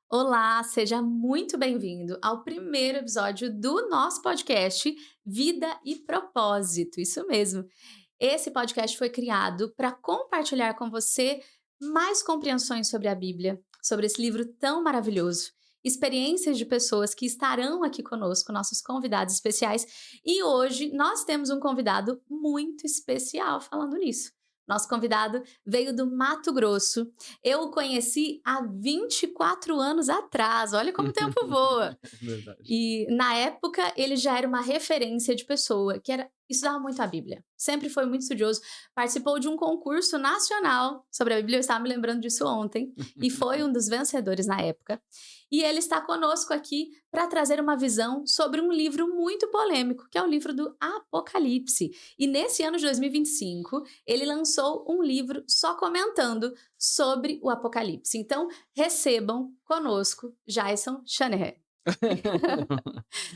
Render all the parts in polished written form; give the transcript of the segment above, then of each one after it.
Olá, seja muito bem-vindo ao primeiro episódio do nosso podcast Vida e Propósito. Isso mesmo. Esse podcast foi criado para compartilhar com você mais compreensões sobre a Bíblia, sobre esse livro tão maravilhoso, experiências de pessoas que estarão aqui conosco, nossos convidados especiais. E hoje nós temos um convidado muito especial falando nisso. Nosso convidado veio do Mato Grosso. Eu o conheci há 24 anos atrás. Olha como o tempo voa. Verdade. E na época ele já era uma referência de pessoa que estudava muito a Bíblia. Sempre foi muito estudioso. Participou de um concurso nacional sobre a Bíblia. Eu estava me lembrando disso ontem. E foi um dos vencedores na época. E ele está conosco aqui para trazer uma visão sobre um livro muito polêmico, que é o livro do Apocalipse. E nesse ano de 2025, ele lançou um livro só comentando sobre o Apocalipse. Então, recebam conosco Jason Shanahan.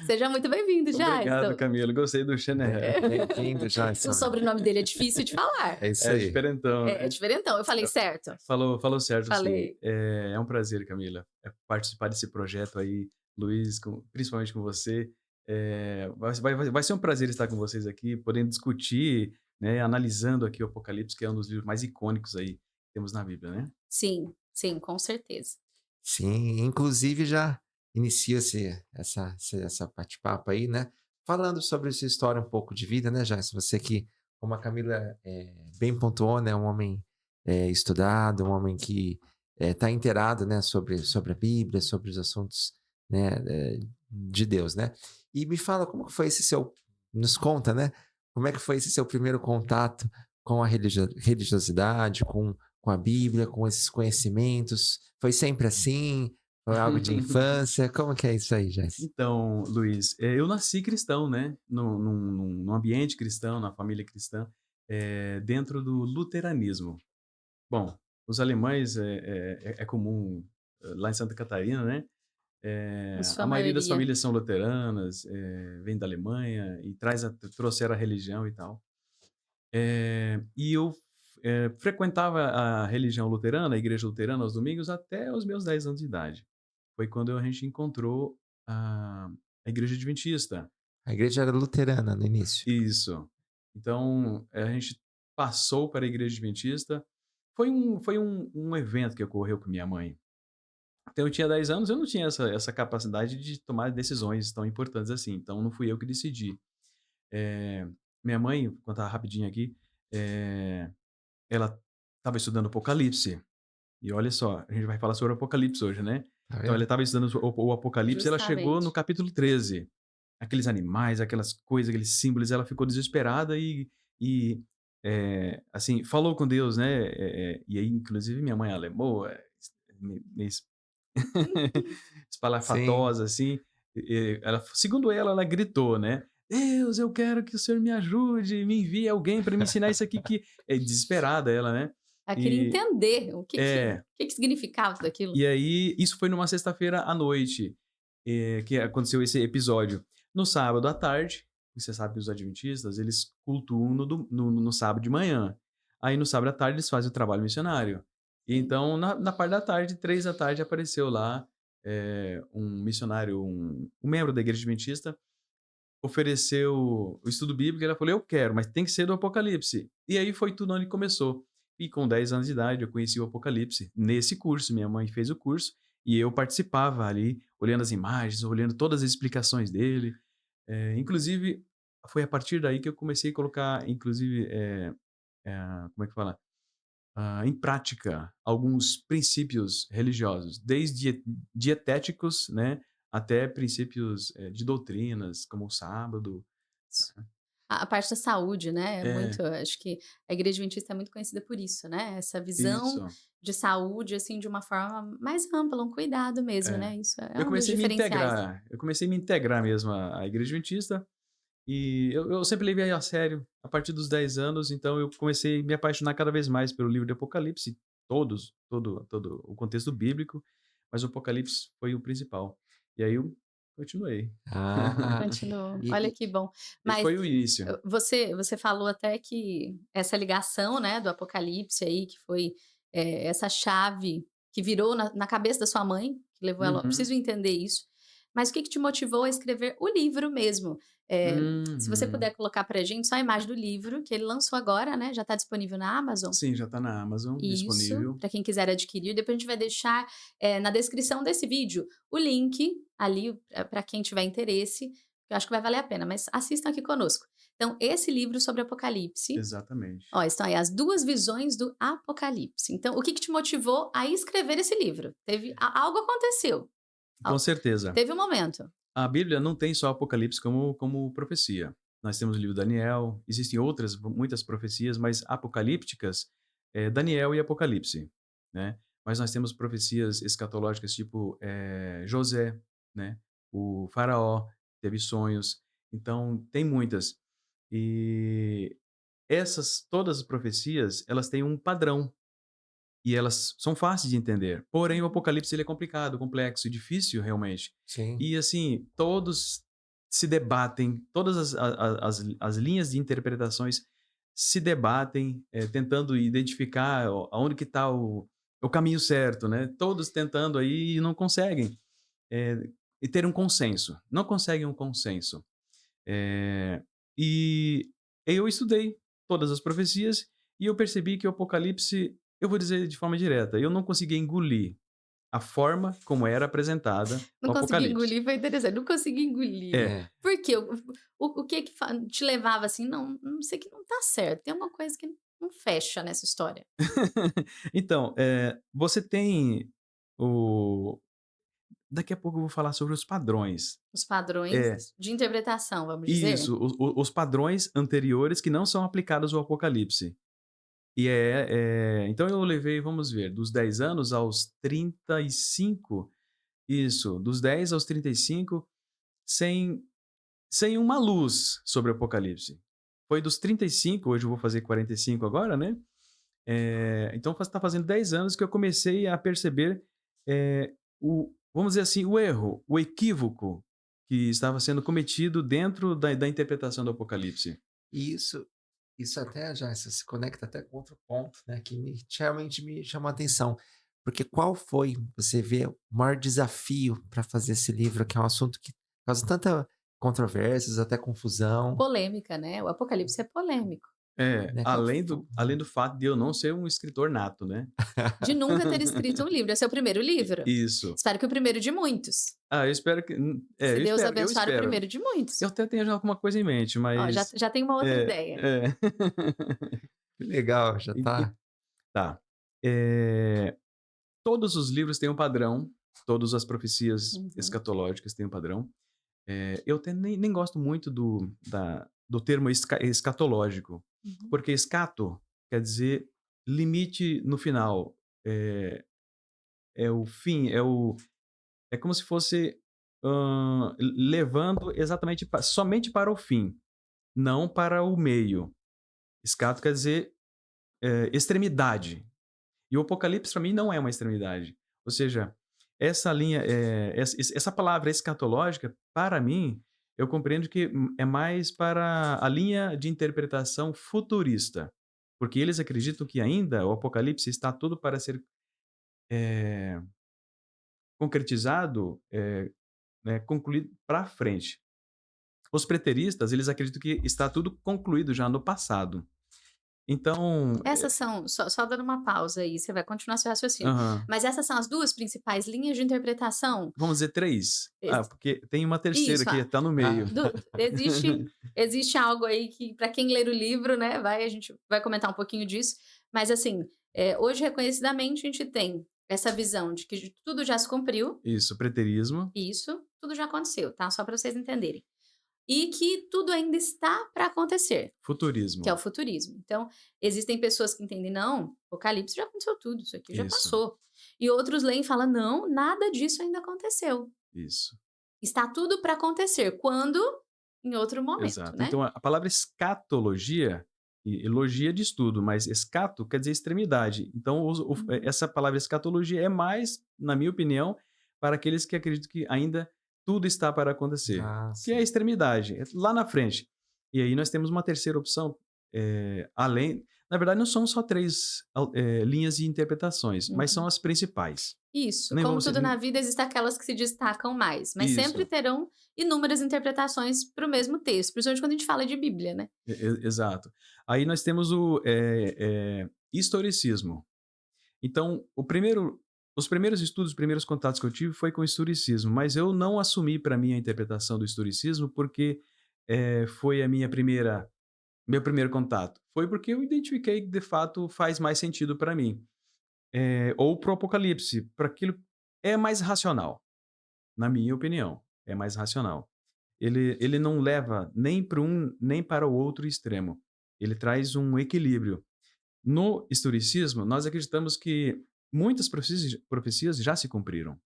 Seja muito bem-vindo, Obrigado, Jason. Camilo. Gostei do Cheneré. Bem-vindo, O Jason. sobrenome dele é difícil de falar. É isso É aí. diferentão, É né? diferentão. Eu falei certo? Falou certo, sim. Falei. É um prazer, Camila, participar desse projeto aí, Luiz, principalmente com você. Vai ser um prazer estar com vocês aqui, podendo discutir, né, analisando aqui o Apocalipse, que é um dos livros mais icônicos aí que temos na Bíblia, né? Sim, sim, com certeza. Sim, inclusive já inicia-se essa bate-papo aí, né? Falando sobre sua história um pouco de vida, né, Jason? Você que, como a Camila bem pontuou, né? Um homem estudado, um homem que está inteirado, né? Sobre a Bíblia, sobre os assuntos, né? De Deus, né? E me fala como que foi esse seu... Nos conta, né? Como é que foi esse seu primeiro contato com a religiosidade, com a Bíblia, com esses conhecimentos? Foi sempre assim? Foi algo de infância? Como que é isso aí, Jess? Então, Luiz, eu nasci cristão, né? Num ambiente cristão, na família cristã, dentro do luteranismo. Bom, os alemães é comum lá em Santa Catarina, né? A A sua maioria das maioria. famílias são luteranas, vem da Alemanha e trouxeram a religião e tal. E eu frequentava a religião luterana, a igreja luterana aos domingos até os meus 10 anos de idade. Foi quando a gente encontrou a igreja adventista. A igreja era luterana no início. Isso. Então, a gente passou para a igreja adventista. Foi um evento que ocorreu com minha mãe. Então eu tinha 10 anos, eu não tinha essa capacidade de tomar decisões tão importantes assim, então não fui eu que decidi. Eh, Minha mãe, vou contar rapidinho aqui, eh, ela estava estudando Apocalipse, e olha só, a gente vai falar sobre Apocalipse hoje, né. Tá Então ela vendo? estava estudando o Apocalipse, ela chegou no Justamente. capítulo 13, aqueles animais, aquelas coisas, aqueles símbolos, ela ficou desesperada e, assim, falou com Deus, né, e aí inclusive minha mãe alemã, meio Sim. espalhafatosa, assim, ela, segundo ela gritou, né: "Deus, eu quero que o senhor me ajude, me envie alguém para me ensinar isso aqui", que é desesperada ela, né. Eu queria E entender o é, que significava tudo aquilo. e aí isso foi numa sexta-feira à noite, que aconteceu esse episódio. No sábado à tarde, você sabe que os adventistas, eles cultuam no sábado de manhã. Aí no sábado à tarde eles fazem o trabalho missionário. E Sim. então na parte da tarde, 3 da tarde, apareceu lá, um missionário, um membro da igreja adventista, ofereceu o estudo bíblico e ela falou: "Eu quero, mas tem que ser do Apocalipse". E aí foi tudo onde começou. E com 10 anos de idade eu conheci o Apocalipse nesse curso, minha mãe fez o curso, e eu participava ali, olhando as imagens, olhando todas as explicações dele. Inclusive, foi a partir daí que eu comecei a colocar, inclusive, como é que fala? Em prática, alguns princípios religiosos, desde dietéticos, né, até princípios, de doutrinas, como o sábado. A parte da saúde, né, é É, muito acho que a igreja adventista é muito conhecida por isso, né, essa visão isso. de saúde, assim, de uma forma mais ampla, um cuidado mesmo, É. né, isso é um dos diferenciais. Eu comecei a me integrar mesmo à igreja adventista, e eu sempre levei a sério, a partir dos 10 anos, então eu comecei a me apaixonar cada vez mais pelo livro de Apocalipse, todo o contexto bíblico, mas o Apocalipse foi o principal. E aí eu continuei. Ah, Continuou, e, olha e- que bom. E Mas, foi o início. você falou até que essa ligação, né, do Apocalipse aí, que foi, essa chave que virou na cabeça da sua mãe, que levou ela. Eu Uhum. preciso entender isso. Mas o que te motivou a escrever o livro mesmo? Se você Uhum. puder colocar pra gente só a imagem do livro, que ele lançou agora, né? Já tá disponível na Amazon. Sim, já tá na Amazon, Isso, disponível. para quem quiser adquirir. Depois a gente vai deixar na descrição desse vídeo o link ali para quem tiver interesse, que eu acho que vai valer a pena, mas assistam aqui conosco. Então, esse livro sobre Apocalipse, Exatamente. ó, estão aí as 2 visões do Apocalipse. Então, o que te motivou a escrever esse livro? Algo aconteceu, Com certeza. teve um momento. A Bíblia não tem só Apocalipse como profecia. Nós temos o livro de Daniel, existem outras, muitas profecias, mas apocalípticas é Daniel e Apocalipse, né? Mas nós temos profecias escatológicas tipo José, né? O faraó teve sonhos, então tem muitas. E todas as profecias, elas têm um padrão e elas são fáceis de entender. Porém, o Apocalipse ele é complicado, complexo e difícil realmente. Sim. E assim, todos se debatem, todas as linhas de interpretações se debatem, tentando identificar aonde que está o caminho certo, né? Todos tentando aí e não conseguem e ter um consenso. Não conseguem um consenso. Eh, e eu estudei todas as profecias e eu percebi que o Apocalipse, eu vou dizer de forma direta, eu não conseguia engolir a forma como era apresentada o Não consegui Apocalipse. engolir, foi interessante, não consegui engolir. É. É. Por quê? O que te levava assim, não sei que não tá certo, tem uma coisa que não fecha nessa história. Então, você tem o daqui a pouco eu vou falar sobre os padrões. Os padrões É, de interpretação, vamos dizer? isso, os padrões anteriores que não são aplicados ao Apocalipse. E então eu levei, vamos ver, dos 10 anos aos 35, isso, dos 10 aos 35, sem sem uma luz sobre o Apocalipse. Foi dos 35, hoje eu vou fazer 45 agora, né, então tá fazendo 10 anos que eu comecei a perceber, vamos dizer assim, o erro, o equívoco que estava sendo cometido dentro da interpretação do Apocalipse. E isso até já isso se conecta até com outro ponto, né, que realmente me chamou a atenção. Porque qual foi, você vê, o maior desafio para fazer esse livro, que é um assunto que causa tanta controvérsias, até confusão, Polêmica, né, o Apocalipse é polêmico. né? Além do fato de eu não ser um escritor nato, né. De nunca ter escrito um livro, esse é o primeiro livro? Isso. Espero que o primeiro de muitos. Eu espero que Se eu Deus espero, eu abençoar, o espero. primeiro de muitos. Eu até tenho já alguma coisa em mente, Ó, já mas já tem uma outra é, ideia. é. Que legal, já Ent tá. tá. Eh, Todos os livros têm um padrão, todas as profecias Uhum, escatológicas têm um padrão. Eu até nem gosto muito do termo escatológico, uhum. porque escato quer dizer limite no final, é o fim, é como se fosse, levando exatamente somente para o fim, não para o meio. Escato quer dizer, extremidade. E o Apocalipse para mim não é uma extremidade. Ou seja, essa linha, essa palavra escatológica, para mim, eu compreendo que é mais para a linha de interpretação futurista, porque eles acreditam que ainda o Apocalipse está tudo para ser, eh, concretizado, né, concluído para frente. Os preteristas, eles acreditam que está tudo concluído já no passado. Então, Essas são só dando uma pausa aí, você vai continuar seu raciocínio. aham. Mas essas são as 2 principais linhas de interpretação? Vamos dizer 3. Ex Porque tem uma terceira Isso, que está no meio. Ah, existe algo aí que para quem ler o livro, né, a gente vai comentar um pouquinho disso, mas assim, hoje reconhecidamente a gente tem essa visão de que tudo já se cumpriu, Isso, preterismo, isso, tudo já aconteceu, tá, só para vocês entenderem. E que tudo ainda está para acontecer, que é futurismo. o futurismo. Então, existem pessoas que entendem: "Não, Apocalipse já aconteceu tudo, isso aqui já Isso, passou". E outros leem e falam: "Não, nada disso ainda aconteceu. isso, Está tudo para acontecer. Quando? Em outro momento", exato. né. Então a palavra escatologia, logia de estudo, mas escato quer dizer extremidade. Então Uhum. essa palavra escatologia é mais, na minha opinião, para aqueles que acreditam que ainda tudo está para acontecer, que é a sim. extremidade, é lá na frente. E aí nós temos uma terceira opção, além... Na verdade, não são só três linhas de interpretações, mas são Uhum. as principais. Isso, Nem como vamos... tudo na vida, existem aquelas que se destacam mais, mas sempre Isso, terão inúmeras interpretações para o mesmo texto, principalmente quando a gente fala de Bíblia, né. exato. Aí nós temos o historicismo. Então, os primeiros estudos, os primeiros contatos que eu tive foi com o historicismo, mas eu não assumi para mim a interpretação do historicismo porque foi meu primeiro contato. Foi porque eu identifiquei que, de fato, faz mais sentido para mim. Ou para o Apocalipse, para aquilo é mais racional, na minha opinião, é mais racional. Ele não leva nem para um nem para o outro extremo. Ele traz um equilíbrio. No historicismo, nós acreditamos que muitas profecias já se cumpriram.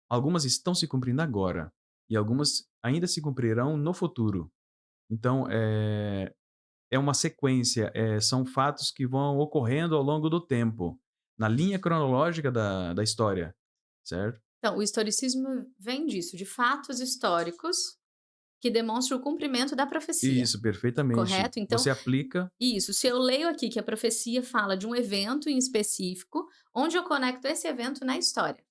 Algumas estão se cumprindo agora e algumas ainda se cumprirão no futuro. Então, é uma sequência, são fatos que vão ocorrendo ao longo do tempo, na linha cronológica da história, certo? Então, o historicismo vem disso, de fatos históricos que demonstram o cumprimento da profecia, Isso, perfeitamente. correto? Então, Você aplica isso, se eu leio aqui que a profecia fala de um evento em específico, onde eu conecto esse evento na história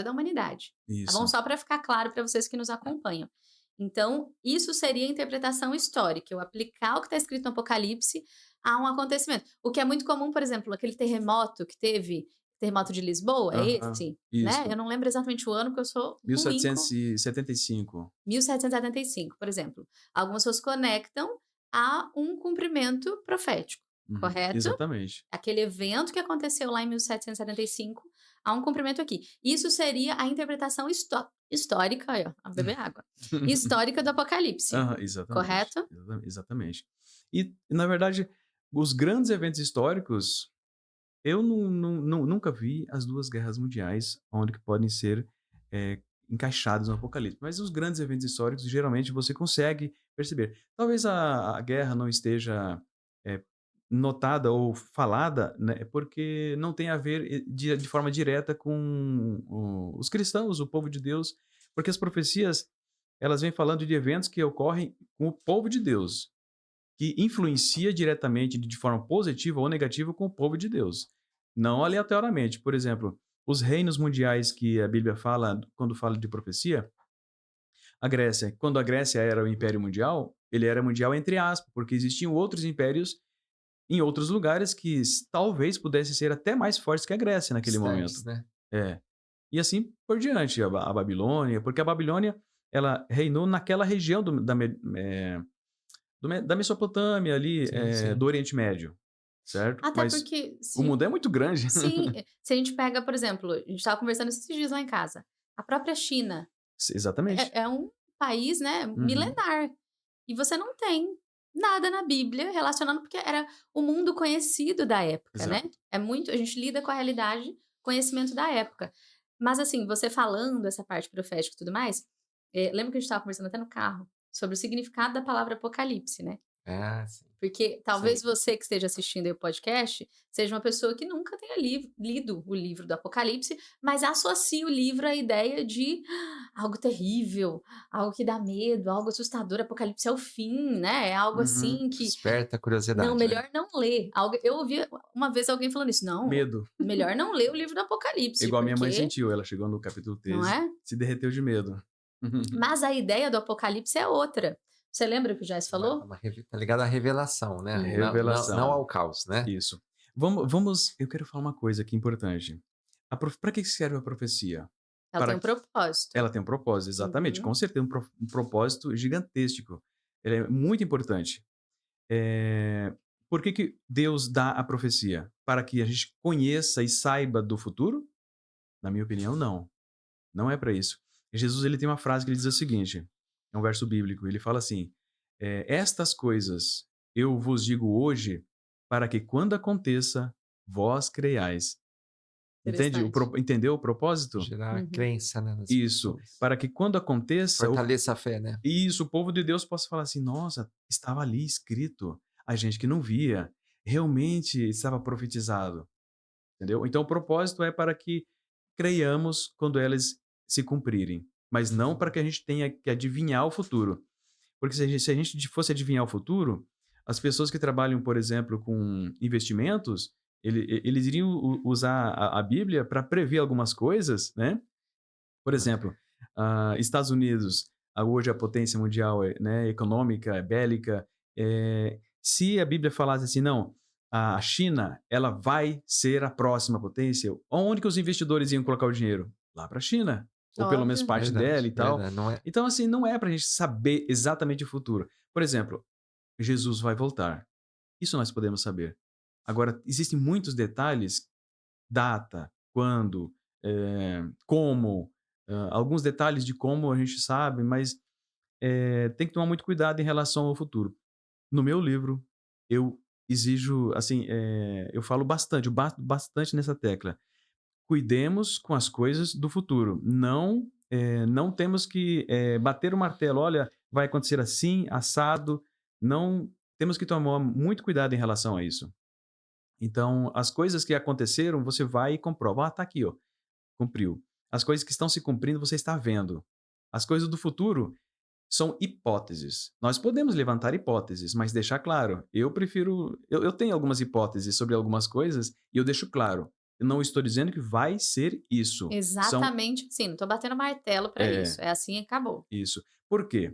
da humanidade, tá bom? isso. Só para ficar claro para vocês que nos acompanham. Então, isso seria a interpretação histórica, eu aplicar o que está escrito no Apocalipse a um acontecimento. O que é muito comum, por exemplo, aquele terremoto que teve, terremoto de Lisboa, é Aham, esse, né? Eu isso. não lembro exatamente o ano, porque eu sou ruim com 1775. 1775, por exemplo. Algumas pessoas conectam a um cumprimento profético, Uhum, correto? exatamente. Aquele evento que aconteceu lá em 1775, há um cumprimento aqui. Isso seria a interpretação histórica, aí, ó, a beber água, histórica do Apocalipse, Aham, exatamente, correto? exatamente. E, na verdade, os grandes eventos históricos, eu nunca vi as 2 guerras mundiais onde que podem ser, encaixados no Apocalipse, mas os grandes eventos históricos, geralmente, você consegue perceber. Talvez a guerra não esteja, eh, notada ou falada, né, porque não tem a ver, de forma direta com o os cristãos, o povo de Deus, porque as profecias, elas vêm falando de eventos que ocorrem com o povo de Deus, que influencia diretamente de forma positiva ou negativa com o povo de Deus, não aleatoriamente. Por exemplo, os reinos mundiais que a Bíblia fala quando fala de profecia, a Grécia, quando a Grécia era o império mundial, ele era mundial entre aspas, porque existiam outros impérios em outros lugares que talvez pudessem ser até mais fortes que a Grécia naquele momento. Distantes, né? É. E assim por diante, a Babilônia, porque a Babilônia, ela reinou naquela região da Mesopotâmia ali, Sim, sim. do Oriente Médio, certo? Até Mas porque o se mundo é muito grande. sim, se a gente pega, por exemplo, a gente estava conversando esses dias lá em casa, a própria China Exatamente. é um país, né, Uhum. milenar. E você não tem nada na Bíblia relacionando, porque era o mundo conhecido da época, né. Exato. É muito, a gente lida com a realidade, conhecimento da época. Mas, assim, você falando essa parte profética e tudo mais, lembra que a gente estava conversando até no carro, sobre o significado da palavra apocalipse, né. Ah, sim. Porque talvez Sei. você que esteja assistindo aí o podcast, seja uma pessoa que nunca tenha lido o livro do Apocalipse, mas associa o livro à ideia de algo terrível, algo que dá medo, algo assustador, Apocalipse é o fim, né, é algo Uhum. assim que Desperta a não, curiosidade, né? melhor não ler. Algo, eu ouvi uma vez alguém falando isso: "Não, Medo. melhor não ler o livro do Apocalipse, Igual a minha mãe porque", sentiu, ela chegou no capítulo não 13, é? se derreteu de medo. Mas a ideia do Apocalipse é outra. Você lembra que o Jess falou? Tá ligado à revelação, né? Uhum. Não Revelação, ao caos, né? isso. Vamos eu quero falar uma coisa aqui importante. Pra que serve a profecia? Ela tem Para um que propósito. ela tem um propósito, exatamente, Uhum. com certeza um propósito gigantesco. Ele é muito importante. Por que Deus dá a profecia? Para que a gente conheça e saiba do futuro? Na minha opinião, não. Não é para isso. Jesus, ele tem uma frase que ele diz o seguinte, é um verso bíblico, ele fala assim: "Estas coisas eu vos digo hoje, para que quando aconteça, vós creiais." Interessante. Entendeu o propósito? Gerar Uhum. crença, né, nas Isso, pessoas. para que quando aconteça, Fortaleça a fé, né? isso, o povo de Deus possa falar assim: "Nossa, estava ali escrito." A gente que não via, realmente estava profetizado, entendeu? Então o propósito é para que creiamos quando elas se cumprirem, mas não para que a gente tenha que adivinhar o futuro. Porque se a gente fosse adivinhar o futuro, As pessoas que trabalham, por exemplo, com investimentos, eles iriam usar a Bíblia para prever algumas coisas, né? Por exemplo, Estados Unidos, hoje a potência mundial, né, econômica, bélica, se a Bíblia falasse assim, não, a China, ela vai ser a próxima potência, onde que os investidores iam colocar o dinheiro? Lá para a China, ou pelo menos Óbvio. parte dela e tal. Verdade, não é? Então, assim, não é para a gente saber exatamente o futuro. Por exemplo, Jesus vai voltar. Isso nós podemos saber. Agora, existem muitos detalhes, data, quando, como, alguns detalhes de como a gente sabe, mas tem que tomar muito cuidado em relação ao futuro. No meu livro, eu exijo, assim, eu falo bastante, eu bato bastante nessa tecla. Cuidemos com as coisas do futuro. Não temos que bater o martelo, olha, vai acontecer assim, assado. Não temos que tomar muito cuidado em relação a isso. Então, as coisas que aconteceram, você vai e comprova. Ah, tá aqui, ó, cumpriu. As coisas que estão se cumprindo, você está vendo. As coisas do futuro são hipóteses. Nós podemos levantar hipóteses, mas deixar claro. Eu prefiro. Eu tenho algumas hipóteses sobre algumas coisas e eu deixo claro. Eu não estou dizendo que vai ser isso. São. Exatamente assim, não tô batendo martelo para É, isso, é assim e acabou. isso. Por quê?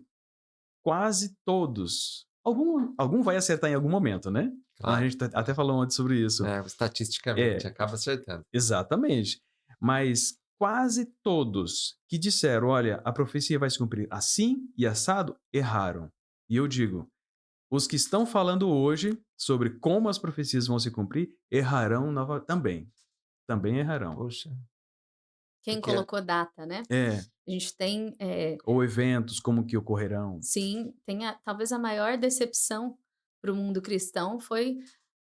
Quase todos. Algum vai acertar em algum momento, né? A Claro. gente até falou antes sobre isso. Estatisticamente, É, acaba acertando. exatamente. Mas quase todos que disseram: olha, a profecia vai se cumprir assim e assado, erraram. E eu digo: os que estão falando hoje sobre como as profecias vão se cumprir, errarão também. Também errarão. Poxa, Quem porque colocou data, né. É. A gente tem, Ou eventos, como que ocorrerão. sim, tem talvez a maior decepção para o mundo cristão foi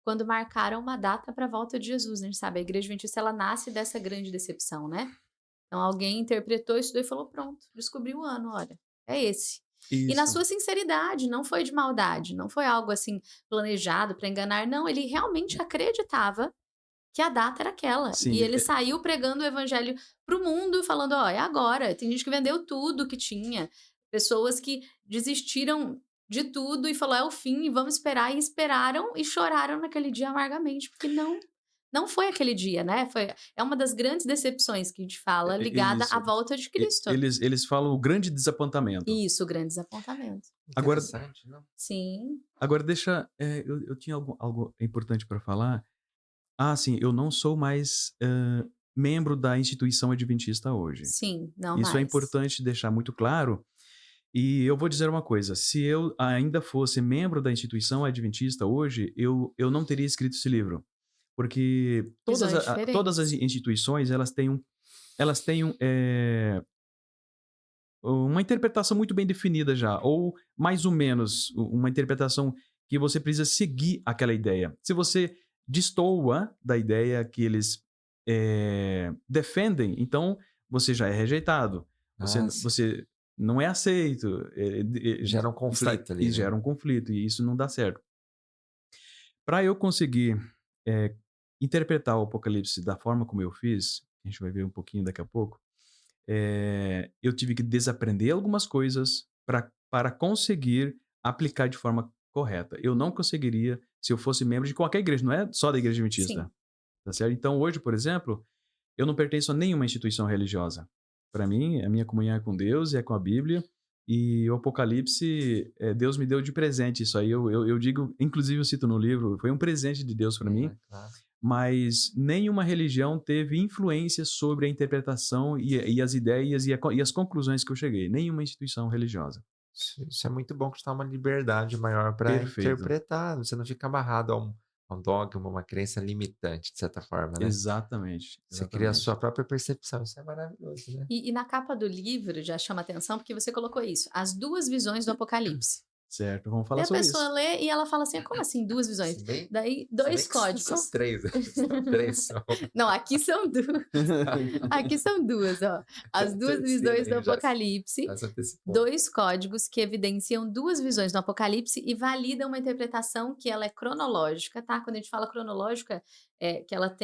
quando marcaram uma data para a volta de Jesus, né, a gente sabe, a Igreja Adventista ela nasce dessa grande decepção, né. Então alguém interpretou isso daí e falou: "Pronto, descobri o ano, olha, é esse". E na Isso. sua sinceridade, não foi de maldade, não foi algo, assim, planejado para enganar, não, ele realmente acreditava que a data era aquela. Sim, E ele saiu pregando o evangelho para o mundo, falando: "Ó, é agora". Tem gente que vendeu tudo que tinha, pessoas que desistiram de tudo e falou: "É o fim e vamos esperar", e esperaram e choraram naquele dia amargamente, porque não foi aquele dia, né, é uma das grandes decepções que a gente fala ligada à isso. volta de Cristo. Eles falam o grande desapontamento. Isso, grande desapontamento. Agora, interessante, não? Sim, agora deixa. Eu tinha algo importante para falar. Ah, sim, eu não sou mais membro da instituição adventista hoje. sim, não Isso é mais. importante deixar muito claro. E eu vou dizer uma coisa: se eu ainda fosse membro da instituição adventista hoje, eu não teria escrito esse livro. Porque Visões todas as diferentes. instituições elas têm uma interpretação muito bem definida já, ou mais ou menos uma interpretação que você precisa seguir aquela ideia. Se você destoa da ideia que eles defendem, então você já é rejeitado. Ah, sim. Você não é aceito. Gera um conflito ali, E né? gera um conflito, e isso não dá certo. Para eu conseguir eh, interpretar o Apocalipse da forma como eu fiz, a gente vai ver um pouquinho daqui a pouco, eu tive que desaprender algumas coisas para conseguir aplicar de forma correta. Eu não conseguiria se eu fosse membro de qualquer igreja, não é só da Igreja Sim. Adventista, tá certo? Então hoje, por exemplo, eu não pertenço a nenhuma instituição religiosa. Para mim, a minha comunhão é com Deus e é com a Bíblia, e o Apocalipse, Deus me deu de presente isso aí. Eu digo, inclusive eu cito no livro, foi um presente de Deus para mim, Claro. mas nenhuma religião teve influência sobre a interpretação e as ideias e as conclusões que eu cheguei. Nenhuma instituição religiosa. Isso é muito bom que te dá uma liberdade maior para Perfeito. interpretar, você não fica amarrado a um dogma, uma crença limitante, de certa forma, né? Exatamente, Você cria a exatamente. sua própria percepção, isso é maravilhoso, né? E na capa do livro já chama atenção, porque você colocou isso, as 2 visões do Apocalipse. Certo, vamos falar Daí a sobre pessoa isso. lê e ela fala assim: "Como assim 2 visões?". Daí Se 2 bem que são códigos. três, são três só. Não, aqui são 2. Aqui são 2, ó. Tem As a 2 terceira visões do aí, já Apocalipse, se antecipou. 2 códigos que evidenciam 2 visões do Apocalipse e validam uma interpretação que ela é cronológica, tá? Quando a gente fala cronológica, é que ela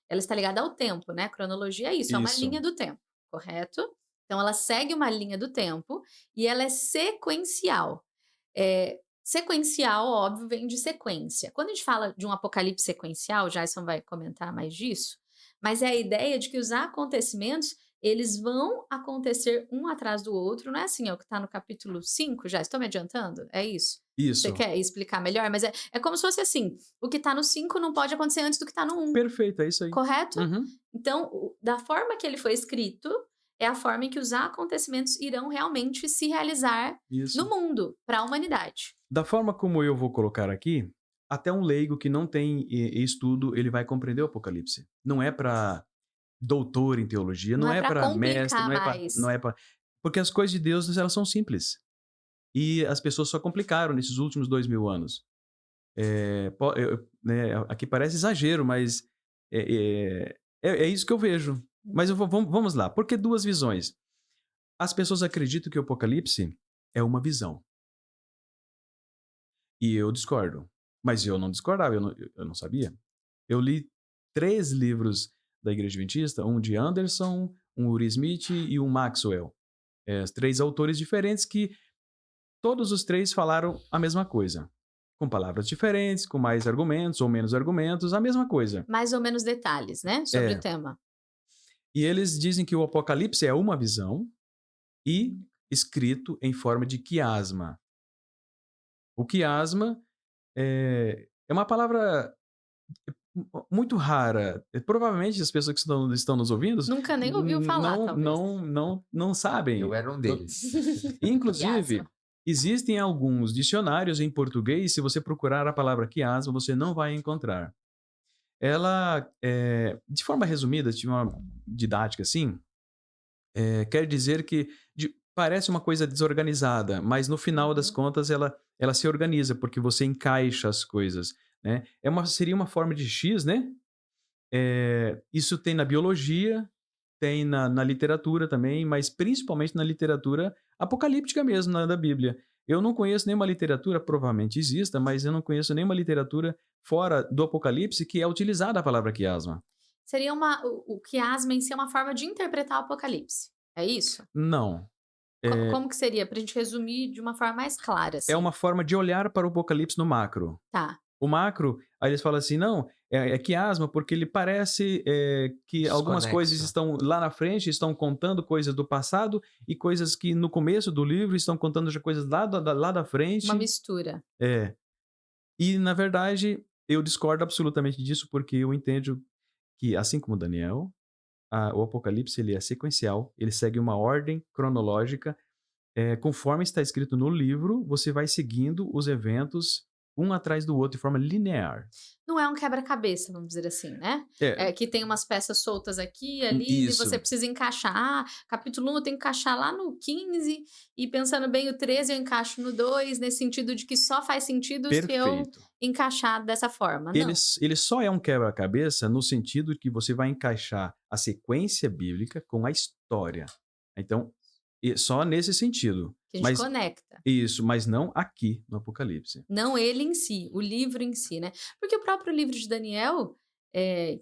está ligada ao tempo, né, cronologia é isso, é uma Isso. linha do tempo, correto? Então ela segue uma linha do tempo e ela é sequencial. Sequencial, óbvio, vem de sequência. Quando a gente fala de um apocalipse sequencial, Jason vai comentar mais disso, mas é a ideia de que os acontecimentos, eles vão acontecer um atrás do outro, não é assim, é o que está no capítulo 5, já estou me adiantando? É isso? Você Isso. quer explicar melhor? Mas é como se fosse assim, o que está no 5 não pode acontecer antes do que está no 1, Perfeito, é isso aí. correto? Uhum. Então, da forma que ele foi escrito, é a forma em que os acontecimentos irão realmente se realizar Isso. no mundo, para a humanidade. Da forma como eu vou colocar aqui, até um leigo que não tem estudo, ele vai compreender o Apocalipse. Não é para doutor em teologia, Não não é é para para mestre, complicar não é para, mais. não é para, porque as coisas de Deus elas são simples e as pessoas só complicaram nesses últimos 2000 anos. Né, aqui parece exagero, mas é isso que eu vejo. Mas vamos lá. Por que duas visões? As pessoas acreditam que o Apocalipse é uma visão. E eu discordo. Mas eu não discordava, eu não sabia. Eu li 3 livros da Igreja Adventista, um de Anderson, um Uri Smith e um Maxwell. 3 autores diferentes que todos os 3 falaram a mesma coisa. Com palavras diferentes, com mais argumentos ou menos argumentos, a mesma coisa. Mais ou menos detalhes, né, sobre o É. tema. E eles dizem que o Apocalipse é uma visão e escrito em forma de quiasma. O quiasma é uma palavra muito rara. Provavelmente as pessoas que estão nos ouvindo Nunca nem ouviu falar, talvez. não sabem. Eu era um deles. Inclusive, Quiasma. existem alguns dicionários em português, se você procurar a palavra quiasma, você não vai encontrar. Ela, de forma resumida, de uma didática assim, quer dizer que parece uma coisa desorganizada, mas no final das Uhum. contas ela se organiza, porque você encaixa as coisas, né? Seria uma forma de X, né? Isso tem na biologia, tem na literatura também, mas principalmente na literatura apocalíptica mesmo, da Bíblia. Eu não conheço nenhuma literatura, provavelmente exista, mas eu não conheço nenhuma literatura fora do Apocalipse que é utilizada a palavra quiasma. Seria o quiasma em si é uma forma de interpretar o Apocalipse, é isso? Não. Como que seria? Pra gente resumir de uma forma mais clara, É assim. uma forma de olhar para o Apocalipse no macro. Tá, O macro, aí eles falam assim, não, é quiasma porque ele parece que algumas coisas Desconexo. estão lá na frente, estão contando coisas do passado e coisas que no começo do livro estão contando já coisas lá da uma frente. mistura. É. E, na verdade, eu discordo absolutamente disso porque eu entendo que, assim como Daniel, o Apocalipse ele é sequencial, ele segue uma ordem cronológica. Conforme está escrito no livro, você vai seguindo os eventos um atrás do outro de forma linear. Não é um quebra-cabeça, vamos dizer assim, né. É, Que tem umas peças soltas aqui e ali, e você isso. precisa encaixar. Ah, capítulo 1 eu tenho que encaixar lá no 15 e pensando bem o 13 eu encaixo no 2 nesse sentido de que só faz sentido se eu Perfeito. encaixar dessa forma. Ele, Não. ele só é um quebra-cabeça no sentido que você vai encaixar a sequência bíblica com a história. Então, só nesse sentido. Que a gente Mas conecta. isso, mas não aqui no Apocalipse. Não ele em si, o livro em si, né. Porque o próprio livro de Daniel,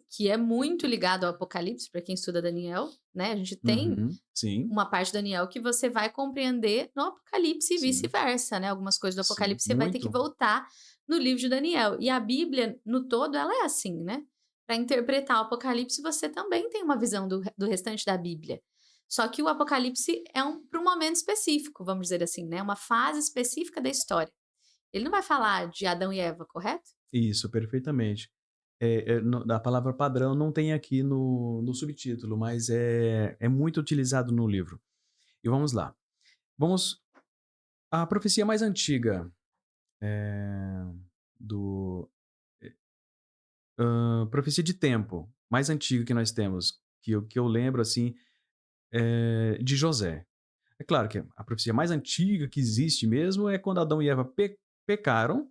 que é muito ligado ao Apocalipse, para quem estuda Daniel, né, a gente tem Uhum, sim, uma parte de Daniel que você vai compreender no Apocalipse e sim, vice-versa, né, algumas coisas do sim, Apocalipse você vai ter que muito. voltar no livro de Daniel. E a Bíblia, no todo, ela é assim, né. Para interpretar o Apocalipse, você também tem uma visão do restante da Bíblia. Só que o Apocalipse é para um momento específico, vamos dizer assim, né, uma fase específica da história. Ele não vai falar de Adão e Eva, correto? Isso, perfeitamente. A palavra padrão não tem aqui no subtítulo, mas é muito utilizado no livro. E vamos lá. Vamos. A profecia mais antiga do. Profecia de tempo mais antiga que nós temos, que eu lembro assim, de José. É claro que a profecia mais antiga que existe mesmo é quando Adão e Eva pecaram.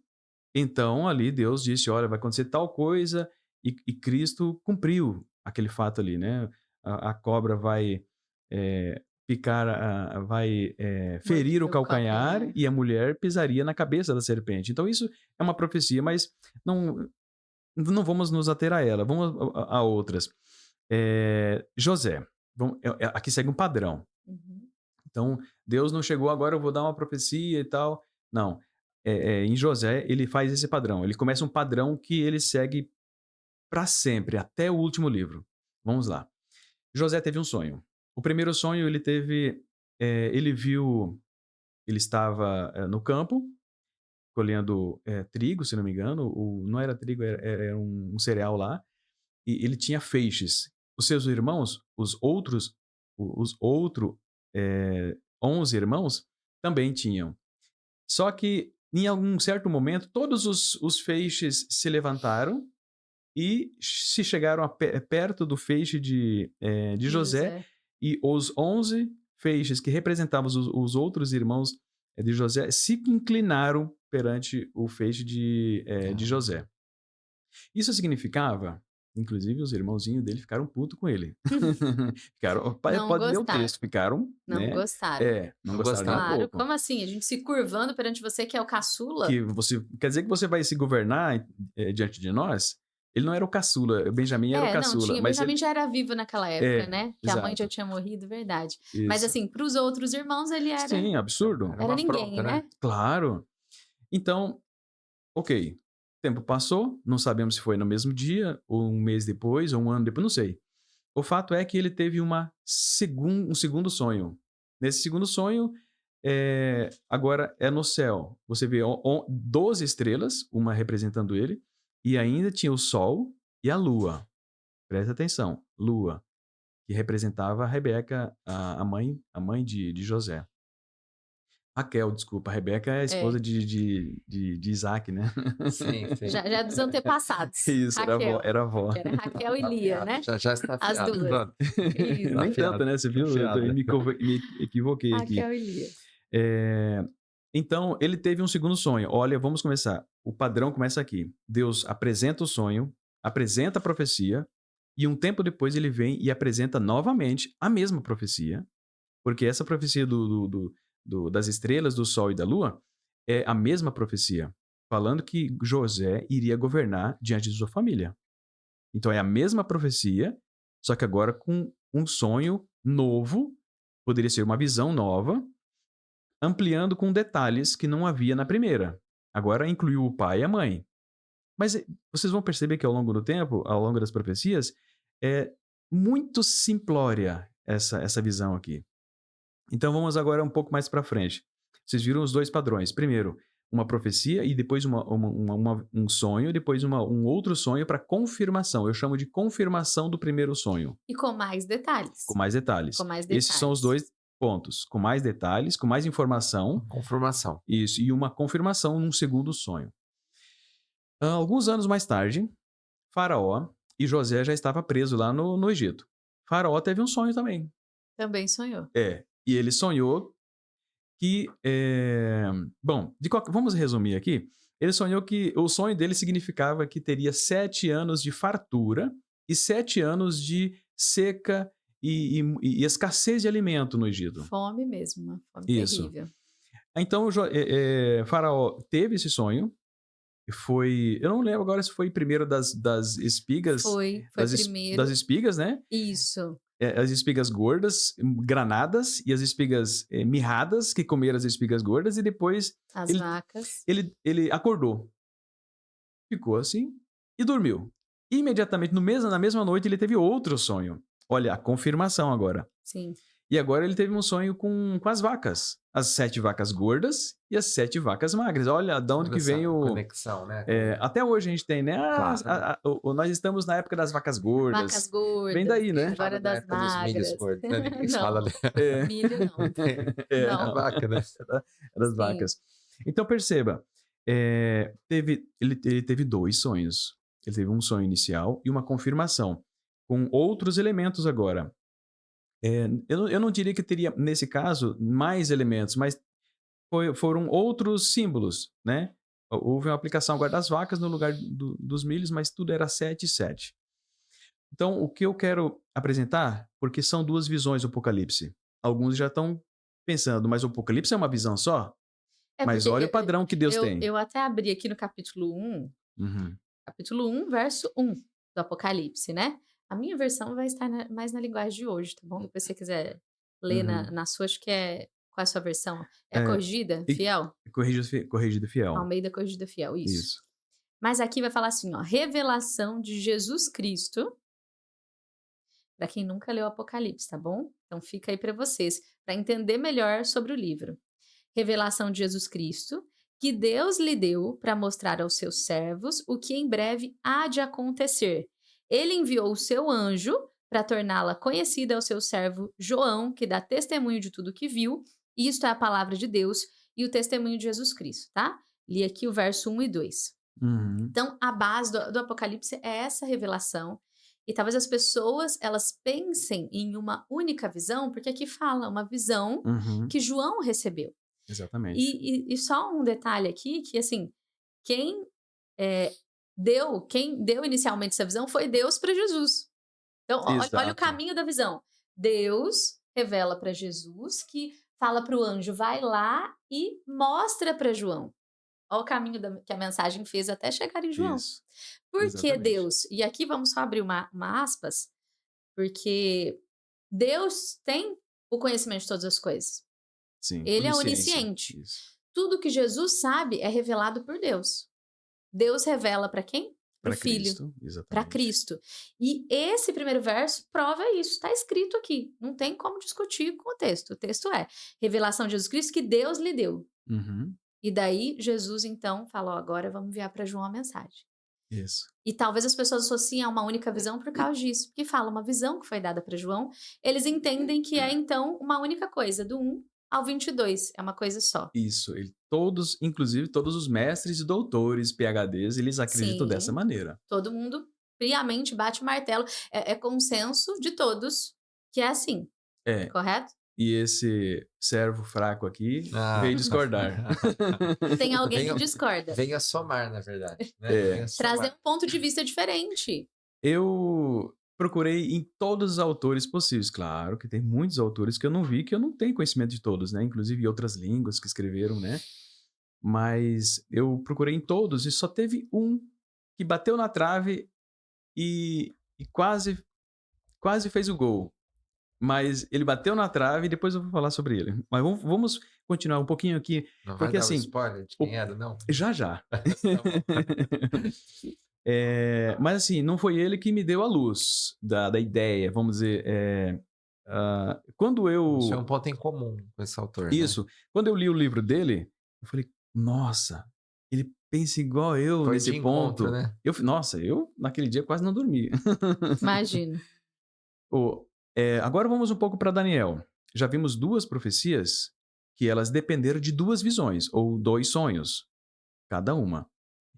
Então, ali Deus disse: "Olha, vai acontecer tal coisa", e Cristo cumpriu aquele fato ali, né. A cobra vai, picar vai, ferir o Mordeu o calcanhar calcanhar. e a mulher pisaria na cabeça da serpente. Então isso é uma profecia, mas não vamos nos ater a ela, vamos a outras. José, aqui segue um padrão. Uhum. Então, Deus não chegou: "Agora eu vou dar uma profecia e tal", não. em José, ele faz esse padrão. Ele começa um padrão que ele segue para sempre, até o último livro. Vamos lá. José teve um sonho. O primeiro sonho ele teve, ele viu, ele estava no campo, colhendo trigo, se não me engano, não era trigo, era um cereal lá, e ele tinha feixes. Os seus irmãos, os outros 11 irmãos, também tinham. Só que, em algum certo momento, todos os feixes se levantaram e se chegaram perto do feixe de José, e os 11 feixes que representavam os outros irmãos de José se inclinaram perante o feixe de José. Isso significava, inclusive os irmãozinhos dele ficaram putos com ele. Não pode ler o gostaram. texto, ficaram, Não né? gostaram. Não gostaram nem um Claro, pouco. como assim? A gente se curvando perante você que é o caçula? Quer dizer que você vai se governar diante de nós? Ele não era o caçula, o Benjamim era o caçula. Não, mas Benjamim já era vivo naquela época, né? Que a mãe já exato. tinha morrido, verdade. Isso. Mas assim, para os outros irmãos ele era... Sim, absurdo. Era ninguém, né? Claro. Então, ok. O tempo passou, não sabemos se foi no mesmo dia, ou um mês depois, ou um ano depois, não sei. O fato é que ele teve um segundo sonho. Nesse segundo sonho, agora é no céu. Você vê 12 estrelas, uma representando ele, e ainda tinha o sol e a lua. Presta atenção, lua, que representava a Rebeca, a mãe de José. Raquel, desculpa, a Rebeca é a esposa de Isaac, né? Sim. Já dos antepassados. Isso, Raquel. era a avó. Que era Raquel e Lia, né? Já está As afiado. duas. Pronto. Isso. Nem tanto, né? Você viu? Eu me equivoquei aqui. Raquel e Lia. Então, ele teve um segundo sonho. Olha, vamos começar. O padrão começa aqui. Deus apresenta o sonho, apresenta a profecia, e um tempo depois ele vem e apresenta novamente a mesma profecia, porque essa profecia das estrelas, do sol e da lua é a mesma profecia, falando que José iria governar diante de sua família. Então, é a mesma profecia, só que agora com um sonho novo, poderia ser uma visão nova, ampliando com detalhes que não havia na primeira. Agora incluiu o pai e a mãe. Mas vocês vão perceber que ao longo do tempo, ao longo das profecias, é muito simplória essa visão aqui. Então vamos agora um pouco mais para frente. Vocês viram os dois padrões. Primeiro, uma profecia e depois um sonho, depois um outro sonho para confirmação. Eu chamo de confirmação do primeiro sonho. E com mais detalhes. Com mais detalhes. Com mais detalhes. Esses são os dois pontos. Com mais detalhes, com mais informação. Confirmação. Isso, e uma confirmação num segundo sonho. Alguns anos mais tarde, Faraó e José já estava preso lá no Egito. Faraó teve um sonho também. Também sonhou. E ele sonhou que... vamos resumir aqui. Ele sonhou que o sonho dele significava que teria 7 anos de fartura e 7 anos de seca e escassez de alimento no Egito. Fome mesmo, uma fome terrível. Então, Faraó teve esse sonho. Eu não lembro agora se foi primeiro das espigas. Foi primeiro. Das espigas, né? Isso. As espigas gordas, granadas, e as espigas mirradas, que comeram as espigas gordas, e depois... As vacas. Ele acordou. Ficou assim e dormiu. Imediatamente, na mesma noite, ele teve outro sonho. Olha, a confirmação agora. Sim. E agora ele teve um sonho com as vacas. As 7 vacas gordas e as 7 vacas magras. Olha, de onde que vem o... conexão, né? Até hoje a gente tem, né? Claro. Nós estamos na época das vacas gordas. Vacas gordas. Vem daí, né? Agora das magras. Ninguém Não. fala Milho não. a Não. vaca, né? Das Sim. vacas. Então perceba, ele teve 2 sonhos. Ele teve um sonho inicial e uma confirmação, com outros elementos agora. Eu não diria que teria, nesse caso, mais elementos, mas foram outros símbolos, né? Houve uma aplicação agora das vacas no lugar dos milhos, mas tudo era 7 e 7. Então, o que eu quero apresentar, porque são 2 visões do Apocalipse. Alguns já estão pensando, mas o Apocalipse é uma visão só? Mas olha o padrão que Deus tem. Eu até abri aqui no capítulo 1, Uhum. capítulo 1, verso 1 do Apocalipse, né? A minha versão vai estar mais na linguagem de hoje, tá bom? Depois se você quiser ler na sua, acho que é Qual é a sua versão? É a É, corrigida? e Fiel? corrigida fiel. Almeida Corrigida Fiel, isso. Isso. Mas aqui vai falar assim, ó, revelação de Jesus Cristo, para quem nunca leu Apocalipse, tá bom? Então fica aí para vocês, para entender melhor sobre o livro. Revelação de Jesus Cristo, que Deus lhe deu para mostrar aos seus servos o que em breve há de acontecer. Ele enviou o seu anjo para torná-la conhecida ao seu servo João, que dá testemunho de tudo que viu. Isto é a palavra de Deus e o testemunho de Jesus Cristo, tá? Li aqui o verso 1 e 2. Uhum. Então, a base do Apocalipse é essa revelação. E talvez as pessoas, elas pensem em uma única visão, porque aqui fala uma visão Uhum. que João recebeu. Exatamente. E só um detalhe aqui, que assim, quem deu inicialmente essa visão foi Deus para Jesus. Então, olha o Exato. caminho da visão. Deus revela para Jesus, que fala para o anjo, vai lá e mostra para João. Olha o caminho que a mensagem fez até chegar em João. Isso. Por que Exatamente. Deus? E aqui vamos só abrir uma aspas, porque Deus tem o conhecimento de todas as coisas. Sim. Ele é onisciência. onisciente. Isso. Tudo que Jesus sabe é revelado por Deus. Deus revela para quem? Para Para o Filho. Cristo. Exatamente. Para Cristo. E esse primeiro verso prova isso. Está escrito aqui. Não tem como discutir com o texto. O texto é revelação de Jesus Cristo que Deus lhe deu. Uhum. E daí Jesus então falou, agora vamos enviar para João a mensagem. Isso. E talvez as pessoas associem a uma única visão por causa disso. Porque fala uma visão que foi dada para João. Eles entendem que é então uma única coisa, do 1 ao 22. É uma coisa só. Isso. Todos, inclusive todos os mestres e doutores, PhDs, eles acreditam Sim. dessa maneira. Todo mundo friamente bate o martelo. É consenso de todos que é assim. É. Correto? E esse servo fraco aqui Ah. veio discordar. Tem alguém Venha- que discorda. Venha somar, na verdade. Né? É. Venha somar. Trazer um ponto de vista diferente. Eu procurei em todos os autores possíveis. Claro que tem muitos autores que eu não vi, que eu não tenho conhecimento de todos, né? Inclusive outras línguas que escreveram, né? Mas eu procurei em todos e só teve um que bateu na trave e quase fez o gol. Mas ele bateu na trave e depois eu vou falar sobre ele. Mas vamos continuar um pouquinho aqui. Não Porque vai dar assim, um spoiler de quem era, não? Já. Tá bom. Mas assim, não foi ele que me deu a luz da ideia, vamos dizer. Quando eu... Isso é um ponto em comum com esse autor, né? Isso. Quando eu li o livro dele, eu falei, nossa, ele pensa igual eu Foi nesse de ponto. encontro, né? Eu naquele dia quase não dormi. Imagino. Agora vamos um pouco para Daniel. Já vimos duas profecias que elas dependeram de duas visões, ou 2 sonhos, cada uma.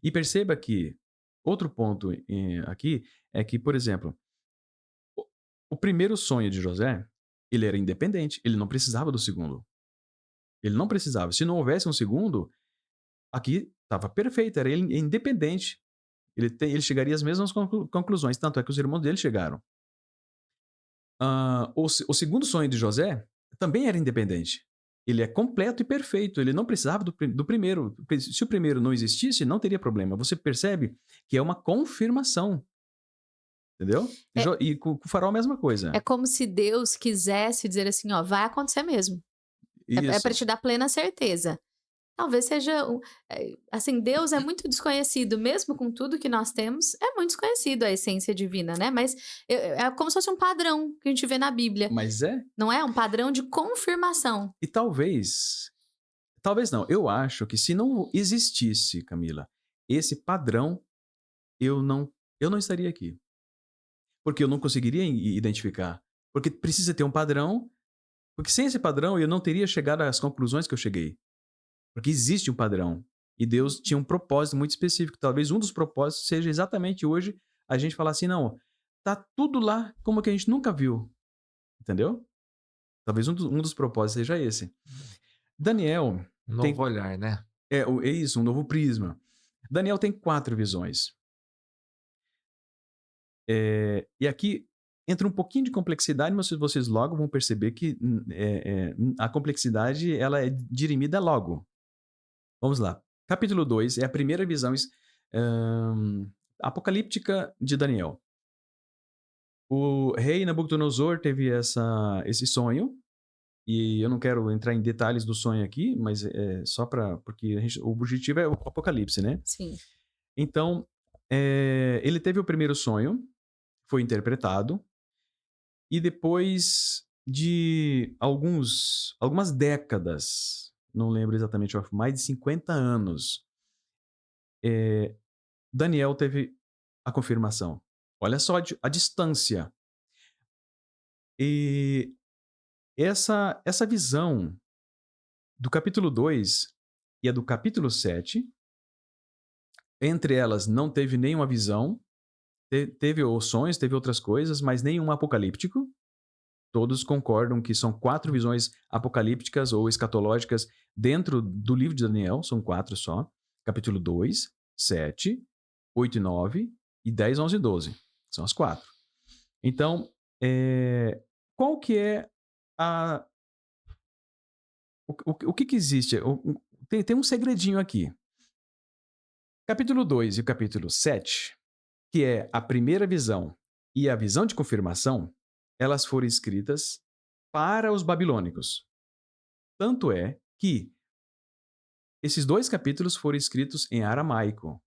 E perceba que outro ponto aqui é que, por exemplo, o primeiro sonho de José, ele era independente, ele não precisava do segundo. Ele não precisava. Se não houvesse um segundo, aqui estava perfeito, era ele independente. Ele chegaria às mesmas conclusões, tanto é que os irmãos dele chegaram. O segundo sonho de José também era independente. Ele é completo e perfeito. Ele não precisava do primeiro. Se o primeiro não existisse, não teria problema. Você percebe que é uma confirmação. Entendeu? E com o farol a mesma coisa. É como se Deus quisesse dizer assim, ó, vai acontecer mesmo. É para te dar plena certeza. Talvez seja, assim, Deus é muito desconhecido, mesmo com tudo que nós temos, é muito desconhecido a essência divina, né? Mas é como se fosse um padrão que a gente vê na Bíblia. Mas Não é? Um padrão de confirmação. E talvez não, eu acho que se não existisse, Camila, esse padrão, eu não estaria aqui. Porque eu não conseguiria identificar. Porque precisa ter um padrão, porque sem esse padrão eu não teria chegado às conclusões que eu cheguei. Porque existe um padrão. E Deus tinha um propósito muito específico. Talvez um dos propósitos seja exatamente hoje a gente falar assim, não, tá tudo lá como que a gente nunca viu. Entendeu? Talvez um dos propósitos seja esse. Daniel... Um novo olhar, né? É isso, um novo prisma. Daniel tem 4 visões. E aqui entra um pouquinho de complexidade, mas vocês logo vão perceber que a complexidade ela é dirimida logo. Vamos lá. Capítulo 2 é a primeira visão apocalíptica de Daniel. O rei Nabucodonosor teve esse sonho E eu não quero entrar em detalhes do sonho aqui, mas é só porque o objetivo é o Apocalipse, né? Sim. Então, ele teve o primeiro sonho, foi interpretado, e depois de algumas décadas, não lembro exatamente, mais de 50 anos, Daniel teve a confirmação. Olha só a distância. E essa visão do capítulo 2 e a do capítulo 7, entre elas não teve nenhuma visão, teve os sonhos, teve outras coisas, mas nenhum apocalíptico. Todos concordam que são 4 visões apocalípticas ou escatológicas dentro do livro de Daniel, são 4 só. Capítulo 2, 7, 8 e 9 e 10, 11 e 12. São as 4. Então, qual que é a... O que existe? Tem um segredinho aqui. Capítulo 2 e o capítulo 7, que é a primeira visão e a visão de confirmação, elas foram escritas para os babilônicos. Tanto é que esses 2 capítulos foram escritos em aramaico.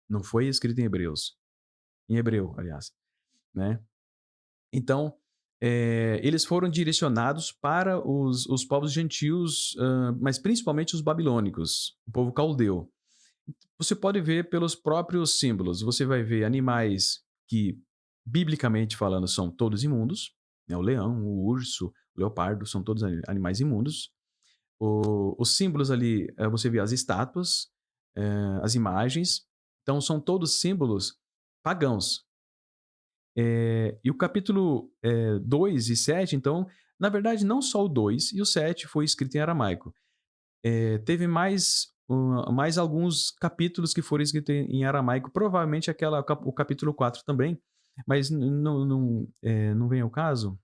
Não foi escrito em hebreus. Em hebreu, aliás. Né? Então, eles foram direcionados para os povos gentios, mas principalmente os babilônicos, o povo caldeu. Você pode ver pelos próprios símbolos. Você vai ver animais que, biblicamente falando, são todos imundos. Né? O leão, o urso, o leopardo, são todos animais imundos. Os símbolos ali, você vê as estátuas, as imagens. Então, são todos símbolos pagãos. E o capítulo 2 e 7, então, na verdade, não só o 2 e o 7 foi escrito em aramaico. Teve mais alguns capítulos que foram escritos em aramaico, provavelmente o capítulo 4 também, mas não vem ao caso,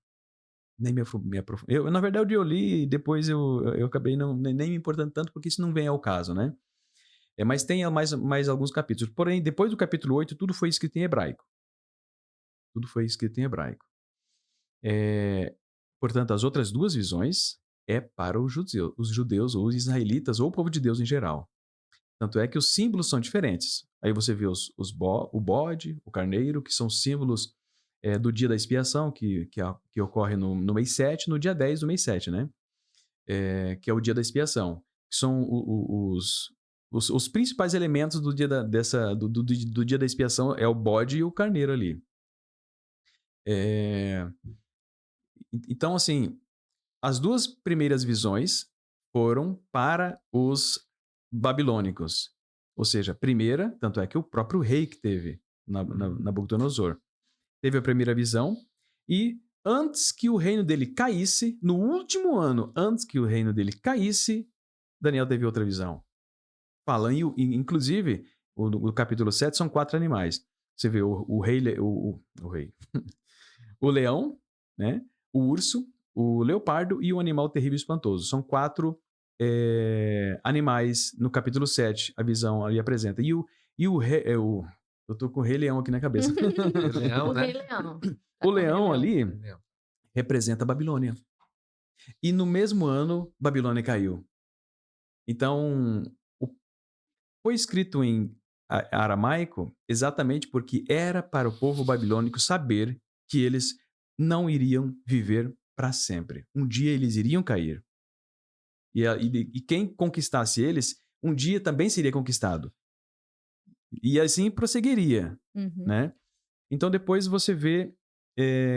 nem me aprofundei. Na verdade, eu li e depois eu acabei nem me importando tanto, porque isso não vem ao caso, né? Mas tem mais alguns capítulos. Porém, depois do capítulo 8, tudo foi escrito em hebraico. Tudo foi escrito em hebraico. Portanto, as outras 2 visões é para os judeus ou os israelitas ou o povo de Deus em geral. Tanto é que os símbolos são diferentes. Aí você vê o bode, o carneiro, que são símbolos do dia da expiação, que ocorre no mês 7, no dia 10 do mês 7, né? Que é o dia da expiação. Que são os principais elementos do dia do dia da expiação é o bode e o carneiro ali. Então, assim, as 2 primeiras visões foram para os babilônicos. Ou seja, a primeira, tanto é que o próprio rei que teve, Nabucodonosor, teve a primeira visão, e antes que o reino dele caísse, no último ano, antes que o reino dele caísse, Daniel teve outra visão. Falando, inclusive, o capítulo 7 são 4 animais. Você vê o rei, o rei, o leão, né? O urso, o leopardo e o animal terrível e espantoso. São 4 animais no capítulo 7, a visão ali apresenta. E o rei... eu tô com o Rei Leão aqui na cabeça. Leão, O né? Rei Leão. O leão ali Leão. representa a Babilônia. E no mesmo ano, Babilônia caiu. Então, foi escrito em aramaico exatamente porque era para o povo babilônico saber que eles não iriam viver para sempre. Um dia eles iriam cair. E quem conquistasse eles, um dia também seria conquistado. E assim prosseguiria, Uhum. né? Então depois você vê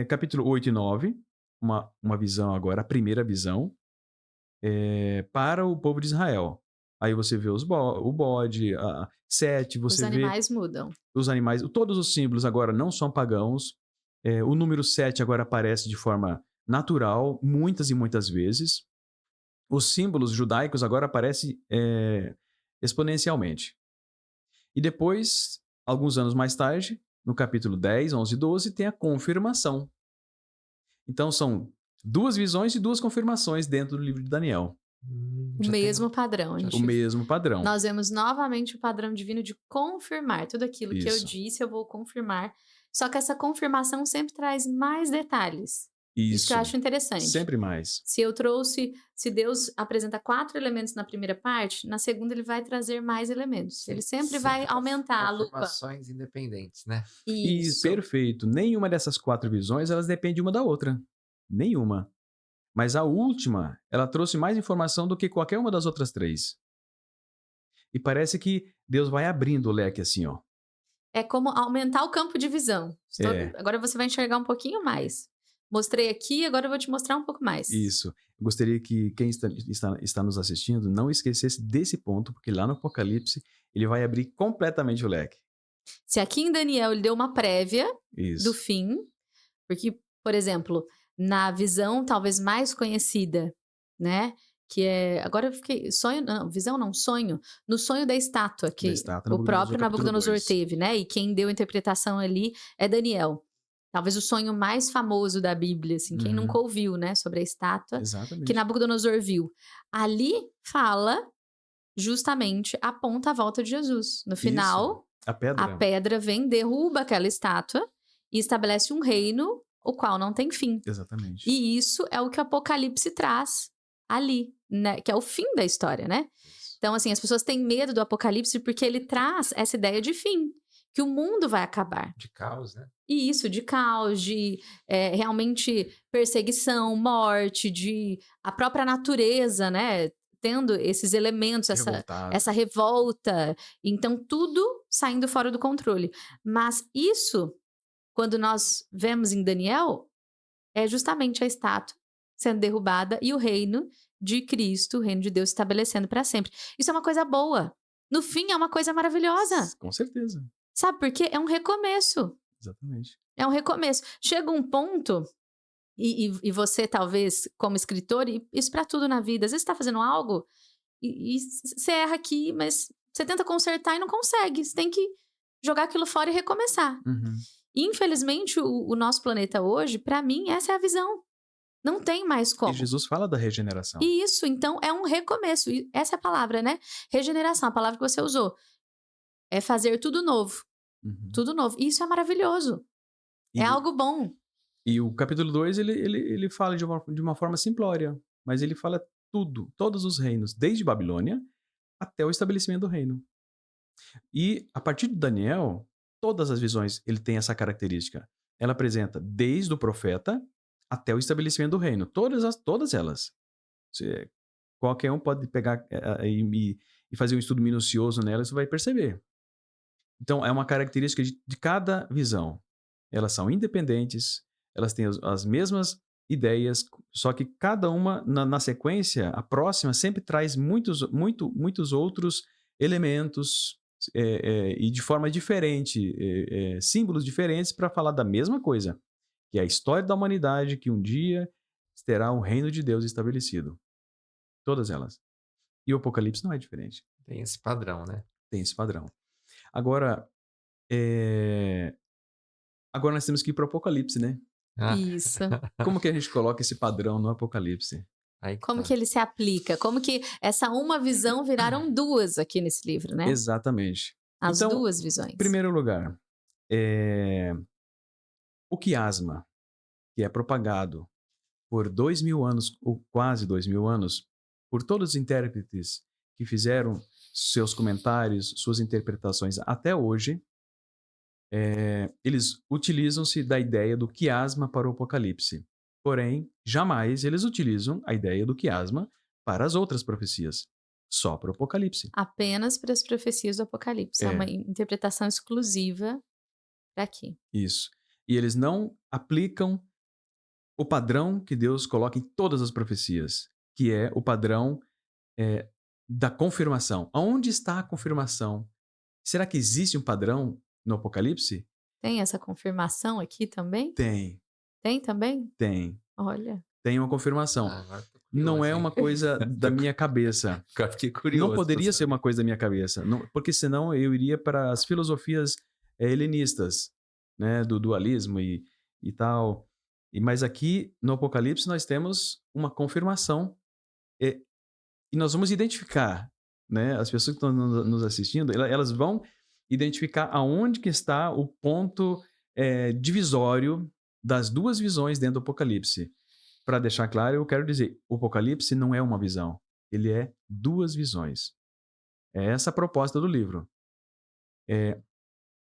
capítulo 8 e 9, uma visão agora, a primeira visão, para o povo de Israel. Aí você vê o bode, a 7, você Os vê animais mudam. os animais, todos os símbolos agora não são pagãos. O número 7 agora aparece de forma natural, muitas e muitas vezes. Os símbolos judaicos agora aparecem exponencialmente. E depois, alguns anos mais tarde, no capítulo 10, 11 e 12, tem a confirmação. Então são 2 visões e 2 confirmações dentro do livro de Daniel. O mesmo padrão. O mesmo padrão. Nós vemos novamente o padrão divino de confirmar. Tudo aquilo que eu Isso. disse, eu vou confirmar. Só que essa confirmação sempre traz mais detalhes. Isso que eu Isso. acho interessante. Sempre mais. Se Deus apresenta 4 elementos na primeira parte, na segunda ele vai trazer mais elementos. Ele sempre vai aumentar a lupa. Confirmações independentes, né? E Isso. perfeito. Nenhuma dessas 4 visões, elas dependem uma da outra. Nenhuma. Mas a última, ela trouxe mais informação do que qualquer uma das outras 3. E parece que Deus vai abrindo o leque assim, ó. É como aumentar o campo de visão. É. Agora você vai enxergar um pouquinho mais. Mostrei aqui, agora eu vou te mostrar um pouco mais. Isso. Eu gostaria que quem está nos assistindo não esquecesse desse ponto, porque lá no Apocalipse ele vai abrir completamente o leque. Se aqui em Daniel ele deu uma prévia Isso. do fim, porque, por exemplo, na visão talvez mais conhecida, né? Que é. Agora eu fiquei. Sonho. Não, visão não, sonho. No sonho da estátua, que Da estátua, o próprio capítulo Nabucodonosor 2. teve, né? E quem deu a interpretação ali é Daniel. Talvez o sonho mais famoso da Bíblia, assim, quem nunca ouviu, né? Sobre a estátua que Exatamente. Nabucodonosor viu. Ali fala, justamente, aponta a volta de Jesus. No final, A pedra. a pedra vem, derruba aquela estátua e estabelece um reino, o qual não tem fim. Exatamente. E isso é o que o Apocalipse traz ali, né? Que é o fim da história, né? Então, assim, as pessoas têm medo do Apocalipse porque ele traz essa ideia de fim, que o mundo vai acabar. De caos, né? E isso, de caos, de realmente perseguição, morte, de a própria natureza, né? Tendo esses elementos, Revoltado. essa revolta. Então, tudo saindo fora do controle. Mas isso, quando nós vemos em Daniel, é justamente a estátua sendo derrubada e o reino de Cristo, o reino de Deus se estabelecendo para sempre. Isso é uma coisa boa. No fim, é uma coisa maravilhosa. Com certeza. Sabe por quê? É um recomeço. Exatamente. É um recomeço. Chega um ponto, e você, talvez, como escritor, e isso para tudo na vida, às vezes você está fazendo algo e você erra aqui, mas você tenta consertar e não consegue. Você tem que jogar aquilo fora e recomeçar. Uhum. Infelizmente, o nosso planeta hoje, para mim, essa é a visão. Não tem mais como. E Jesus fala da regeneração. E isso, então, é um recomeço. E essa é a palavra, né? Regeneração, a palavra que você usou. É fazer tudo novo. Uhum. Tudo novo. E isso é maravilhoso. É algo bom. E o capítulo 2, ele fala de uma forma simplória, mas ele fala tudo, todos os reinos, desde Babilônia até o estabelecimento do reino. E a partir de Daniel, todas as visões, ele tem essa característica. Ela apresenta desde o profeta até o estabelecimento do reino. Todas elas. Qualquer um pode pegar e fazer um estudo minucioso nelas e vai perceber. Então, é uma característica de cada visão. Elas são independentes, elas têm as mesmas ideias, só que cada uma, na sequência, a próxima sempre traz muitos outros elementos e de forma diferente, símbolos diferentes para falar da mesma coisa, que é a história da humanidade, que um dia terá um reino de Deus estabelecido. Todas elas. E o Apocalipse não é diferente. Tem esse padrão, né? Tem esse padrão. Agora nós temos que ir para o Apocalipse, né? Isso. Como que a gente coloca esse padrão no Apocalipse? Como que ele se aplica? Como que essa uma visão viraram duas aqui nesse livro, né? Exatamente. As então, duas visões. Em primeiro lugar, o quiasma, que é propagado por 2000 anos, ou quase 2000 anos, por todos os intérpretes que fizeram seus comentários, suas interpretações até hoje, eles utilizam-se da ideia do quiasma para o Apocalipse. Porém, jamais eles utilizam a ideia do quiasma para as outras profecias. Só para o Apocalipse. Apenas para as profecias do Apocalipse. É uma interpretação exclusiva para aqui. Isso. E eles não aplicam o padrão que Deus coloca em todas as profecias, que é o padrão da confirmação. Aonde está a confirmação? Será que existe um padrão no Apocalipse? Tem essa confirmação aqui também? Tem. Tem também? Tem. Olha. Tem uma confirmação. Agora tô curioso, não é uma coisa da minha cabeça. Agora fiquei curioso. Não poderia ser uma coisa da minha cabeça. Não, porque senão eu iria para as filosofias helenistas, né, do dualismo e tal. Mas aqui no Apocalipse nós temos uma confirmação e nós vamos identificar, né, as pessoas que estão nos assistindo, elas vão identificar aonde que está o ponto divisório das duas visões dentro do Apocalipse. Para deixar claro, eu quero dizer, o Apocalipse não é uma visão, ele é duas visões. É essa a proposta do livro.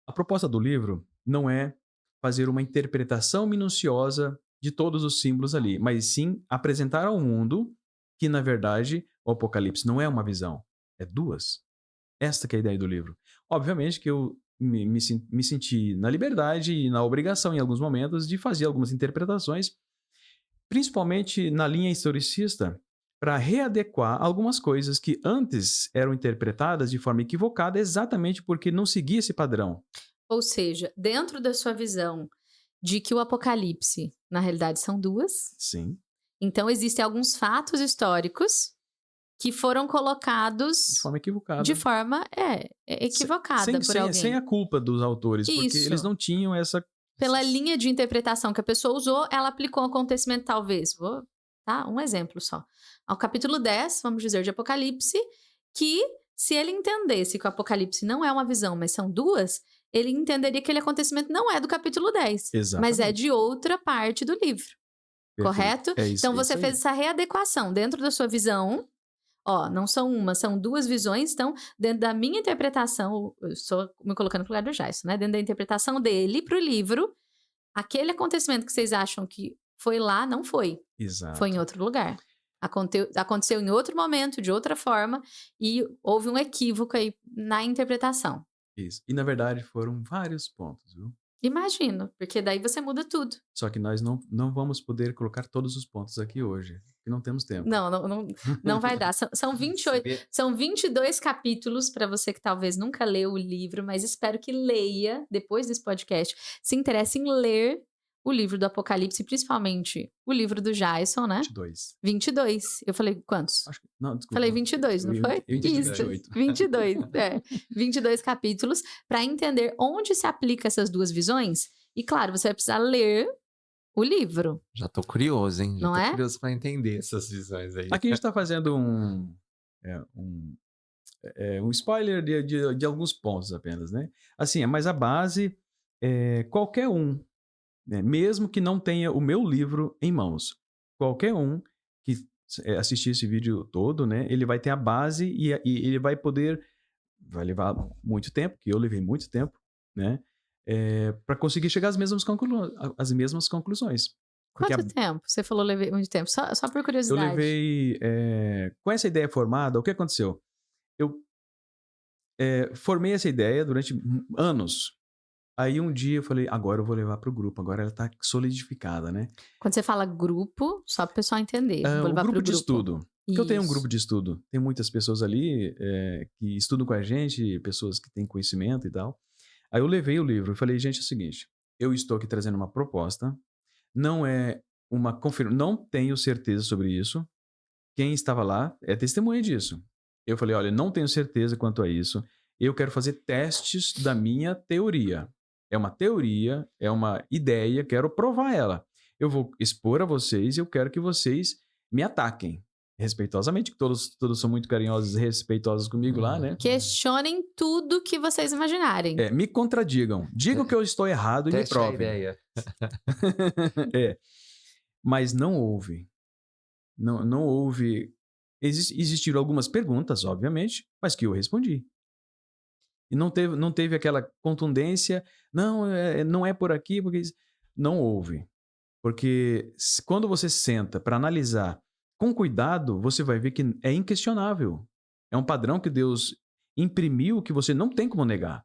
A proposta do livro não é fazer uma interpretação minuciosa de todos os símbolos ali, mas sim apresentar ao mundo que, na verdade, o Apocalipse não é uma visão, é duas. Esta que é a ideia do livro. Obviamente que eu me senti na liberdade e na obrigação, em alguns momentos, de fazer algumas interpretações, principalmente na linha historicista, para readequar algumas coisas que antes eram interpretadas de forma equivocada, exatamente porque não seguia esse padrão. Ou seja, dentro da sua visão de que o Apocalipse, na realidade, são duas, Sim, então existem alguns fatos históricos que foram de colocados forma equivocada. de forma equivocada por alguém. Sem a culpa dos autores, porque Isso. eles não tinham essa... Pela linha de interpretação que a pessoa usou, ela aplicou um acontecimento, talvez. Um exemplo só. Ao capítulo 10, vamos dizer, de Apocalipse, que se ele entendesse que o Apocalipse não é uma visão, mas são duas, ele entenderia que aquele acontecimento não é do capítulo 10, mas é Exatamente. de outra parte do livro. Perfeito. Correto? É isso, Então é você isso fez aí. essa readequação dentro da sua visão. Ó, não são uma, são duas visões. Então, dentro da minha interpretação, eu estou me colocando no lugar do Jason, né? Dentro da interpretação dele para o livro, aquele acontecimento que vocês acham que foi lá, não foi. Exato. Foi em outro lugar. Aconteceu em outro momento, de outra forma, e houve um equívoco aí na interpretação. Isso. E, na verdade, foram vários pontos, viu? Imagino, porque daí você muda tudo. Só que nós não vamos poder colocar todos os pontos aqui hoje, porque não temos tempo. Não vai dar. São 28, são 22 capítulos para você que talvez nunca leu o livro, mas espero que leia depois desse podcast. Se interesse em ler o livro do Apocalipse, principalmente o livro do Jason, né? 22. 22. Eu falei quantos? Acho que... Não, desculpa. Falei 22, não foi? Eu entendi Isso, 28. 22, 22 capítulos para entender onde se aplica essas duas visões. E claro, você vai precisar ler o livro. Já tô curioso, hein? Já Não tô é? curioso para entender essas visões aí. Aqui a gente está fazendo um spoiler de alguns pontos apenas, né? Assim, mas a base é qualquer um, né? Mesmo que não tenha o meu livro em mãos, qualquer um que assistir esse vídeo todo, né? Ele vai ter a base e ele vai levar muito tempo, que eu levei muito tempo, né? Para conseguir chegar às mesmas conclusões. Porque Quanto tempo? Você falou levei muito tempo. Só por curiosidade. eu levei... com essa ideia formada, o que aconteceu? Eu formei essa ideia durante anos. Aí um dia eu falei, agora eu vou levar para o grupo. Agora ela está solidificada, né? Quando você fala grupo, só para o pessoal entender. Vou O levar pro grupo de estudo. Porque eu tenho um Isso. grupo de estudo. Tem muitas pessoas ali que estudam com a gente, pessoas que têm conhecimento e tal. Aí eu levei o livro e falei, gente, é o seguinte, eu estou aqui trazendo uma proposta, não é uma confirmação, não tenho certeza sobre isso. Quem estava lá é testemunha disso. Eu falei, olha, não tenho certeza quanto a isso. Eu quero fazer testes da minha teoria. É uma teoria, é uma ideia, quero provar ela. Eu vou expor a vocês e eu quero que vocês me ataquem. Respeitosamente, que todos são muito carinhosos e respeitosos comigo lá, né? Questionem tudo que vocês imaginarem. Me contradigam. Digam que eu estou errado e me Teste a provem. ideia. Mas não houve. Não houve. Existiram algumas perguntas, obviamente, mas que eu respondi. E não teve aquela contundência, não é por aqui, porque não houve. Porque quando você senta para analisar com cuidado, você vai ver que é inquestionável. É um padrão que Deus imprimiu que você não tem como negar.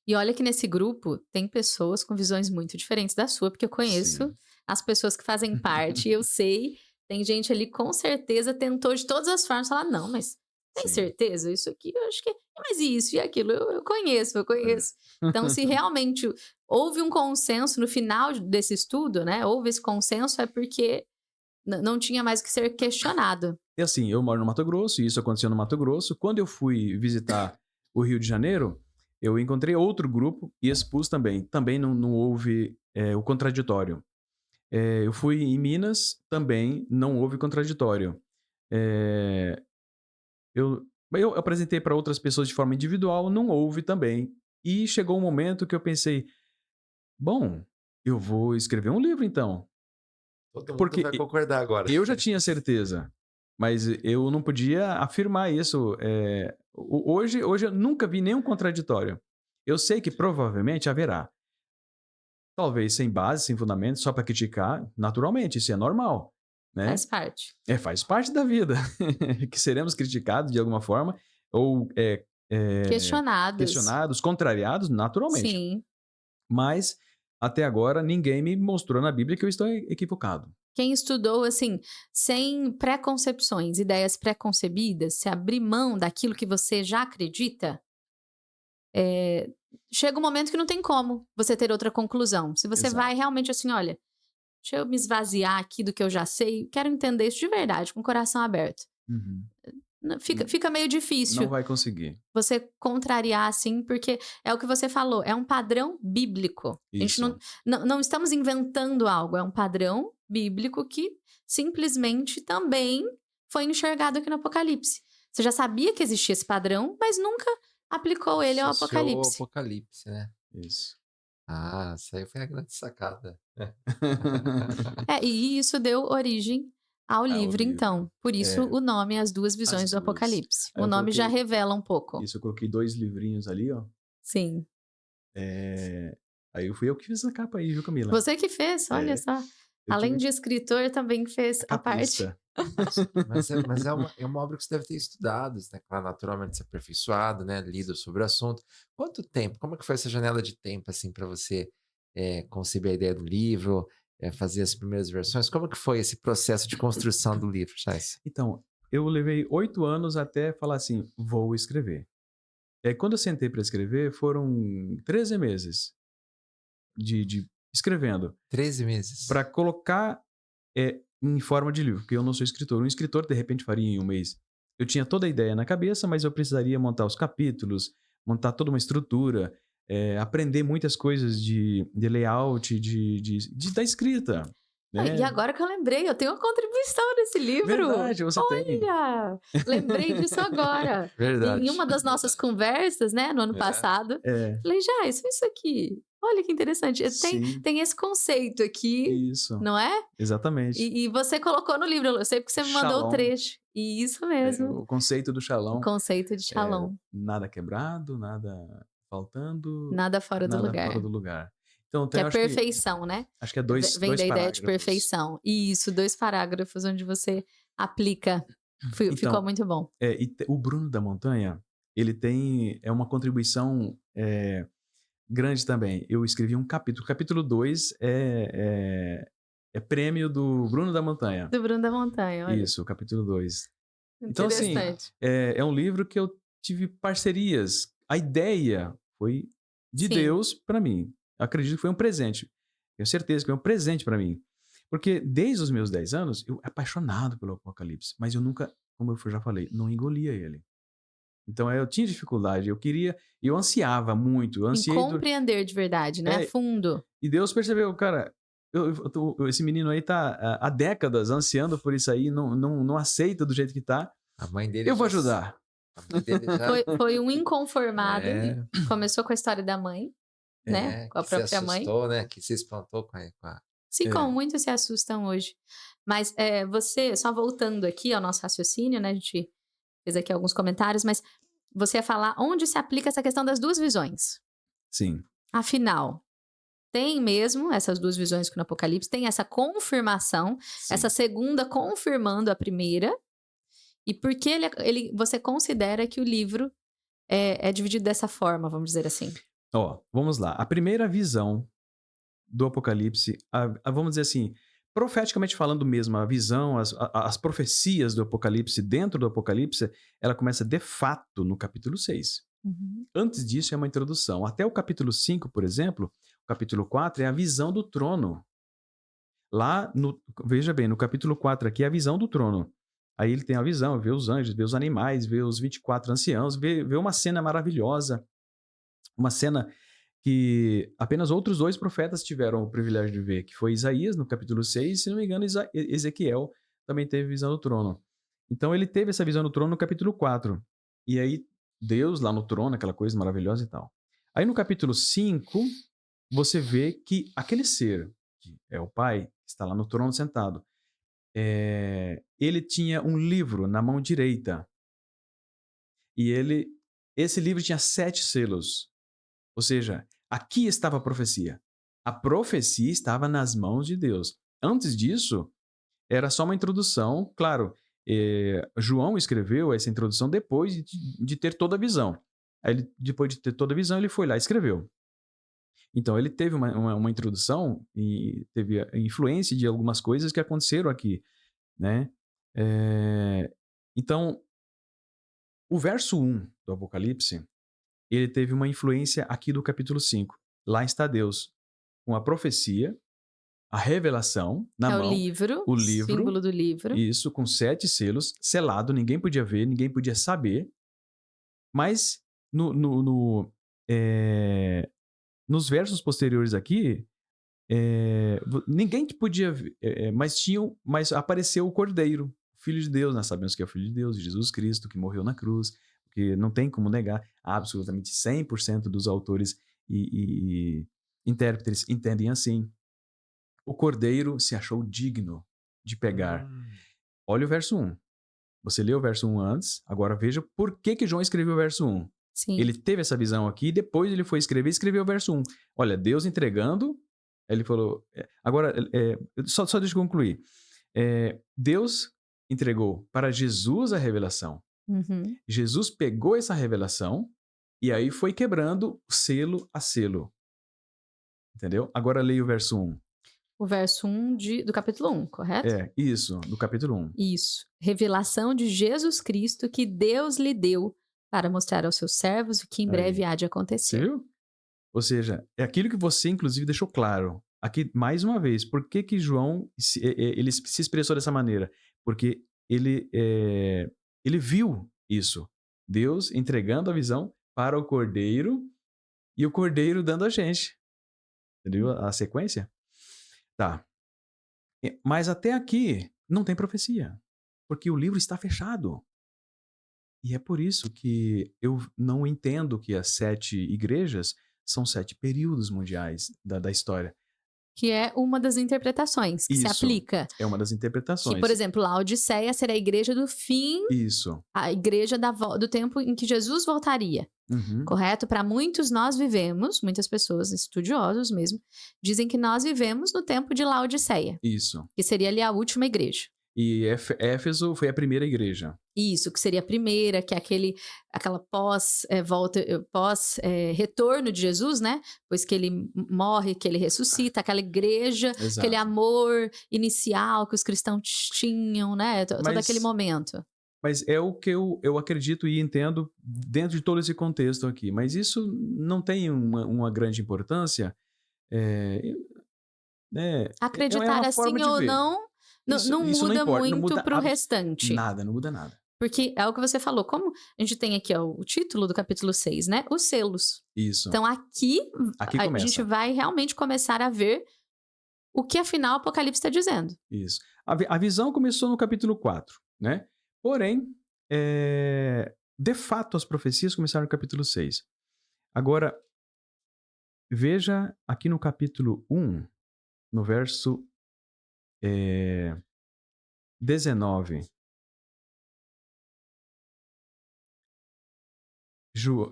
E olha que nesse grupo tem pessoas com visões muito diferentes da sua, porque eu conheço Sim. as pessoas que fazem parte, eu sei, tem gente ali com certeza tentou de todas as formas falar, não, mas tem Sim. certeza? Isso aqui eu acho que mas isso e aquilo, eu conheço. Então, se realmente houve um consenso no final desse estudo, né? Houve esse consenso, é porque não tinha mais que ser questionado. E assim, eu moro no Mato Grosso, e isso aconteceu no Mato Grosso. Quando eu fui visitar o Rio de Janeiro, eu encontrei outro grupo e expus também. Também não houve o contraditório. Eu fui em Minas, também não houve contraditório. Eu apresentei para outras pessoas de forma individual, não houve também. E chegou um momento que eu pensei, bom, eu vou escrever um livro então. Todo mundo Porque vai concordar agora. eu já tinha certeza, mas eu não podia afirmar isso. Hoje eu nunca vi nenhum contraditório. Eu sei que provavelmente haverá. Talvez sem base, sem fundamento, só para criticar, naturalmente, isso é normal, né? Faz parte. Faz parte da vida, que seremos criticados de alguma forma, ou Questionados. questionados, contrariados, naturalmente. Sim. Mas, até agora, ninguém me mostrou na Bíblia que eu estou equivocado. Quem estudou, assim, sem preconcepções, ideias preconcebidas, se abrir mão daquilo que você já acredita, chega um momento que não tem como você ter outra conclusão. Se você vai Exato. realmente assim, olha, deixa eu me esvaziar aqui do que eu já sei, quero entender isso de verdade, com o coração aberto. Uhum. Fica meio Não difícil vai conseguir. você contrariar assim, porque é o que você falou, é um padrão bíblico. A gente Isso. não estamos inventando algo, é um padrão bíblico que simplesmente também foi enxergado aqui no Apocalipse. Você já sabia que existia esse padrão, mas nunca aplicou ele ao Associou ao Apocalipse. Apocalipse, né? Isso. Ah, isso aí foi a grande sacada. E isso deu origem ao Ao livro, livro. então. Por isso o nome As Duas Visões As do Duas. Apocalipse. Aí O eu nome já coloquei- revela um pouco. Isso, eu coloquei 2 livrinhos ali, ó. Sim. Aí fui eu que fiz essa capa aí, viu, Camila? Você que fez, olha É, só. eu Além tive de escritor, também fez a parte. capista. Mas é uma obra que você deve ter estudado, né? Claro, naturalmente se aperfeiçoado, né? Lido sobre o assunto. Quanto tempo? Como é que foi essa janela de tempo, assim, para você conceber a ideia do livro, fazer as primeiras versões? Como que foi esse processo de construção do livro, Chais? Então, eu levei 8 anos até falar assim, vou escrever. E aí, quando eu sentei para escrever, foram 13 meses de escrevendo. 13 meses. Para colocar em forma de livro, porque eu não sou escritor. Um escritor, de repente, faria em um mês. Eu tinha toda a ideia na cabeça, mas eu precisaria montar os capítulos, montar toda uma estrutura, aprender muitas coisas de layout, da escrita. Né? E agora que eu lembrei, eu tenho uma contribuição nesse livro. Verdade, você tem. Olha, lembrei disso agora. Verdade. Em uma das nossas conversas, né, no ano passado, falei, já, isso aqui. Olha que interessante. Sim. Tem esse conceito aqui, Isso. não é? Exatamente. E você colocou no livro, eu sei porque você me mandou Shalom. o trecho. E isso mesmo. O conceito do Shalom. O conceito de Shalom. Nada quebrado, nada faltando. Nada fora do lugar. Fora do lugar. Então, Que é perfeição, né? Acho que é dois Vem da ideia de parágrafos. perfeição. Isso, 2 parágrafos onde você aplica. Ficou muito bom. O Bruno da Montanha, ele tem uma contribuição grande também. Eu escrevi um capítulo. O capítulo 2 é prêmio do Bruno da Montanha. Do Bruno da Montanha, olha. Isso, o capítulo 2. Então, assim, Interessante. é um livro que eu tive parcerias. A ideia foi de Sim. Deus para mim. Eu acredito que foi um presente. Tenho certeza que foi um presente para mim. Porque desde os meus 10 anos, eu apaixonado pelo Apocalipse. Mas eu nunca, como eu já falei, não engolia ele. Então eu tinha dificuldade. Eu ansiava muito. Eu Em ansiei compreender de verdade, né? A fundo. E Deus percebeu, cara, esse menino aí tá há décadas ansiando por isso aí, não aceita do jeito que tá. A mãe dele Eu vou ajudar. A mãe dele já... Foi um inconformado. Começou com a história da mãe, né? Com a própria que se assustou, mãe. né? Que se espantou com a... Sim, como muitos se assustam hoje. Mas você, só voltando aqui ao nosso raciocínio, né? A gente fez aqui alguns comentários, mas você ia falar onde se aplica essa questão das 2 visões. Sim. Afinal, tem mesmo essas 2 visões que no Apocalipse, tem essa confirmação, Sim. essa segunda confirmando a primeira. E por que você considera que o livro é dividido dessa forma, vamos dizer assim? Vamos lá. A primeira visão do Apocalipse, vamos dizer assim, profeticamente falando mesmo, a visão, as profecias do Apocalipse, dentro do Apocalipse, ela começa de fato no capítulo 6. Uhum. Antes disso é uma introdução. Até o capítulo 5, por exemplo, o capítulo 4 é a visão do trono. Veja bem, no capítulo 4 aqui é a visão do trono. Aí ele tem a visão, vê os anjos, vê os animais, vê os 24 anciãos, vê uma cena maravilhosa, uma cena que apenas outros 2 profetas tiveram o privilégio de ver, que foi Isaías, no capítulo 6, e, se não me engano, Ezequiel também teve visão do trono. Então ele teve essa visão do trono no capítulo 4. E aí Deus lá no trono, aquela coisa maravilhosa e tal. Aí no capítulo 5, você vê que aquele ser, que é o pai, que está lá no trono sentado, ele tinha um livro na mão direita. E esse livro tinha 7 selos. Ou seja, aqui estava a profecia. A profecia estava nas mãos de Deus. Antes disso, era só uma introdução. Claro, João escreveu essa introdução depois de ter toda a visão. Aí, depois de ter toda a visão, ele foi lá e escreveu. Então, ele teve uma introdução e teve a influência de algumas coisas que aconteceram aqui, né? Então, o verso 1 do Apocalipse, ele teve uma influência aqui do capítulo 5. Lá está Deus, com a profecia, a revelação na É o mão, livro, o símbolo livro, do livro. isso, com 7 selos, selado, ninguém podia ver, ninguém podia saber, mas nos versos posteriores aqui, ninguém podia ver, mas apareceu o Cordeiro, o Filho de Deus. Nós sabemos que é o Filho de Deus, Jesus Cristo, que morreu na cruz, porque não tem como negar, absolutamente 100% dos autores e intérpretes entendem assim. O Cordeiro se achou digno de pegar. Olha o verso 1. Você leu o verso 1 antes, agora veja por que João escreveu o verso 1. Sim. Ele teve essa visão aqui, depois ele foi escrever e escreveu o verso 1. Olha, Deus entregando, ele falou... Agora, só deixa eu concluir. Deus entregou para Jesus a revelação. Uhum. Jesus pegou essa revelação e aí foi quebrando selo a selo. Entendeu? Agora leia o verso 1. O verso 1 do capítulo 1, correto? Isso, do capítulo 1. Isso. Revelação de Jesus Cristo que Deus lhe deu para mostrar aos seus servos o que em breve há de Você acontecer. viu? Ou seja, é aquilo que você, inclusive, deixou claro. Aqui, mais uma vez, por que João ele se expressou dessa maneira? Porque ele viu isso. Deus entregando a visão para o Cordeiro e o Cordeiro dando a gente. Entendeu a sequência? Tá. Mas até aqui não tem profecia. Porque o livro está fechado. E é por isso que eu não entendo que as 7 igrejas são 7 períodos mundiais da história. Que é uma das interpretações que se Isso. aplica. É uma das Que, interpretações. por exemplo, a Laodiceia será a igreja do fim, Isso. a igreja do tempo em que Jesus voltaria. Uhum. Correto? Para muitos muitas pessoas, estudiosos mesmo, dizem que nós vivemos no tempo de Laodiceia, Isso. que seria ali a última igreja. E Éfeso foi a primeira igreja. Isso, que seria a primeira, que é aquela retorno de Jesus, né? Pois que ele morre, que ele ressuscita, aquela igreja, Exato. aquele amor inicial que os cristãos tinham, né? Todo aquele momento. Mas é o que eu acredito e entendo dentro de todo esse contexto aqui. Mas isso não tem uma grande importância. Né? Acreditar uma assim forma de ou ver. não, Isso não não muda importa, não muito muda para o restante. Nada, não muda nada. Porque é o que você falou, como a gente tem aqui ó, o título do capítulo 6, né? Os selos. Isso. Então aqui a começa. gente vai realmente começar a ver o que afinal o Apocalipse está dizendo. Isso. A visão começou no capítulo 4, né? Porém, de fato, as profecias começaram no capítulo 6. Agora, veja aqui no capítulo 1, no verso 19.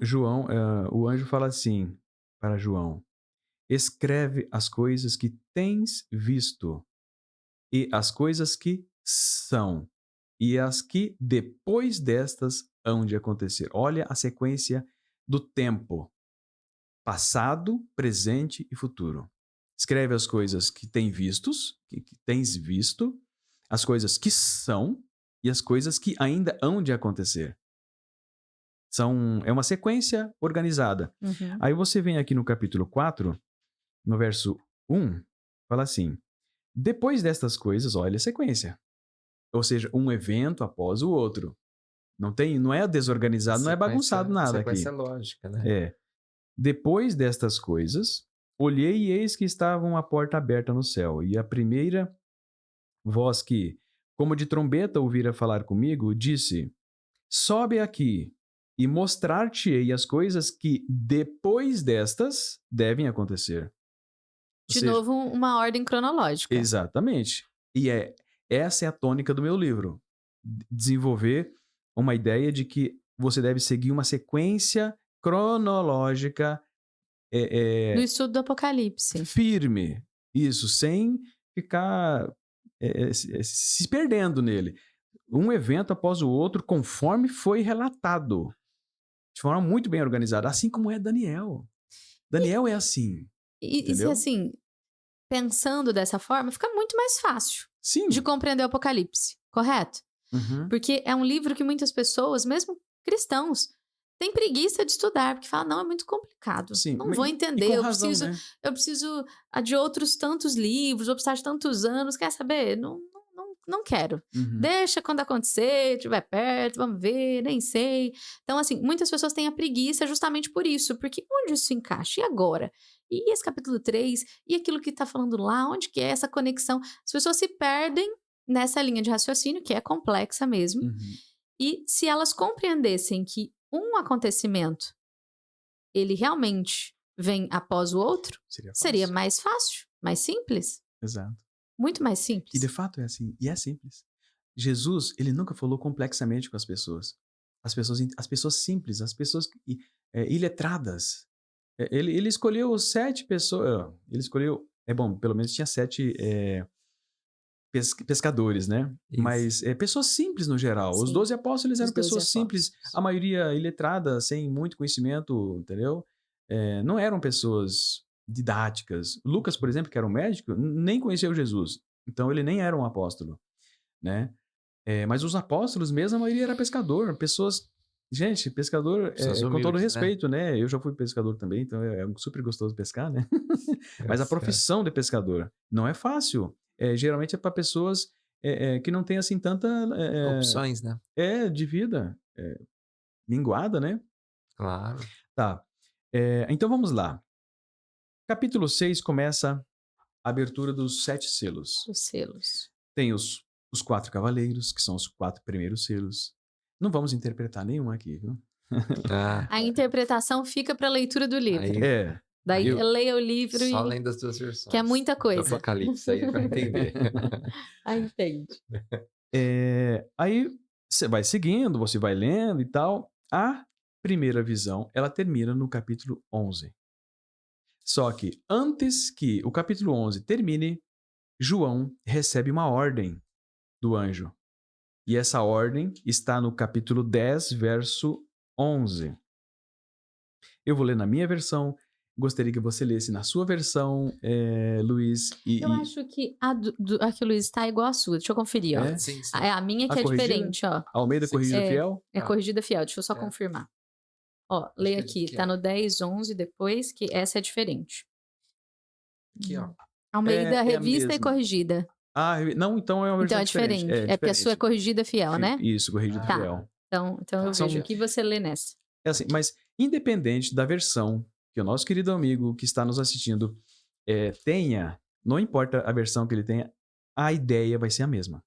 João, o anjo fala assim para João: escreve as coisas que tens visto, e as coisas que são, e as que depois destas hão de acontecer. Olha a sequência do tempo: passado, presente e futuro. Escreve as coisas que tens visto, as coisas que são e as coisas que ainda hão de acontecer. É uma sequência organizada. Uhum. Aí você vem aqui no capítulo 4, no verso 1, fala assim: depois destas coisas, olha a sequência. Ou seja, um evento após o outro. Não é desorganizado, não é bagunçado nada aqui. Sequência lógica, né? Depois destas coisas, olhei e eis que estava uma porta aberta no céu. E a primeira voz que, como de trombeta, ouvira falar comigo, disse: sobe aqui e mostrar-te-ei as coisas que depois destas devem acontecer. De seja, novo, uma ordem cronológica. exatamente. E essa é a tônica do meu livro. Desenvolver uma ideia de que você deve seguir uma sequência cronológica No estudo do Apocalipse. firme. Isso, sem ficar se perdendo nele. Um evento após o outro, conforme foi relatado. De forma muito bem organizada. Assim como é Daniel. Daniel é assim. E se Entendeu? assim, pensando dessa forma, fica muito mais fácil Sim. de compreender o Apocalipse, correto? Uhum. Porque é um livro que muitas pessoas, mesmo cristãos, têm preguiça de estudar, porque falam, não, é muito complicado. Sim. Não vou E entender, com eu razão, preciso, né? eu preciso de outros tantos livros, vou precisar de tantos anos, quer saber? Não quero. Uhum. Deixa quando acontecer, estiver perto, vamos ver, nem sei. Então, assim, muitas pessoas têm a preguiça justamente por isso, porque onde isso encaixa? E agora? E esse capítulo 3? E aquilo que tá falando lá? Onde que é essa conexão? As pessoas se perdem nessa linha de raciocínio, que é complexa mesmo. Uhum. E se elas compreendessem que um acontecimento, ele realmente vem após o outro, seria Fácil. mais fácil, mais simples, Exato. muito mais E simples. de fato é assim. E é simples. Jesus, ele nunca falou complexamente com as pessoas. As pessoas simples, as pessoas iletradas. Ele escolheu 7 pessoas. Ele escolheu. Bom, pelo menos tinha 7 pescadores, né? Isso. Mas pessoas simples no geral. Os Sim. 12 apóstolos Os eram 12 pessoas simples, apóstolos. a maioria iletrada, sem muito conhecimento, entendeu? Não eram pessoas didáticas. Lucas, por exemplo, que era um médico, nem conheceu Jesus. Então ele nem era um apóstolo, né? Mas os apóstolos mesmo, a maioria era pescador. Pessoas. Gente, pescador, Pessoas com todo humildes, né? respeito, né? Eu já fui pescador também, então é super gostoso pescar, né? Mas a Certo. profissão de pescador não é fácil. Geralmente é para pessoas que não têm assim tanta Opções, né? de vida minguada, né? Claro. Tá. Então vamos lá. Capítulo 6 começa a abertura dos 7 selos. Os selos. Tem os 4 cavaleiros, que são os 4 primeiros selos. Não vamos interpretar nenhum aqui, viu? Ah, A interpretação fica para a leitura do livro. aí Daí eu- leia o livro só e lendo as duas versões. que é muita Do coisa. Apocalipse, aí vai entender. Aí entende. Aí você vai seguindo, você vai lendo e tal. A primeira visão, ela termina no capítulo 11. Só que antes que o capítulo 11 termine, João recebe uma ordem do anjo. E essa ordem está no capítulo 10, verso 11. Eu vou ler na minha versão. Gostaria que você lesse na sua versão, Luiz. Eu acho que a que o Luiz tá igual a sua. Deixa eu conferir, ó. Sim, sim. A minha que A é corrigida? diferente, ó. Almeida Sim, Corrigida sim. Fiel? É corrigida fiel. Deixa eu só É. confirmar. Ó, que leia é aqui. que Tá é. no 10, 11 depois, que essa é diferente. Aqui, ó. Almeida, É a revista e mesma. corrigida. Não, então é uma versão Então é diferente. diferente. É porque a sua é corrigida fiel, né? Isso, Corrigida Tá. Fiel. Então eu São- vejo aqui, você lê nessa. É assim, mas independente da versão que o nosso querido amigo que está nos assistindo tenha, não importa a versão que ele tenha, a ideia vai ser a mesma,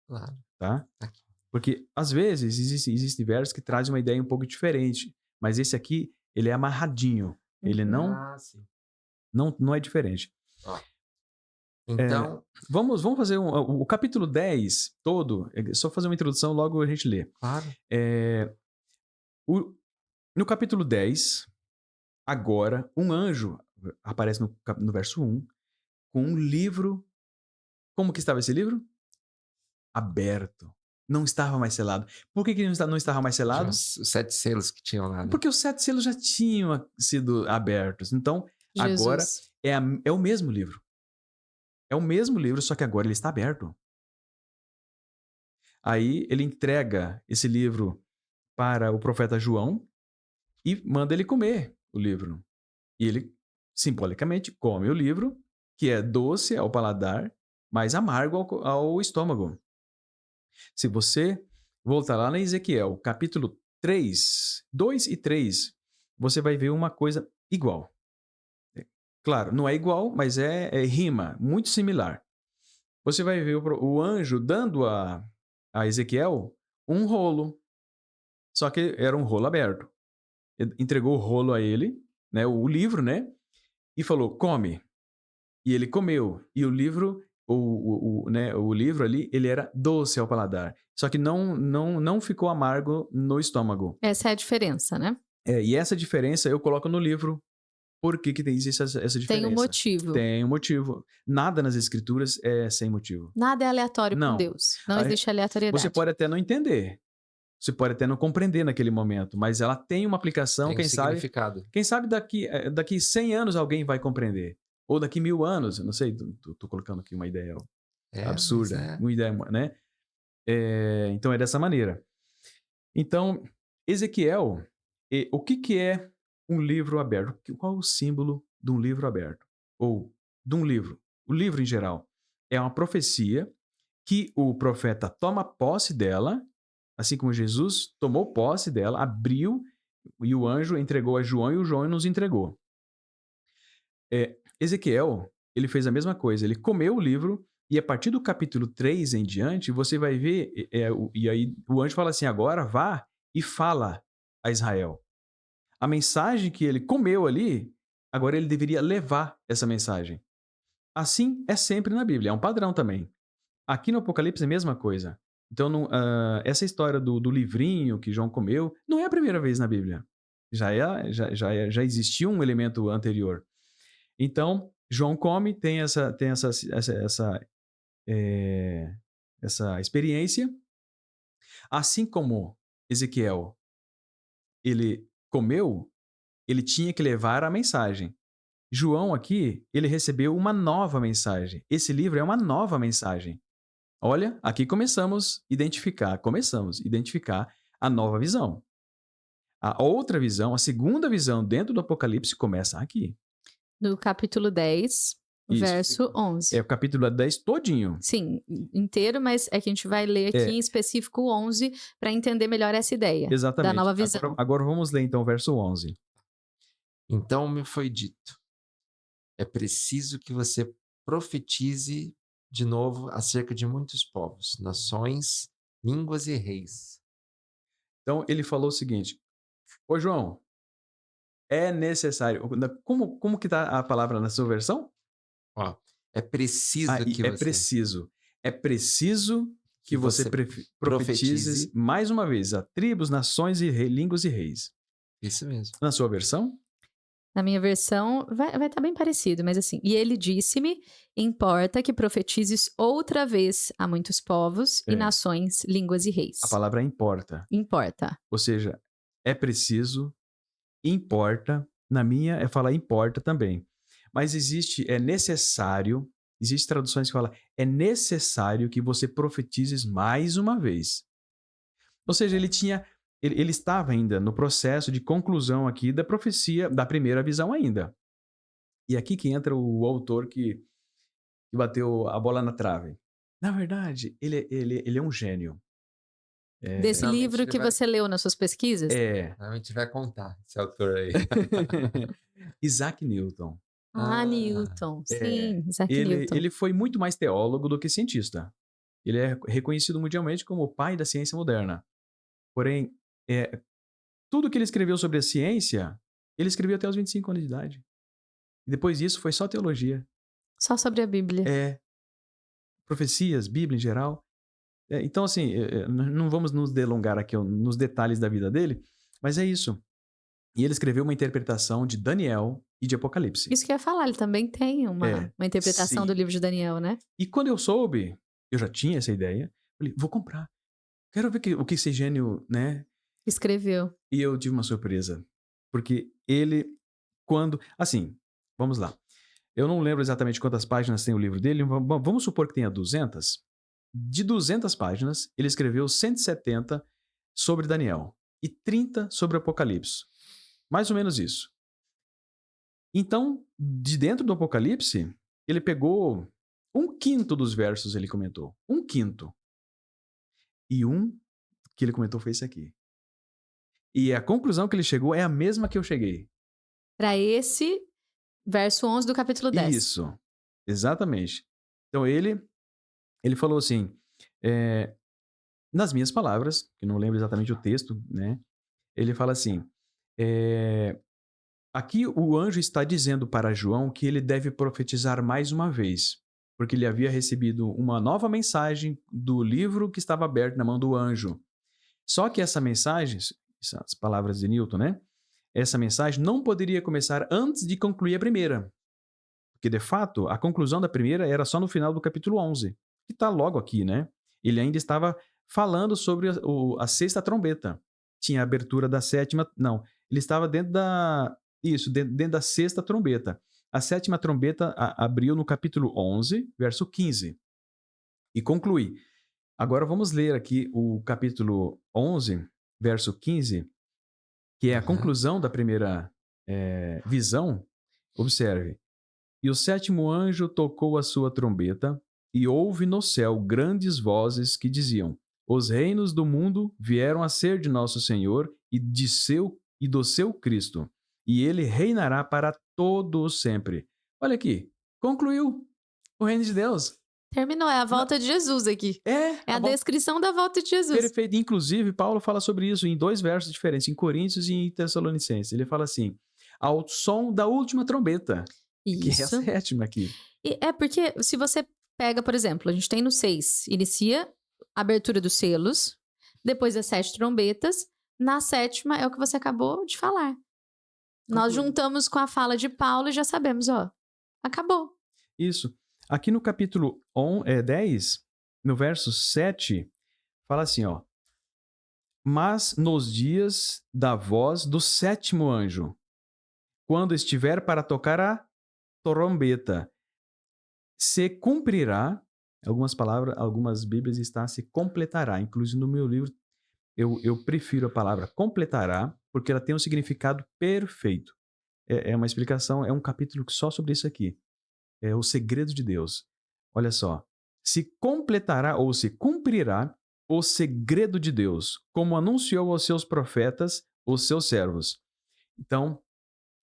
Claro. tá? Aqui. Porque às vezes existem versos que trazem uma ideia um pouco diferente, mas esse aqui, ele é amarradinho. Ele Ah, sim. não é diferente. Ó. Então, Vamos fazer o capítulo 10 todo, só fazer uma introdução, logo a gente lê. claro. No capítulo 10, agora, um anjo aparece no verso 1 com um livro. Como que estava esse livro? Aberto. Não estava mais selado. Por que não estava mais Tinha selado? os 7 selos que tinham lá, né? Porque os 7 selos já tinham sido abertos. Então, agora Jesus. é o mesmo livro. É o mesmo livro, só que agora ele está aberto. Aí ele entrega esse livro para o profeta João e manda ele comer o livro. E ele, simbolicamente, come o livro, que é doce ao paladar, mas amargo ao estômago. Se você voltar lá na Ezequiel, capítulo 3, 2 e 3, você vai ver uma coisa igual. Claro, não é igual, mas rima, muito similar. Você vai ver o anjo dando a Ezequiel um rolo, só que era um rolo aberto. Ele entregou o rolo a ele, né, o livro, né, e falou, come. E ele comeu. E o livro, né, o livro ali, ele era doce ao paladar. Só que não ficou amargo no estômago. Essa é a diferença, né? E essa diferença eu coloco no livro. Por que existe essa diferença? Tem um motivo. Tem um motivo. Nada nas escrituras é sem motivo. Nada é aleatório com Não. Deus. Não existe aleatoriedade. Você pode até não entender. Você pode até não compreender naquele momento, mas ela tem uma aplicação, Tem um significado. Quem sabe daqui 100 anos alguém vai compreender. Ou daqui 1000 anos, eu não sei, tô colocando aqui uma ideia absurda, Mas uma ideia, né? Então é dessa maneira. Então, Ezequiel, o que é um livro aberto? Qual é o símbolo de um livro aberto? Ou de um livro? O livro em geral é uma profecia que o profeta toma posse dela, assim como Jesus tomou posse dela, abriu e o anjo entregou a João e o João nos entregou. Ezequiel, ele fez a mesma coisa, ele comeu o livro e a partir do capítulo 3 em diante, você vai ver, e aí o anjo fala assim, agora vá e fala a Israel. A mensagem que ele comeu ali, agora ele deveria levar essa mensagem. Assim é sempre na Bíblia, é um padrão também. Aqui no Apocalipse é a mesma coisa. Então, essa história do livrinho que João comeu não é a primeira vez na Bíblia. Já existia um elemento anterior. Então, João come, tem essa experiência. Assim como Ezequiel, ele comeu, ele tinha que levar a mensagem. João aqui, ele recebeu uma nova mensagem. Esse livro é uma nova mensagem. Olha, aqui começamos a identificar a nova visão. A outra visão, a segunda visão dentro do Apocalipse começa aqui. No capítulo 10, Isso. verso 11. É o capítulo 10 todinho. Sim, inteiro, mas é que a gente vai ler aqui em específico o 11 para entender melhor essa ideia Exatamente. da nova visão. Agora vamos ler então o verso 11. Então me foi dito, é preciso que você profetize de novo acerca de muitos povos, nações, línguas e reis. Então ele falou o seguinte, ô João, é necessário, como que está a palavra na sua versão? Ó, é preciso que É você preciso. É preciso que você profetize mais uma vez a tribos, nações e línguas e reis. Isso mesmo. Na sua versão? Na minha versão, vai estar bem parecido, mas assim. E ele disse-me: importa que profetizes outra vez a muitos povos e nações, línguas e reis. A palavra importa. Importa. Ou seja, é preciso, importa. Na minha é falar importa também. Mas é necessário, existem traduções que falam, é necessário que você profetizes mais uma vez. Ou seja, ele estava ainda no processo de conclusão aqui da profecia, da primeira visão ainda. E aqui que entra o autor que bateu a bola na trave. Na verdade, ele é um gênio. Desse livro que você leu nas suas pesquisas? A gente vai contar esse autor aí. Isaac Newton. Newton. Sim, Isaac Newton. Ele foi muito mais teólogo do que cientista. Ele é reconhecido mundialmente como o pai da ciência moderna. Porém, tudo que ele escreveu sobre a ciência, ele escreveu até os 25 anos de idade. E depois disso foi só teologia. Só sobre a Bíblia. Profecias, Bíblia em geral. Então, assim, não vamos nos delongar aqui nos detalhes da vida dele, mas é isso. E ele escreveu uma interpretação de Daniel e de Apocalipse. Isso que eu ia falar, ele também tem uma interpretação sim. do livro de Daniel, né? E quando eu soube, eu já tinha essa ideia, falei, vou comprar. Quero ver o que esse gênio, né? Escreveu. E eu tive uma surpresa. Porque assim, vamos lá. Eu não lembro exatamente quantas páginas tem o livro dele, vamos supor que tenha 200. De 200 páginas, ele escreveu 170 sobre Daniel e 30 sobre Apocalipse. Mais ou menos isso. Então, de dentro do Apocalipse, ele pegou 1/5 dos versos, ele comentou. 1/5. E que ele comentou foi esse aqui. E a conclusão que ele chegou é a mesma que eu cheguei. Para esse verso 11 do capítulo 10. Isso, exatamente. Então ele falou assim, nas minhas palavras, que não lembro exatamente o texto, né? Ele fala assim, Aqui o anjo está dizendo para João que ele deve profetizar mais uma vez, porque ele havia recebido uma nova mensagem do livro que estava aberto na mão do anjo. Só que essa mensagem, são as palavras de Newton, né? Essa mensagem não poderia começar antes de concluir a primeira. Porque, de fato, a conclusão da primeira era só no final do capítulo 11, que está logo aqui, né? Ele ainda estava falando sobre a sexta trombeta. Tinha a abertura da sétima... Não, ele estava dentro da... Isso, dentro da sexta trombeta. A sétima trombeta abriu no capítulo 11, verso 15. E conclui. Agora vamos ler aqui o capítulo 11, verso 15, que é a conclusão da primeira visão. Observe. E o sétimo anjo tocou a sua trombeta, e houve no céu grandes vozes que diziam: os reinos do mundo vieram a ser de nosso Senhor e do seu Cristo, e ele reinará para todo sempre. Olha aqui, concluiu o reino de Deus. Terminou, é a volta de Jesus aqui. É a descrição da volta de Jesus. Perfeito. Inclusive, Paulo fala sobre isso em 2 versos diferentes, em Coríntios e em Tessalonicenses. Ele fala assim, ao som da última trombeta, que é a sétima aqui. E é porque, se você pega, por exemplo, a gente tem no 6, inicia a abertura dos selos, depois das 7 trombetas, na sétima é o que você acabou de falar. Nós juntamos com a fala de Paulo e já sabemos, ó, acabou. Isso. Aqui no capítulo 10, no verso 7, fala assim, ó. Mas nos dias da voz do sétimo anjo, quando estiver para tocar a trombeta, se cumprirá, algumas Bíblias está se completará, inclusive no meu livro eu prefiro a palavra completará, porque ela tem um significado perfeito. É uma explicação, é um capítulo só sobre isso aqui. É o segredo de Deus. Olha só. Se completará ou se cumprirá o segredo de Deus, como anunciou aos seus profetas, os seus servos. Então,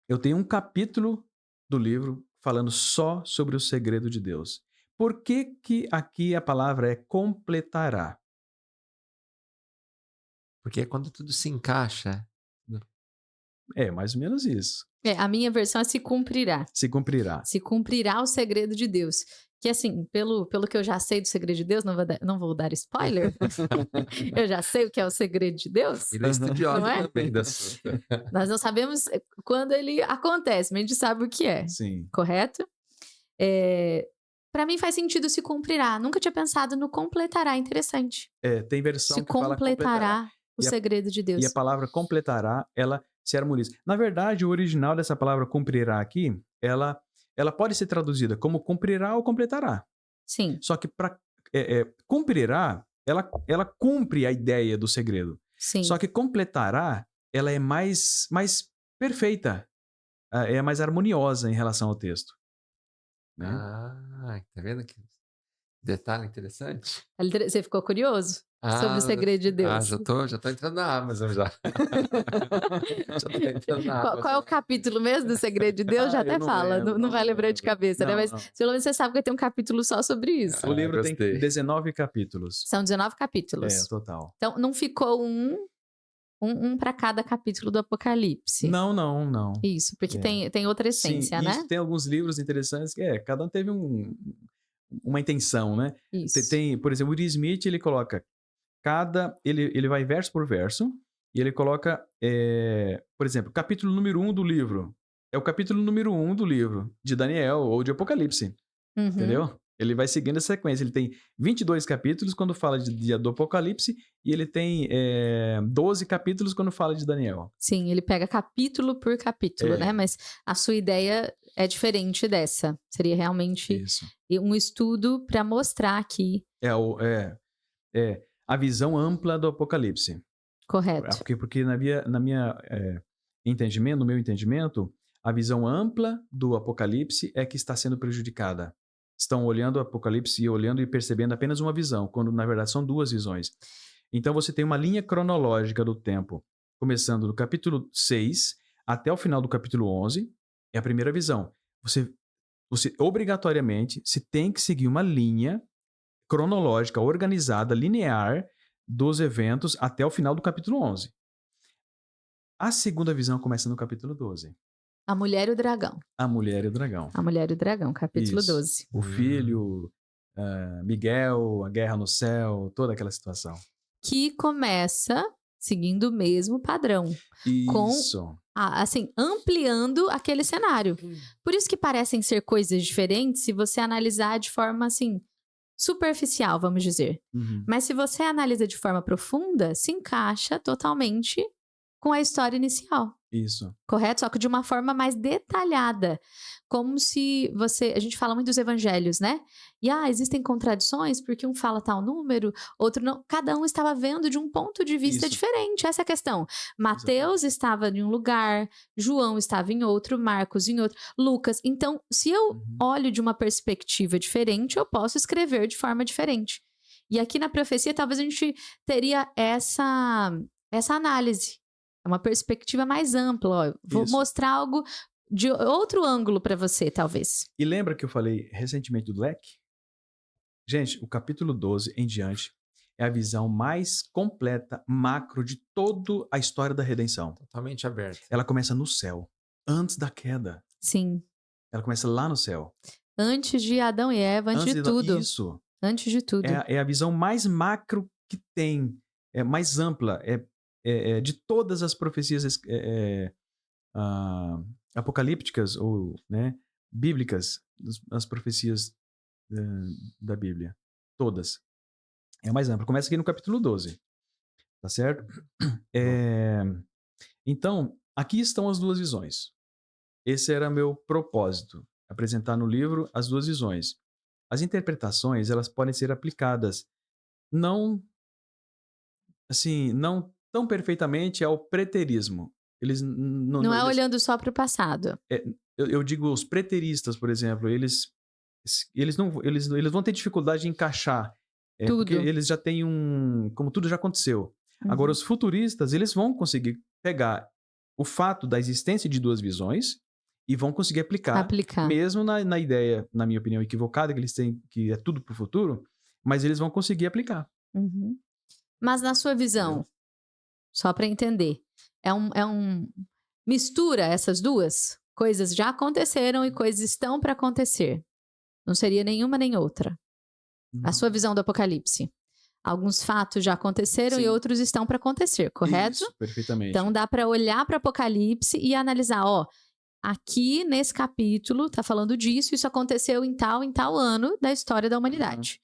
eu tenho um capítulo do livro falando só sobre o segredo de Deus. Por que que aqui a palavra é completará? Porque é quando tudo se encaixa. É mais ou menos isso. A minha versão é se cumprirá. Se cumprirá. Se cumprirá o segredo de Deus. Que assim, pelo que eu já sei do segredo de Deus, não vou dar spoiler, eu já sei o que é o segredo de Deus. Ele é estudioso também da sua. Nós não sabemos quando ele acontece, mas a gente sabe o que é. Sim. Correto? Para mim faz sentido se cumprirá. Nunca tinha pensado no completará, interessante. Tem versão se que fala completará. O segredo de Deus. E a palavra completará, ela se harmoniza. Na verdade, o original dessa palavra cumprirá aqui, ela pode ser traduzida como cumprirá ou completará. Sim. Só que para cumprirá, ela cumpre a ideia do segredo. Sim. Só que completará, ela é mais perfeita, é mais harmoniosa em relação ao texto. Né? Tá vendo que detalhe interessante? Você ficou curioso? Sobre o segredo de Deus. Já tô entrando na Amazon já. Já tô entrando na Amazon. Qual é o capítulo mesmo do segredo de Deus? Já até fala, não vai lembrar de cabeça, né? Mas pelo menos você sabe que tem um capítulo só sobre isso. O livro tem 19 capítulos. São 19 capítulos. Total. Então não ficou um para cada capítulo do Apocalipse. Não. Isso, porque tem outra essência, sim, né? Isso, tem alguns livros interessantes que cada um teve uma intenção, né? Isso. Tem, por exemplo, o Will Smith, ele coloca ele vai verso por verso e ele coloca, por exemplo, capítulo número 1 do livro. É o capítulo número 1 do livro de Daniel ou de Apocalipse. Uhum. Entendeu? Ele vai seguindo a sequência. Ele tem 22 capítulos quando fala do Apocalipse e ele tem 12 capítulos quando fala de Daniel. Sim, ele pega capítulo por capítulo, né? Mas a sua ideia é diferente dessa. Seria realmente um estudo para mostrar aqui. A visão ampla do Apocalipse. Correto. Porque no meu entendimento, a visão ampla do Apocalipse é que está sendo prejudicada. Estão olhando o Apocalipse e olhando e percebendo apenas uma visão, quando na verdade são 2 visões. Então você tem uma linha cronológica do tempo, começando do capítulo 6 até o final do capítulo 11, é a primeira visão. Você obrigatoriamente se tem que seguir uma linha cronológica, organizada, linear dos eventos até o final do capítulo 11. A segunda visão começa no capítulo 12. A Mulher e o Dragão. A Mulher e o Dragão. A Mulher e o Dragão, capítulo Isso. 12. O filho, Miguel, a guerra no céu, toda aquela situação. Que começa seguindo o mesmo padrão. Isso. Assim, ampliando aquele cenário. Por isso que parecem ser coisas diferentes se você analisar de forma, assim, superficial, vamos dizer. Uhum. Mas se você analisa de forma profunda, se encaixa totalmente com a história inicial. Isso. Correto? Só que de uma forma mais detalhada. Como se você... A gente fala muito dos evangelhos, né? E existem contradições porque um fala tal número, outro não. Cada um estava vendo de um ponto de vista Isso. diferente. Essa é a questão. Mateus estava em um lugar, João estava em outro, Marcos em outro, Lucas. Então, se eu olho de uma perspectiva diferente, eu posso escrever de forma diferente. E aqui na profecia, talvez a gente teria essa análise. É uma perspectiva mais ampla. Ó. Vou Isso. mostrar algo de outro ângulo para você, talvez. E lembra que eu falei recentemente do leque? Gente, o capítulo 12 em diante é a visão mais completa, macro, de toda a história da redenção. Totalmente aberto. Ela começa no céu, antes da queda. Sim. Ela começa lá no céu. Antes de Adão e Eva, antes de tudo. Isso. Antes de tudo. É a visão mais macro que tem, é mais ampla, de todas as profecias apocalípticas ou, né, bíblicas, as profecias da Bíblia. Todas. É a mais ampla. Começa aqui no capítulo 12. Tá certo? Então, aqui estão as duas visões. Esse era meu propósito, apresentar no livro as duas visões. As interpretações, elas podem ser aplicadas não tão perfeitamente ao preterismo. Eles não é olhando só para o passado. Eu digo os preteristas, por exemplo, eles vão ter dificuldade de encaixar, tudo. Porque eles já têm como tudo já aconteceu. Agora, os futuristas, eles vão conseguir pegar o fato da existência de duas visões e vão conseguir aplicar. Mesmo na ideia, na minha opinião, equivocada, que eles têm, que é tudo para o futuro, mas eles vão conseguir aplicar. Uhum. Mas na sua visão, só para entender, mistura essas duas? Coisas já aconteceram e coisas estão para acontecer. Não seria nenhuma nem outra. Não. A sua visão do Apocalipse. Alguns fatos já aconteceram e outros estão para acontecer, correto? Isso, perfeitamente. Então dá para olhar para o Apocalipse e analisar, aqui nesse capítulo tá falando disso, isso aconteceu em tal ano da história da humanidade.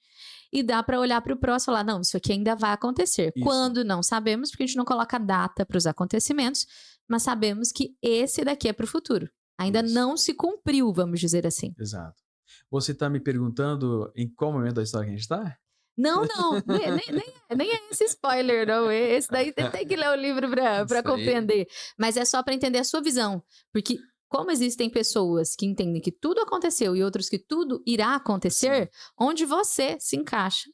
E dá para olhar para o próximo e falar, não, isso aqui ainda vai acontecer. Isso. Quando não sabemos, porque a gente não coloca data para os acontecimentos, mas sabemos que esse daqui é para o futuro. Ainda não se cumpriu, vamos dizer assim. Exato. Você está me perguntando em qual momento da história que a gente está? Não, nem é esse spoiler, não. Esse daí tem que ler o livro para compreender. Mas é só para entender a sua visão. Porque como existem pessoas que entendem que tudo aconteceu e outros que tudo irá acontecer, onde você se encaixa.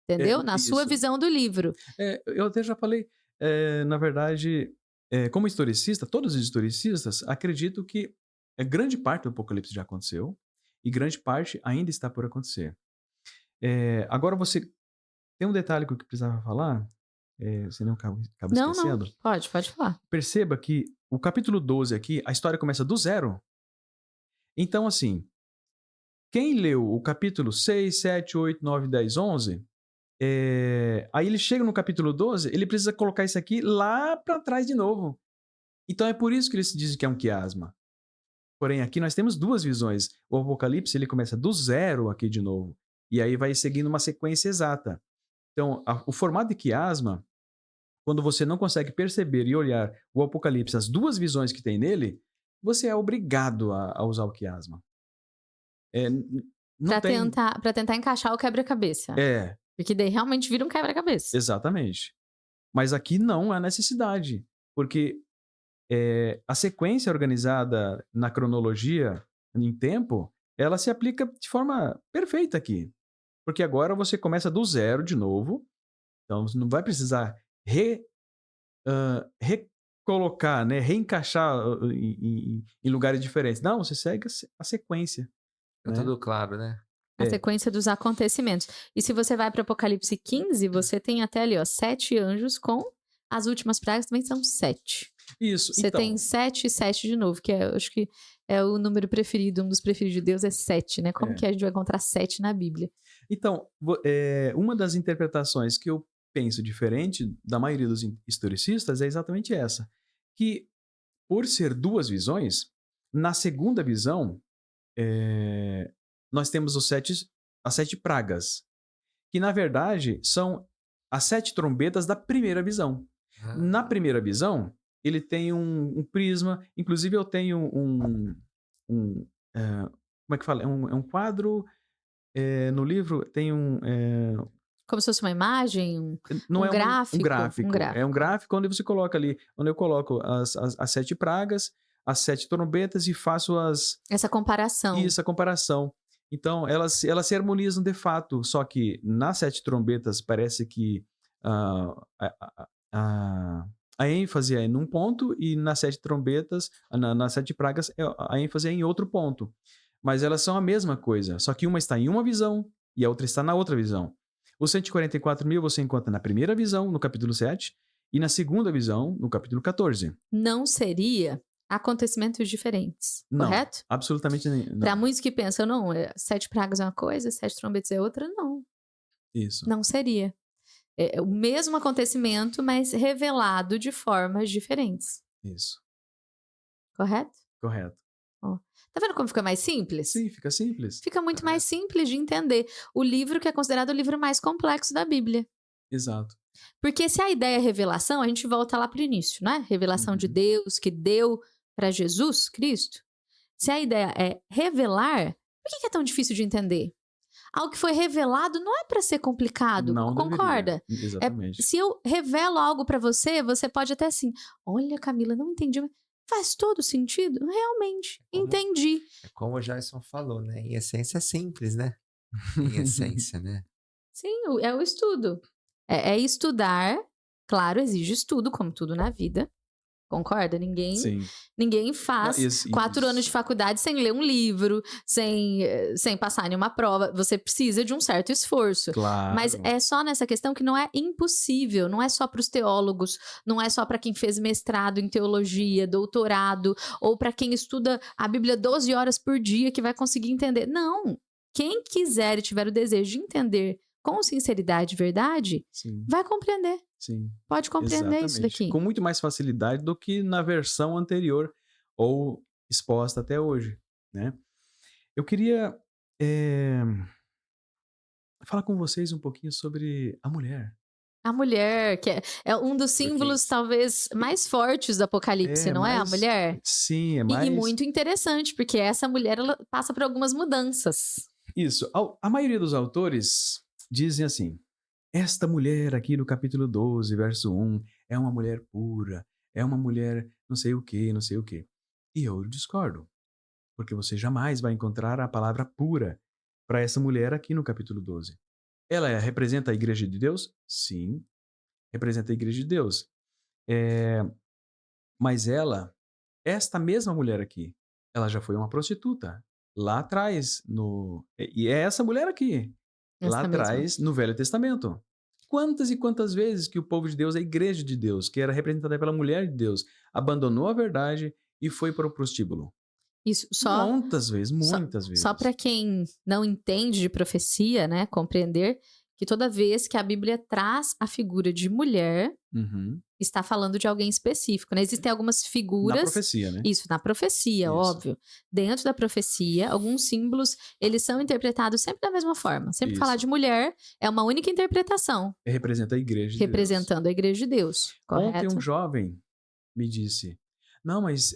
Entendeu? Na sua visão do livro. Eu até já falei, na verdade, como historicista, todos os historicistas acreditam que grande parte do Apocalipse já aconteceu e grande parte ainda está por acontecer. Agora você tem um detalhe que eu precisava falar, você não acaba esquecendo? Não, pode falar. Perceba que o capítulo 12 aqui, a história começa do zero. Então, assim, quem leu o capítulo 6, 7, 8, 9, 10, 11, aí ele chega no capítulo 12, ele precisa colocar isso aqui lá para trás de novo. Então é por isso que eles dizem que é um quiasma. Porém, aqui nós temos duas visões. O Apocalipse, ele começa do zero aqui de novo. E aí vai seguindo uma sequência exata. Então, o formato de quiasma, quando você não consegue perceber e olhar o Apocalipse, as duas visões que tem nele, você é obrigado a usar o quiasma. Para tentar encaixar o quebra-cabeça. Porque daí realmente vira um quebra-cabeça. Exatamente. Mas aqui não há necessidade. Porque a sequência organizada na cronologia, em tempo, ela se aplica de forma perfeita aqui. Porque agora você começa do zero de novo. Então, você não vai precisar recolocar, né, reencaixar em lugares diferentes. Não, você segue a sequência. É tudo claro, né? A sequência dos acontecimentos. E se você vai para Apocalipse 15, você tem até ali, 7 anjos com as últimas pragas também são 7. Isso, Você então. tem 7 e 7 de novo, que eu acho que é o número preferido, um dos preferidos de Deus é 7, né? Como É. que a gente vai encontrar 7 na Bíblia? Então, uma das interpretações que eu penso diferente da maioria dos historicistas é exatamente essa. Que, por ser duas visões, na segunda visão, nós temos as 7 pragas, que na verdade são as 7 trombetas da primeira visão. Na Ah, primeira visão, ele tem um prisma, inclusive eu tenho como é que fala? É um quadro, no livro tem Como se fosse uma imagem, não um é um gráfico, um gráfico, é um gráfico. gráfico onde você coloca ali, onde eu coloco as 7 pragas, as 7 trombetas e faço Essa comparação. isso, a comparação. Então, elas se harmonizam de fato, só que nas 7 trombetas parece que ah, a, a ênfase é num ponto e nas 7 trombetas, nas 7 pragas, a ênfase é em outro ponto. Mas elas são a mesma coisa, só que uma está em uma visão e a outra está na outra visão. Os 144.000 você encontra na primeira visão, no capítulo 7, e na segunda visão, no capítulo 14. Não seria acontecimentos diferentes, Não, correto? absolutamente Para não. muitos que pensam, não, 7 pragas é uma coisa, 7 trombetas é outra, não. Isso, Não seria. É o mesmo acontecimento, mas revelado de formas diferentes, isso, correto? correto. Ó, tá vendo como fica mais simples? Sim, fica simples. Fica muito mais simples de entender o livro que é considerado o livro mais complexo da Bíblia. Exato. Porque se a ideia é revelação, a gente volta lá para o início, né? Revelação de Uhum. Deus que deu para Jesus Cristo. Se a ideia é revelar, por que é tão difícil de entender? Algo que foi revelado não é para ser complicado, Não deveria. concorda? É, Exatamente. se eu revelo algo para você, você pode até assim, olha, Camila, não entendi, mas faz todo sentido? Realmente, como, entendi. é como o Jason falou, né? Em essência é simples, né? Em essência, né? Sim, é o estudo. É estudar, claro, exige estudo, como tudo na vida. Concorda? Sim. Ninguém Não, faz 4 anos de faculdade sem ler um livro, sem passar em uma prova. Você precisa de um certo esforço. Mas claro. é só nessa questão que não é impossível, não é só para os teólogos, não é só para quem fez mestrado em teologia, doutorado, ou para quem estuda a Bíblia 12 horas por dia que vai conseguir entender. Não. Quem quiser e tiver o desejo de entender com sinceridade e verdade, Sim, vai compreender. sim. Pode compreender isso Exatamente. daqui. Com muito mais facilidade do que na versão anterior ou exposta até hoje, né? Eu queria falar com vocês um pouquinho sobre a mulher. A mulher, que é um dos Por que símbolos isso? talvez mais fortes do Apocalipse, É, não é? A mas mulher? sim, é E mais muito interessante, porque essa mulher ela passa por algumas mudanças. isso. A maioria dos autores dizem assim: esta mulher aqui no capítulo 12, verso 1, é uma mulher pura, é uma mulher não sei o que, não sei o que. E eu discordo, porque você jamais vai encontrar a palavra pura para essa mulher aqui no capítulo 12. Ela representa a igreja de Deus? Sim, representa a igreja de Deus. É, mas esta mesma mulher aqui, ela já foi uma prostituta lá atrás, e é essa mulher aqui, lá Essa mesma. atrás no Velho Testamento. Quantas e quantas vezes que o povo de Deus, a igreja de Deus, que era representada pela mulher de Deus, abandonou a verdade e foi para o prostíbulo? Isso só Muitas só vezes. para quem não entende de profecia, né, compreender que toda vez que a Bíblia traz a figura de mulher, Uhum. está falando de alguém específico, né? Existem algumas Na figuras, profecia, né? isso, na profecia, Isso, óbvio. Dentro da profecia, alguns símbolos, eles são interpretados sempre da mesma forma. Sempre falar isso. de mulher é uma única interpretação, Representa a igreja de Deus. representando a igreja de Deus, Ontem um correto? jovem me disse: não, mas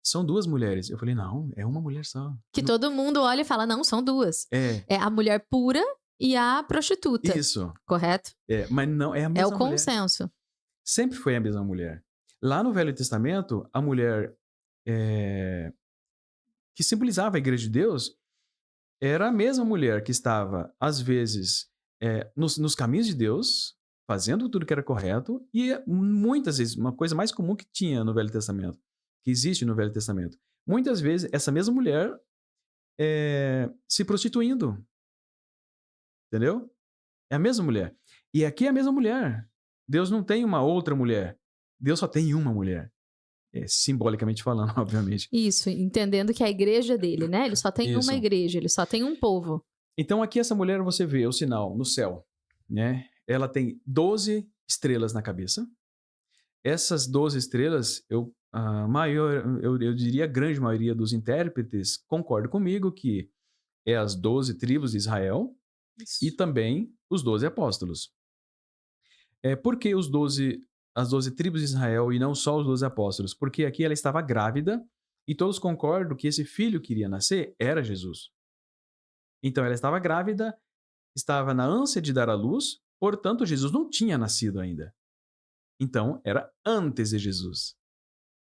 são duas mulheres. Eu falei: não, é uma mulher só. Que todo mundo olha e fala, não, são duas. É, É a mulher pura e a prostituta, isso. correto? Mas não, é a É o mesma mulher. consenso. Sempre foi a mesma mulher. Lá no Velho Testamento, a mulher que simbolizava a igreja de Deus era a mesma mulher que estava, às vezes, nos caminhos de Deus, fazendo tudo que era correto, e muitas vezes, uma coisa mais comum que tinha no Velho Testamento, que existe no Velho Testamento, muitas vezes essa mesma mulher se prostituindo, entendeu? É a mesma mulher. E aqui é a mesma mulher. Deus não tem uma outra mulher. Deus só tem uma mulher. simbolicamente falando, obviamente. Isso, entendendo que é a igreja dele, né? Ele só tem uma Isso. igreja, ele só tem um povo. Então aqui essa mulher, você vê o sinal no céu, né? Ela tem 12 estrelas na cabeça. Essas 12 estrelas, eu diria a grande maioria dos intérpretes concorda comigo que é as 12 tribos de Israel e Isso. também os 12 apóstolos. Por que as 12 tribos de Israel e não só os 12 apóstolos? Porque aqui ela estava grávida e todos concordam que esse filho que iria nascer era Jesus. Então ela estava grávida, estava na ânsia de dar à luz, portanto Jesus não tinha nascido ainda. Então era antes de Jesus.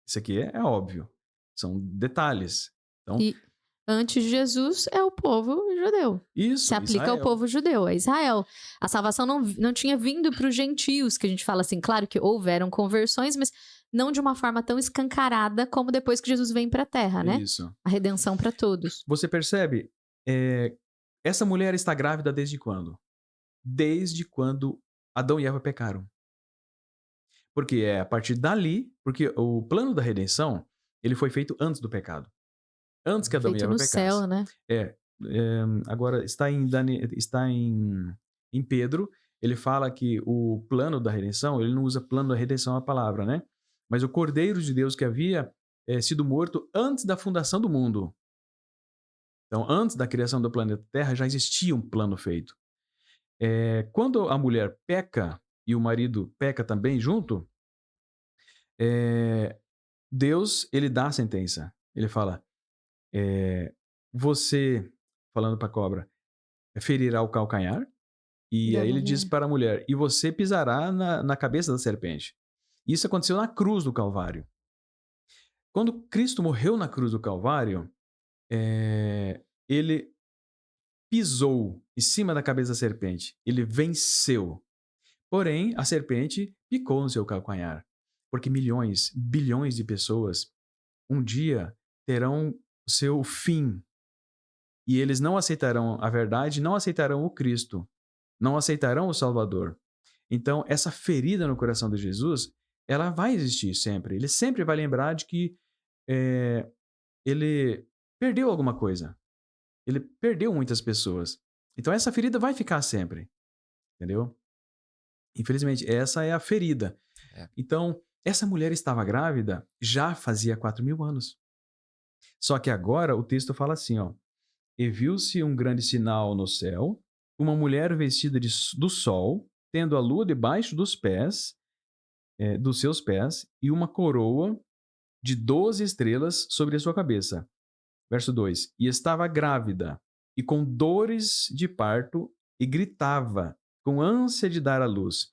Isso aqui é óbvio. São detalhes. Então, E antes de Jesus é o povo judeu. isso, Se aplica ao Israel. povo judeu, a Israel. A salvação não tinha vindo para os gentios, que a gente fala assim. Claro que houveram conversões, mas não de uma forma tão escancarada como depois que Jesus vem para a terra, né? Isso. A redenção para todos. Você percebe? Essa mulher está grávida desde quando? Desde quando Adão e Eva pecaram. Porque é a partir dali, porque o plano da redenção, ele foi feito antes do pecado. Antes que Adão e Feito Eva no pecassem. céu, né? Agora está em Pedro, ele fala que o plano da redenção, ele não usa plano da redenção a palavra, né? Mas o Cordeiro de Deus que havia sido morto antes da fundação do mundo. Então, antes da criação do planeta Terra, já existia um plano feito. Quando a mulher peca e o marido peca também junto, Deus, ele dá a sentença. Ele fala, você, falando para a cobra, ferirá o calcanhar, e Da aí ele diz mulher. para a mulher, e você pisará na cabeça da serpente. Isso aconteceu na cruz do Calvário. Quando Cristo morreu na cruz do Calvário, ele pisou em cima da cabeça da serpente. Ele venceu. Porém, a serpente picou no seu calcanhar. Porque milhões, bilhões de pessoas um dia terão o seu fim. E eles não aceitarão a verdade, não aceitarão o Cristo, não aceitarão o Salvador. Então, essa ferida no coração de Jesus, ela vai existir sempre. Ele sempre vai lembrar de que ele perdeu alguma coisa. Ele perdeu muitas pessoas. Então, essa ferida vai ficar sempre. Entendeu? Infelizmente, essa é a ferida. Então, essa mulher estava grávida já fazia 4.000 anos. Só que agora o texto fala assim, ó. E viu-se um grande sinal no céu, uma mulher vestida do sol, tendo a lua debaixo dos seus pés, e uma coroa de 12 estrelas sobre a sua cabeça. Verso 2. E estava grávida, e com dores de parto, e gritava, com ânsia de dar à luz.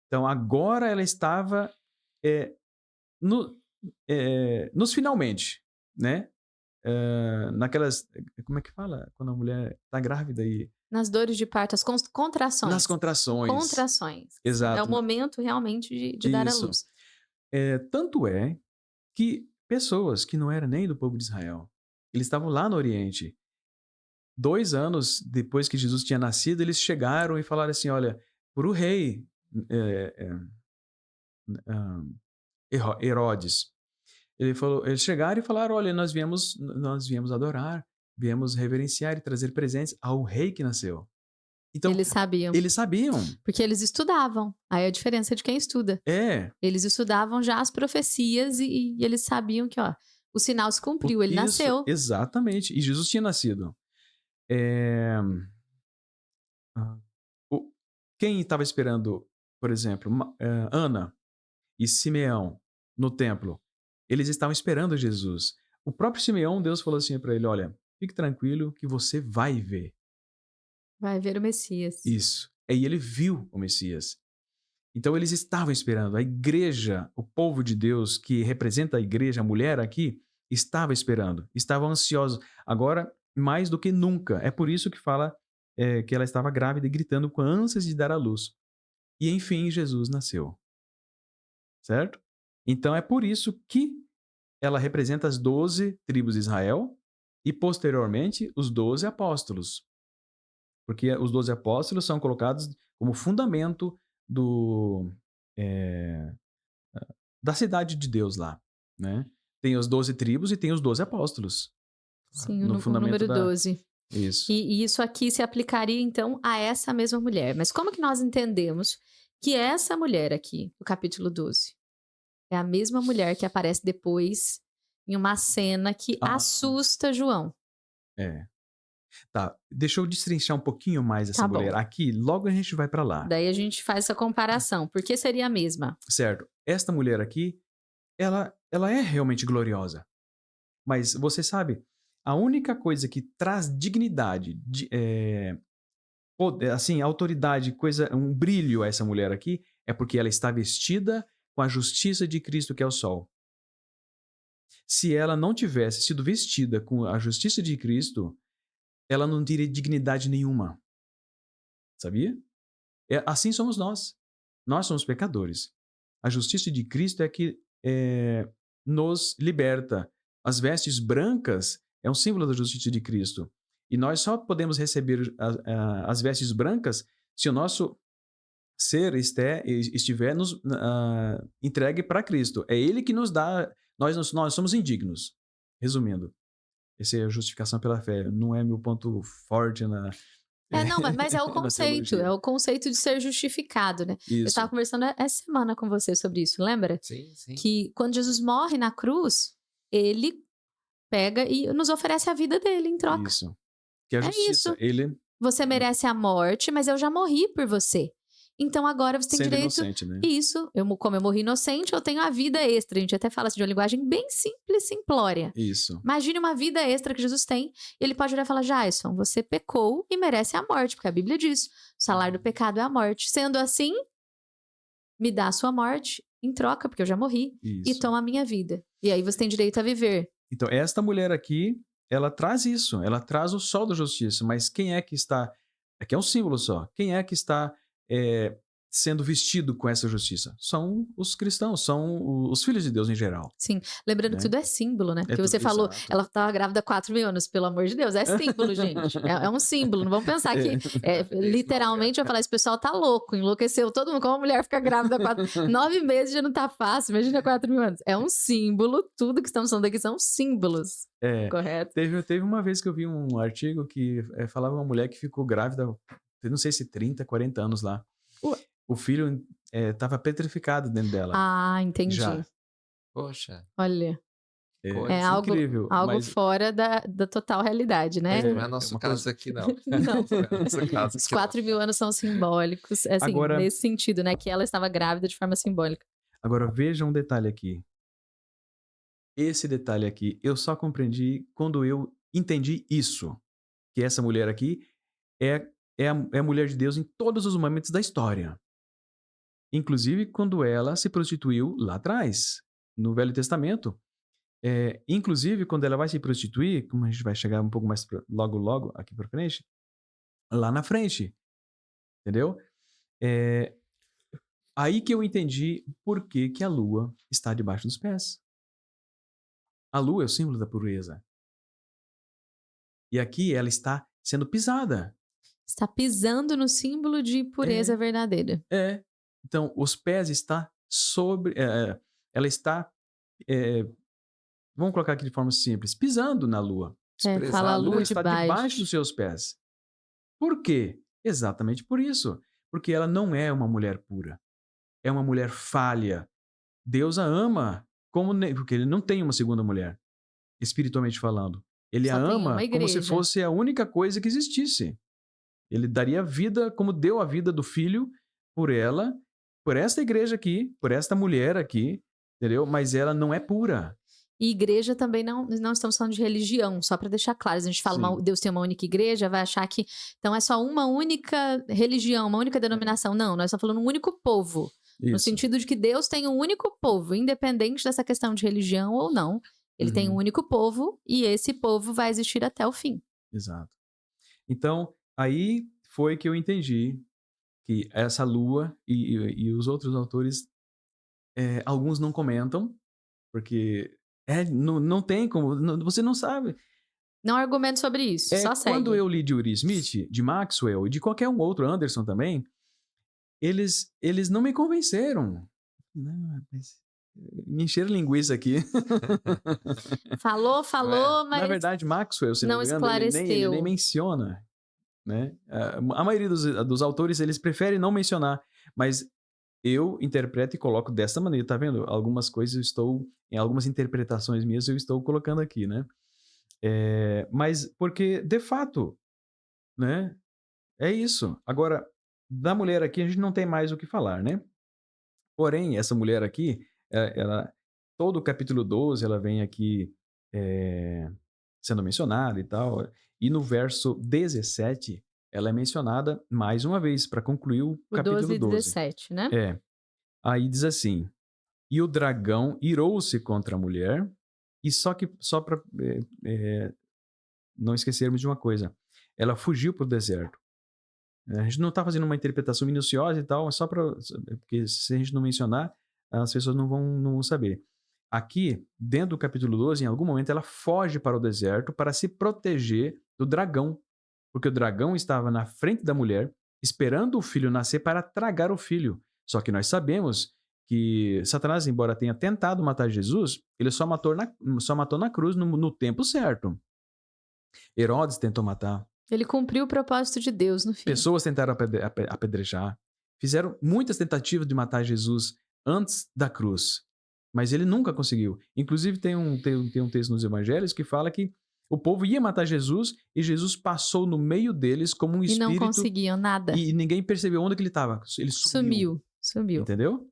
Então, agora ela estava nos finalmente, né? Naquelas... Como é que fala? Quando a mulher está grávida e... Nas dores de parto, as contrações. Nas contrações. Contrações. Exato. É o momento realmente de dar à Isso. luz. Tanto é que pessoas que não eram nem do povo de Israel, eles estavam lá no Oriente. 2 anos depois que Jesus tinha nascido, eles chegaram e falaram assim, olha, para o rei Herodes, eles chegaram e falaram, olha, nós viemos adorar, viemos reverenciar e trazer presentes ao rei que nasceu. Então, Eles sabiam. eles sabiam. Porque eles estudavam. Aí é a diferença de quem estuda. Eles estudavam já as profecias e eles sabiam que, ó, o sinal se cumpriu, ele Isso, nasceu. Exatamente. E Jesus tinha nascido. Quem estava esperando, por exemplo, Ana e Simeão no templo, eles estavam esperando Jesus. O próprio Simeão, Deus falou assim para ele, olha, fique tranquilo que você vai ver. Vai ver o Messias. Isso. E ele viu o Messias. Então eles estavam esperando. A igreja, o povo de Deus que representa a igreja, a mulher aqui, estava esperando. Estavam ansiosos. Agora, mais do que nunca. É por isso que fala que ela estava grávida e gritando com ânsias de dar à luz. E enfim, Jesus nasceu. Certo? Então é por isso que ela representa as 12 tribos de Israel e, posteriormente, os 12 apóstolos. Porque os 12 apóstolos são colocados como fundamento da cidade de Deus lá. né? Tem os 12 tribos e tem os 12 apóstolos. Sim, No o fundamento número da... 12. Isso. E isso aqui se aplicaria, então, a essa mesma mulher. Mas como que nós entendemos que essa mulher aqui, do capítulo 12, é a mesma mulher que aparece depois em uma cena que Ah, assusta João? é. Tá, deixa eu destrinchar um pouquinho mais essa Tá mulher. bom. Aqui, logo a gente vai pra lá, Daí a gente faz essa comparação. Por que seria a mesma? certo? Esta mulher aqui, ela é realmente gloriosa. Mas você sabe, a única coisa que traz dignidade, poder, assim, autoridade, coisa, um brilho a essa mulher aqui, é porque ela está vestida com a justiça de Cristo, que é o sol. Se ela não tivesse sido vestida com a justiça de Cristo, ela não teria dignidade nenhuma. Sabia? Assim somos nós. Nós somos pecadores. A justiça de Cristo é que nos liberta. As vestes brancas é um símbolo da justiça de Cristo. E nós só podemos receber as vestes brancas se o nosso ser estiver entregue para Cristo. É Ele que nos dá. Nós somos indignos. Resumindo, essa é a justificação pela fé. Não é meu ponto forte na, Não, mas é o na conceito. É teologia. o conceito de ser justificado, né? Eu estava Isso. conversando essa semana com você sobre isso, lembra? Sim, sim. Que quando Jesus morre na cruz, ele pega e nos oferece a vida dele em troca. Isso. Que é a É justiça. isso. Ele, Você merece a morte, mas eu já morri por você. Então agora você tem sendo direito. inocente, né? Isso. Como eu morri inocente, eu tenho a vida extra. A gente até fala assim, de uma linguagem bem simples, simplória. Isso. Imagine uma vida extra que Jesus tem. Ele pode olhar e falar: Jason, você pecou e merece a morte, porque a Bíblia diz: o salário do pecado é a morte. Sendo assim, me dá a sua morte em troca, porque eu já morri, e Isso. toma a minha vida. E aí você tem direito a viver. Então, esta mulher aqui, ela traz isso. Ela traz o sol da justiça. Mas quem é que está... Aqui é um símbolo só. Quem é que está sendo vestido com essa justiça? São os cristãos, são os filhos de Deus em geral. Sim, lembrando Né? que tudo é símbolo, né? Porque tudo- você falou, exato. ela estava grávida há 4 mil anos, pelo amor de Deus, é símbolo, gente. É um símbolo, não vamos pensar que literalmente vai falar, esse pessoal tá louco, enlouqueceu todo mundo, como a mulher fica grávida há 9 meses já não tá fácil, imagina 4 mil anos. É um símbolo, tudo que estamos falando aqui são símbolos, correto? Teve uma vez que eu vi um artigo que falava uma mulher que ficou grávida, não sei se 30, 40 anos lá. Ué. O filho estava petrificado dentro dela. Ah, entendi. Já. Poxa. Olha, Coisa. é algo incrível. mas fora da total realidade, né? Não é nosso uma caso coisa- aqui, não. Não. Não é nosso caso Os aqui, não. 4 mil anos são simbólicos, assim, Agora- nesse sentido, né? Que ela estava grávida de forma simbólica. Agora veja um detalhe aqui. Esse detalhe aqui, eu só compreendi quando eu entendi isso. Que essa mulher aqui é a mulher de Deus em todos os momentos da história. Inclusive quando ela se prostituiu lá atrás, no Velho Testamento. Inclusive quando ela vai se prostituir, como a gente vai chegar um pouco mais logo aqui pra frente, lá na frente. Entendeu? Aí que eu entendi por que a lua está debaixo dos pés. A lua é o símbolo da pureza. E aqui ela está sendo pisada. Está pisando no símbolo de pureza verdadeira. Então, os pés está sobre... ela está... vamos colocar aqui de forma simples. Pisando na lua. Fala a A lua lua está debaixo dos seus pés. Por quê? Exatamente por isso. Porque ela não é uma mulher pura. É uma mulher falha. Deus a ama porque ele não tem uma segunda mulher, espiritualmente falando. Ele Só a tem ama uma como se igreja. fosse a única coisa que existisse. Ele daria vida, como deu a vida do filho por ela, por esta igreja aqui, por esta mulher aqui, entendeu? Mas ela não é pura. E igreja também não estamos falando de religião, só para deixar claro. Se a gente fala Sim. Deus tem uma única igreja, vai achar que então é só uma única religião, uma única denominação. Não, nós estamos falando um único povo. No Isso. sentido de que Deus tem um único povo, independente dessa questão de religião ou não. Ele tem um único povo e esse povo vai existir até o fim. Exato. Então, aí foi que eu entendi que essa lua e os outros autores, alguns não comentam, porque não tem como, você não sabe. Não argumento sobre isso, só segue. Quando eu li de Uri Smith, de Maxwell e de qualquer um outro, Anderson também, eles não me convenceram. Não, mas me encheram linguiça aqui. Falou, Ué, mas Na verdade, Maxwell, se não não me engano, ele nem esclareceu. menciona, né? A maioria dos autores, eles preferem não mencionar, mas eu interpreto e coloco dessa maneira, tá vendo? Algumas coisas eu estou, em algumas interpretações minhas eu estou colocando aqui, né? Mas porque, de fato, né? É isso. Agora, da mulher aqui a gente não tem mais o que falar, né? Porém, essa mulher aqui, ela, todo o capítulo 12, ela vem aqui é, sendo mencionada e tal. E no verso 17, ela é mencionada mais uma vez, para concluir o O 12 capítulo e 12. 17, né? Aí diz assim: E o dragão irou-se contra a mulher, e só para não esquecermos de uma coisa, ela fugiu para o deserto. A gente não está fazendo uma interpretação minuciosa e tal, é só para. Porque se a gente não mencionar, as pessoas não vão saber. Aqui, dentro do capítulo 12, em algum momento, ela foge para o deserto para se proteger do dragão. Porque o dragão estava na frente da mulher, esperando o filho nascer para tragar o filho. Só que nós sabemos que Satanás, embora tenha tentado matar Jesus, ele só matou na cruz no tempo certo. Herodes tentou matar. Ele cumpriu o propósito de Deus no fim. Pessoas tentaram apedrejar. Fizeram muitas tentativas de matar Jesus antes da cruz. Mas ele nunca conseguiu. Inclusive, tem um texto nos evangelhos que fala que o povo ia matar Jesus e Jesus passou no meio deles como um E não espírito conseguiam nada. e ninguém percebeu onde que ele estava. Ele sumiu. Sumiu. Entendeu?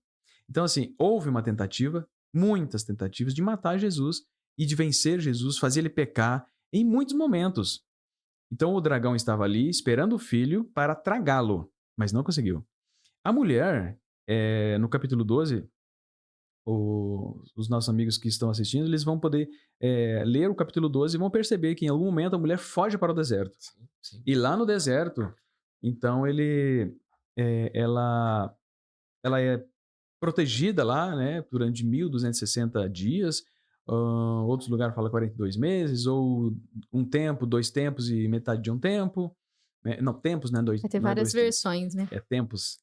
Então, assim, houve uma tentativa, muitas tentativas de matar Jesus e de vencer Jesus, fazer ele pecar em muitos momentos. Então o dragão estava ali esperando o filho para tragá-lo, mas não conseguiu. A mulher, no capítulo 12, os nossos amigos que estão assistindo, eles vão poder ler o capítulo 12 e vão perceber que em algum momento a mulher foge para o deserto. Sim, sim. E lá no deserto, então ela é protegida lá, né, durante 1260 dias. Outros lugares falam 42 meses, ou um tempo, 2 tempos e metade de um tempo. Não, tempos, né? Vai ter Não é várias 2 tempos. versões, né? É tempos.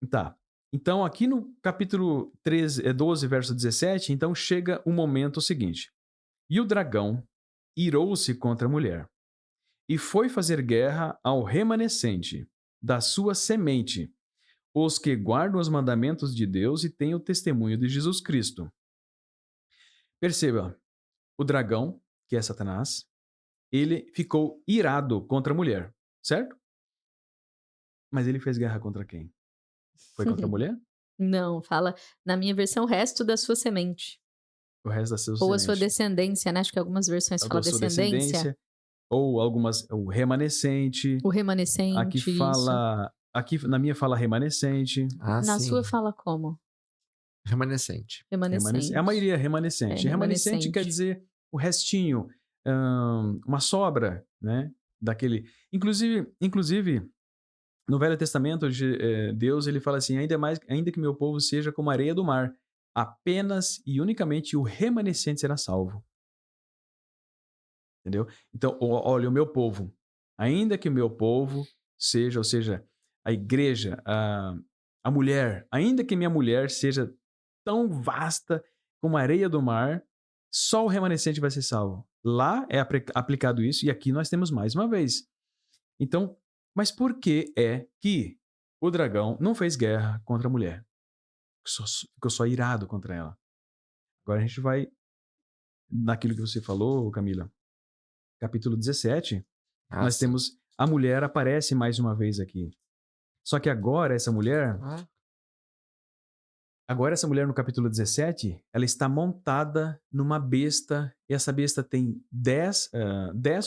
Tá. Então, aqui no capítulo 12, verso 17, então chega o momento seguinte. E o dragão irou-se contra a mulher, e foi fazer guerra ao remanescente da sua semente, os que guardam os mandamentos de Deus e têm o testemunho de Jesus Cristo. Perceba, o dragão, que é Satanás, ele ficou irado contra a mulher, certo? Mas ele fez guerra contra quem? Foi contra a mulher? Não, fala na minha versão, o resto da sua semente. O resto da sua Ou a sua semente. descendência, né? Acho que algumas versões Da falam sua descendência. descendência, ou algumas, o remanescente. O remanescente, Aqui isso. fala, aqui na minha fala remanescente. Ah, Na sim. sua fala como? Remanescente. Remanescente. A maioria é remanescente. É, Remanescente remanescente. quer dizer o restinho, uma sobra, né? Daquele. Inclusive, no Velho Testamento, Deus ele fala assim: ainda que meu povo seja como a areia do mar, apenas e unicamente o remanescente será salvo. Entendeu? Então, olha, o meu povo, ainda que o meu povo seja, ou seja, a igreja, a mulher, ainda que minha mulher seja tão vasta como a areia do mar, só o remanescente vai ser salvo. Lá é aplicado isso, e aqui nós temos mais uma vez. Então, mas por que é que o dragão não fez guerra contra a mulher? Ficou só irado contra ela. Agora a gente vai naquilo que você falou, Camila. Capítulo 17, Ah, nós sim. temos a mulher aparece mais uma vez aqui. Só que agora essa mulher no capítulo 17, ela está montada numa besta, e essa besta tem 10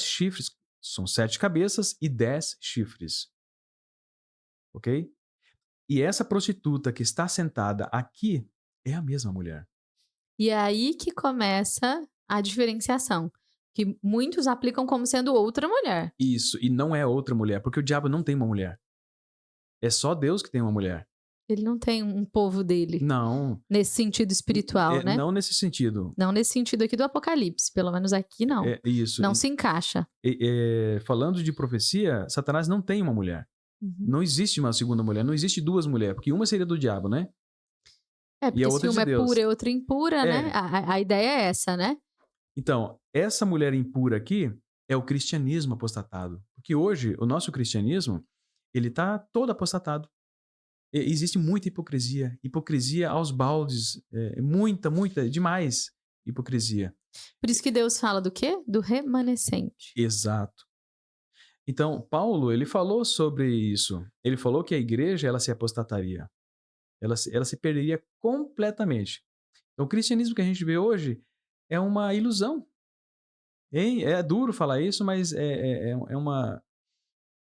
chifres, são 7 cabeças e 10 chifres. Ok? E essa prostituta que está sentada aqui é a mesma mulher. E é aí que começa a diferenciação. Que muitos aplicam como sendo outra mulher. Isso, e não é outra mulher, porque o diabo não tem uma mulher. É só Deus que tem uma mulher. Ele não tem um povo dele. Não. Nesse sentido espiritual, né? Não nesse sentido. Não nesse sentido aqui do Apocalipse. Pelo menos aqui não. Isso. Não se encaixa. Falando de profecia, Satanás não tem uma mulher. Uhum. Não existe uma segunda mulher, não existe duas mulheres, porque uma seria do diabo, né? É, e a porque se outra de uma é pura Deus. e outra impura, né? É. A ideia é essa, né? Então, essa mulher impura aqui é o cristianismo apostatado. Porque hoje, o nosso cristianismo, ele tá todo apostatado. Existe muita hipocrisia. Hipocrisia aos baldes. Muita, demais hipocrisia. Por isso que Deus fala do quê? Do remanescente. Exato. Então, Paulo, ele falou sobre isso. Ele falou que a igreja, ela se apostataria. Ela se perderia completamente. Então, o cristianismo que a gente vê hoje é uma ilusão. Hein? É duro falar isso, mas é uma.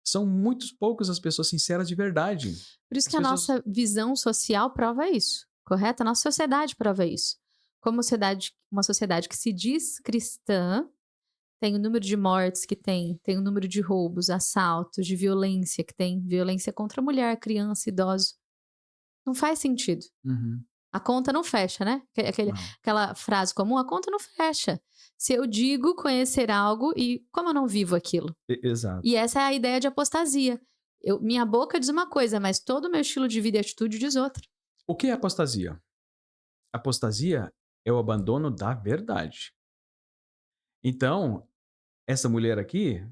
São muitos poucos as pessoas sinceras de verdade. Por isso As que a pessoas. nossa visão social prova isso, correto? A nossa sociedade prova isso. Como uma sociedade que se diz cristã, tem o número de mortes que tem o número de roubos, assaltos, de violência que tem, violência contra a mulher, criança, idoso. Não faz sentido. Uhum, A conta não fecha, né? não. Aquela frase comum, a conta não fecha. Se eu digo conhecer algo e como eu não vivo aquilo? Exato. E essa é a ideia de apostasia. Minha boca diz uma coisa, mas todo o meu estilo de vida e atitude diz outra. O que é apostasia? Apostasia é o abandono da verdade. Então, essa mulher aqui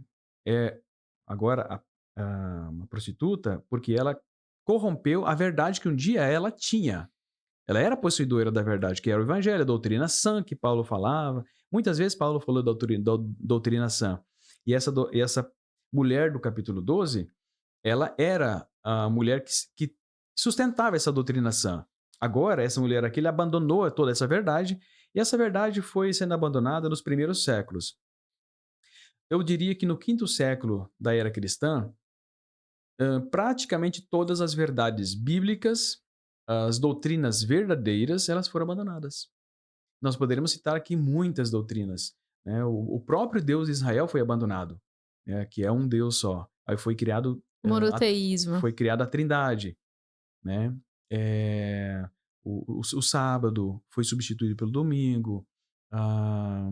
é agora uma prostituta porque ela corrompeu a verdade que um dia ela tinha. Ela era possuidora da verdade, que era o evangelho, a doutrina sã que Paulo falava. Muitas vezes Paulo falou da doutrina sã. E essa mulher do capítulo 12, ela era a mulher que sustentava essa doutrina sã. Agora, essa mulher aqui, ele abandonou toda essa verdade, e essa verdade foi sendo abandonada nos primeiros séculos. Eu diria que no quinto século da era cristã, praticamente todas as verdades bíblicas, as doutrinas verdadeiras, elas foram abandonadas. Nós poderíamos citar aqui muitas doutrinas, né? O próprio Deus de Israel foi abandonado, né? Que é um Deus só. Aí O monoteísmo. foi criada a Trindade, né? Eh, o sábado foi substituído pelo domingo. Ah,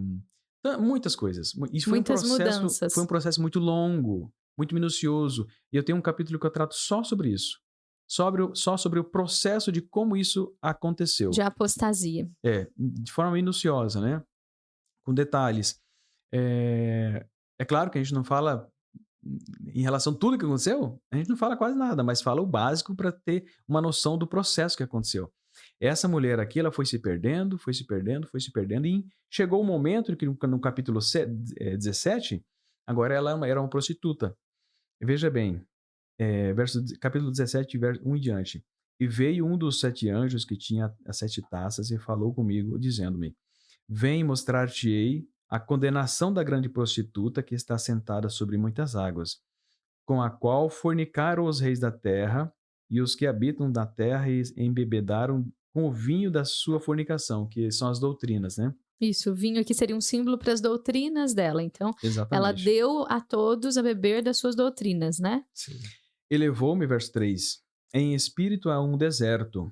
muitas coisas. Isso Muitas foi um mudanças processo muito longo, muito minucioso. E eu tenho um capítulo que eu trato só sobre isso. Só sobre o processo de como isso de aconteceu. apostasia. De forma minuciosa, né? Com detalhes. É claro que a gente não fala em relação a tudo que aconteceu, a gente não fala quase nada, mas fala o básico para ter uma noção do processo que aconteceu. Essa mulher aqui, ela foi se perdendo, foi se perdendo, foi se perdendo, e chegou um momento que no capítulo 17, agora ela era uma prostituta. Veja bem, capítulo 17, verso 1 em diante. E veio um dos 7 anjos que tinha as 7 taças e falou comigo, dizendo-me: Vem mostrar-te-ei a condenação da grande prostituta que está sentada sobre muitas águas, com a qual fornicaram os reis da terra, e os que habitam da terra e embebedaram com o vinho da sua fornicação, que são as doutrinas, né? Isso, o vinho aqui seria um símbolo para as doutrinas dela. Então, ela Exatamente. deu a todos a beber das suas doutrinas, né? Sim. E levou-me, verso 3, em espírito a um deserto.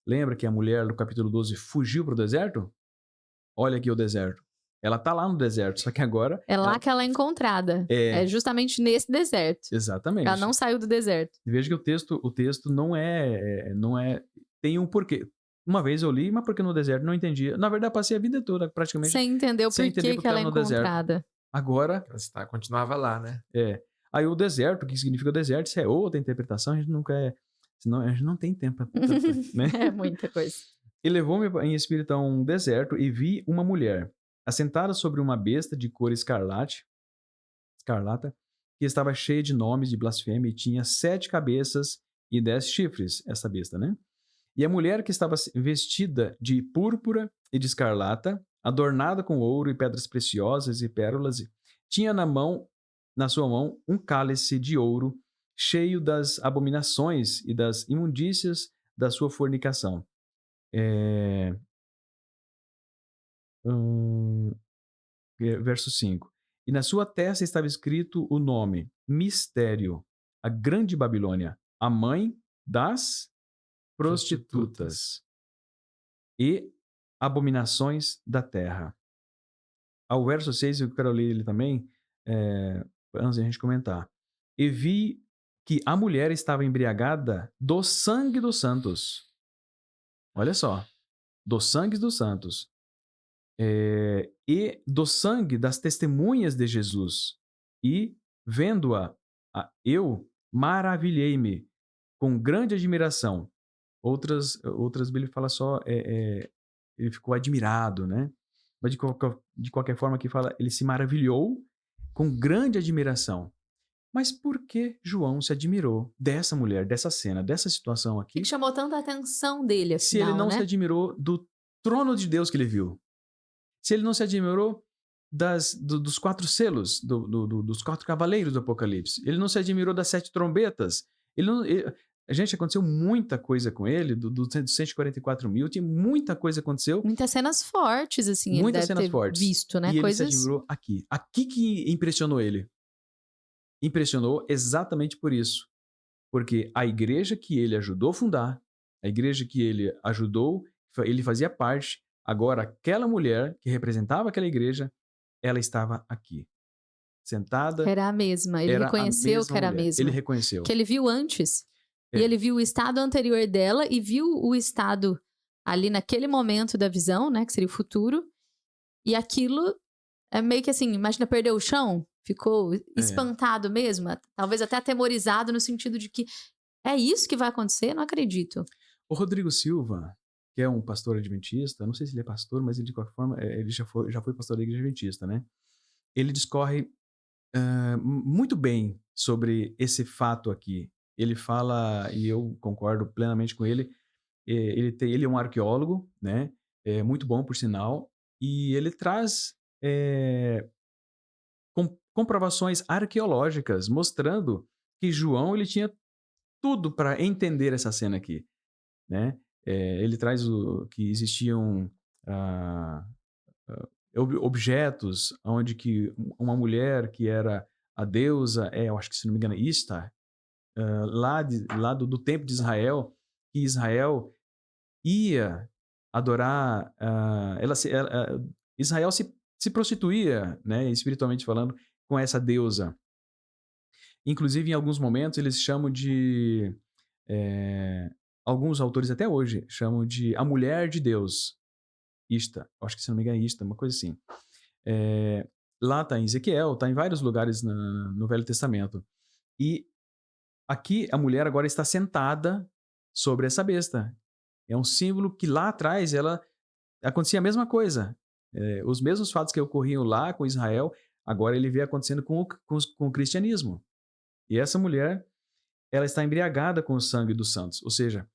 Lembra que a mulher, no capítulo 12, fugiu para o deserto? Olha aqui o deserto. Ela tá lá no deserto, só que agora... É lá que ela é encontrada. É justamente nesse deserto. Exatamente. Ela não saiu do deserto. Veja que o texto não tem um porquê. Uma vez eu li, mas porque no deserto não entendia. Na verdade, passei a vida toda praticamente Sem entender o sem entender porquê que ela é ela no deserto. encontrada. Agora, Ela continuava lá, né? aí o deserto, o que significa o deserto, isso é outra interpretação, a gente nunca senão a gente não tem tempo, né? É muita coisa. E levou-me em espírito a um deserto e vi uma mulher assentada sobre uma besta de cor escarlata, que estava cheia de nomes de blasfêmia e tinha 7 cabeças e 10 chifres, essa besta, né? E a mulher que estava vestida de púrpura e de escarlata, adornada com ouro e pedras preciosas e pérolas, tinha na sua mão, um cálice de ouro cheio das abominações e das imundícias da sua fornicação. Verso 5. E na sua testa estava escrito o nome, Mistério, a Grande Babilônia, a mãe das prostitutas e abominações da terra. Ao verso 6, eu quero ler ele também, antes de a gente comentar. E vi que a mulher estava embriagada do sangue dos santos Olha só. Do sangue dos santos. E do sangue das testemunhas de Jesus. E, vendo-a, eu maravilhei-me com grande admiração. Outras ele fala só, ele ficou admirado, né? Mas de qualquer forma aqui fala, ele se maravilhou com grande admiração. Mas por que João se admirou dessa mulher, dessa cena, dessa situação O que aqui, chamou tanta atenção dele, se ele afinal, não se né? admirou do trono de Deus que ele viu? Se ele não se admirou dos 4 selos, dos 4 cavaleiros do Apocalipse? Ele não se admirou das 7 trombetas? Ele não, gente, aconteceu muita coisa com ele, dos 144 mil, tinha muita coisa aconteceu, Muitas cenas fortes, assim, ele muitas deve cenas ter fortes. visto, né? E ele se Coisas. admirou aqui. Aqui que impressionou ele. Impressionou exatamente por isso. Porque a igreja que ele ajudou a fundar, a igreja que ele ajudou, ele fazia parte, agora aquela mulher que representava aquela igreja, ela estava aqui, sentada, Era a mesma. Ele era a reconheceu que mesma era a mulher. Ele mesma. reconheceu. Que ele viu antes. E É. ele viu o estado anterior dela e viu o estado ali naquele momento da visão, né? Que seria o futuro. E aquilo é meio que assim, imagina perder o chão. Ficou espantado mesmo. Talvez até atemorizado no sentido de que é isso que vai acontecer? Não acredito. O Rodrigo Silva, que é um pastor adventista, não sei se ele é pastor, mas ele, de qualquer forma, ele já foi pastor da igreja adventista, né? Ele discorre muito bem sobre esse fato aqui. Ele fala, e eu concordo plenamente com ele, ele é um arqueólogo, né? Muito bom, por sinal, e ele traz comprovações arqueológicas mostrando que João ele tinha tudo para entender essa cena aqui, né? Ele traz que existiam ah, objetos onde que uma mulher que era a deusa, eu acho que se não me engano, Ishtar, lá do templo de Israel, que Israel ia adorar, Israel se prostituía, né, espiritualmente falando, com essa deusa. Inclusive, em alguns momentos, eles chamam de, alguns autores até hoje, chamam de a mulher de Deus, Ishtar. Acho que se não me engano é Ishtar, uma coisa assim. Lá está em Ezequiel, está em vários lugares no Velho Testamento. E aqui a mulher agora está sentada sobre essa besta. É um símbolo que lá atrás acontecia a mesma coisa. Os mesmos fatos que ocorriam lá com Israel, agora ele vê acontecendo com o cristianismo. E essa mulher, ela está embriagada com o sangue dos santos. Ou seja,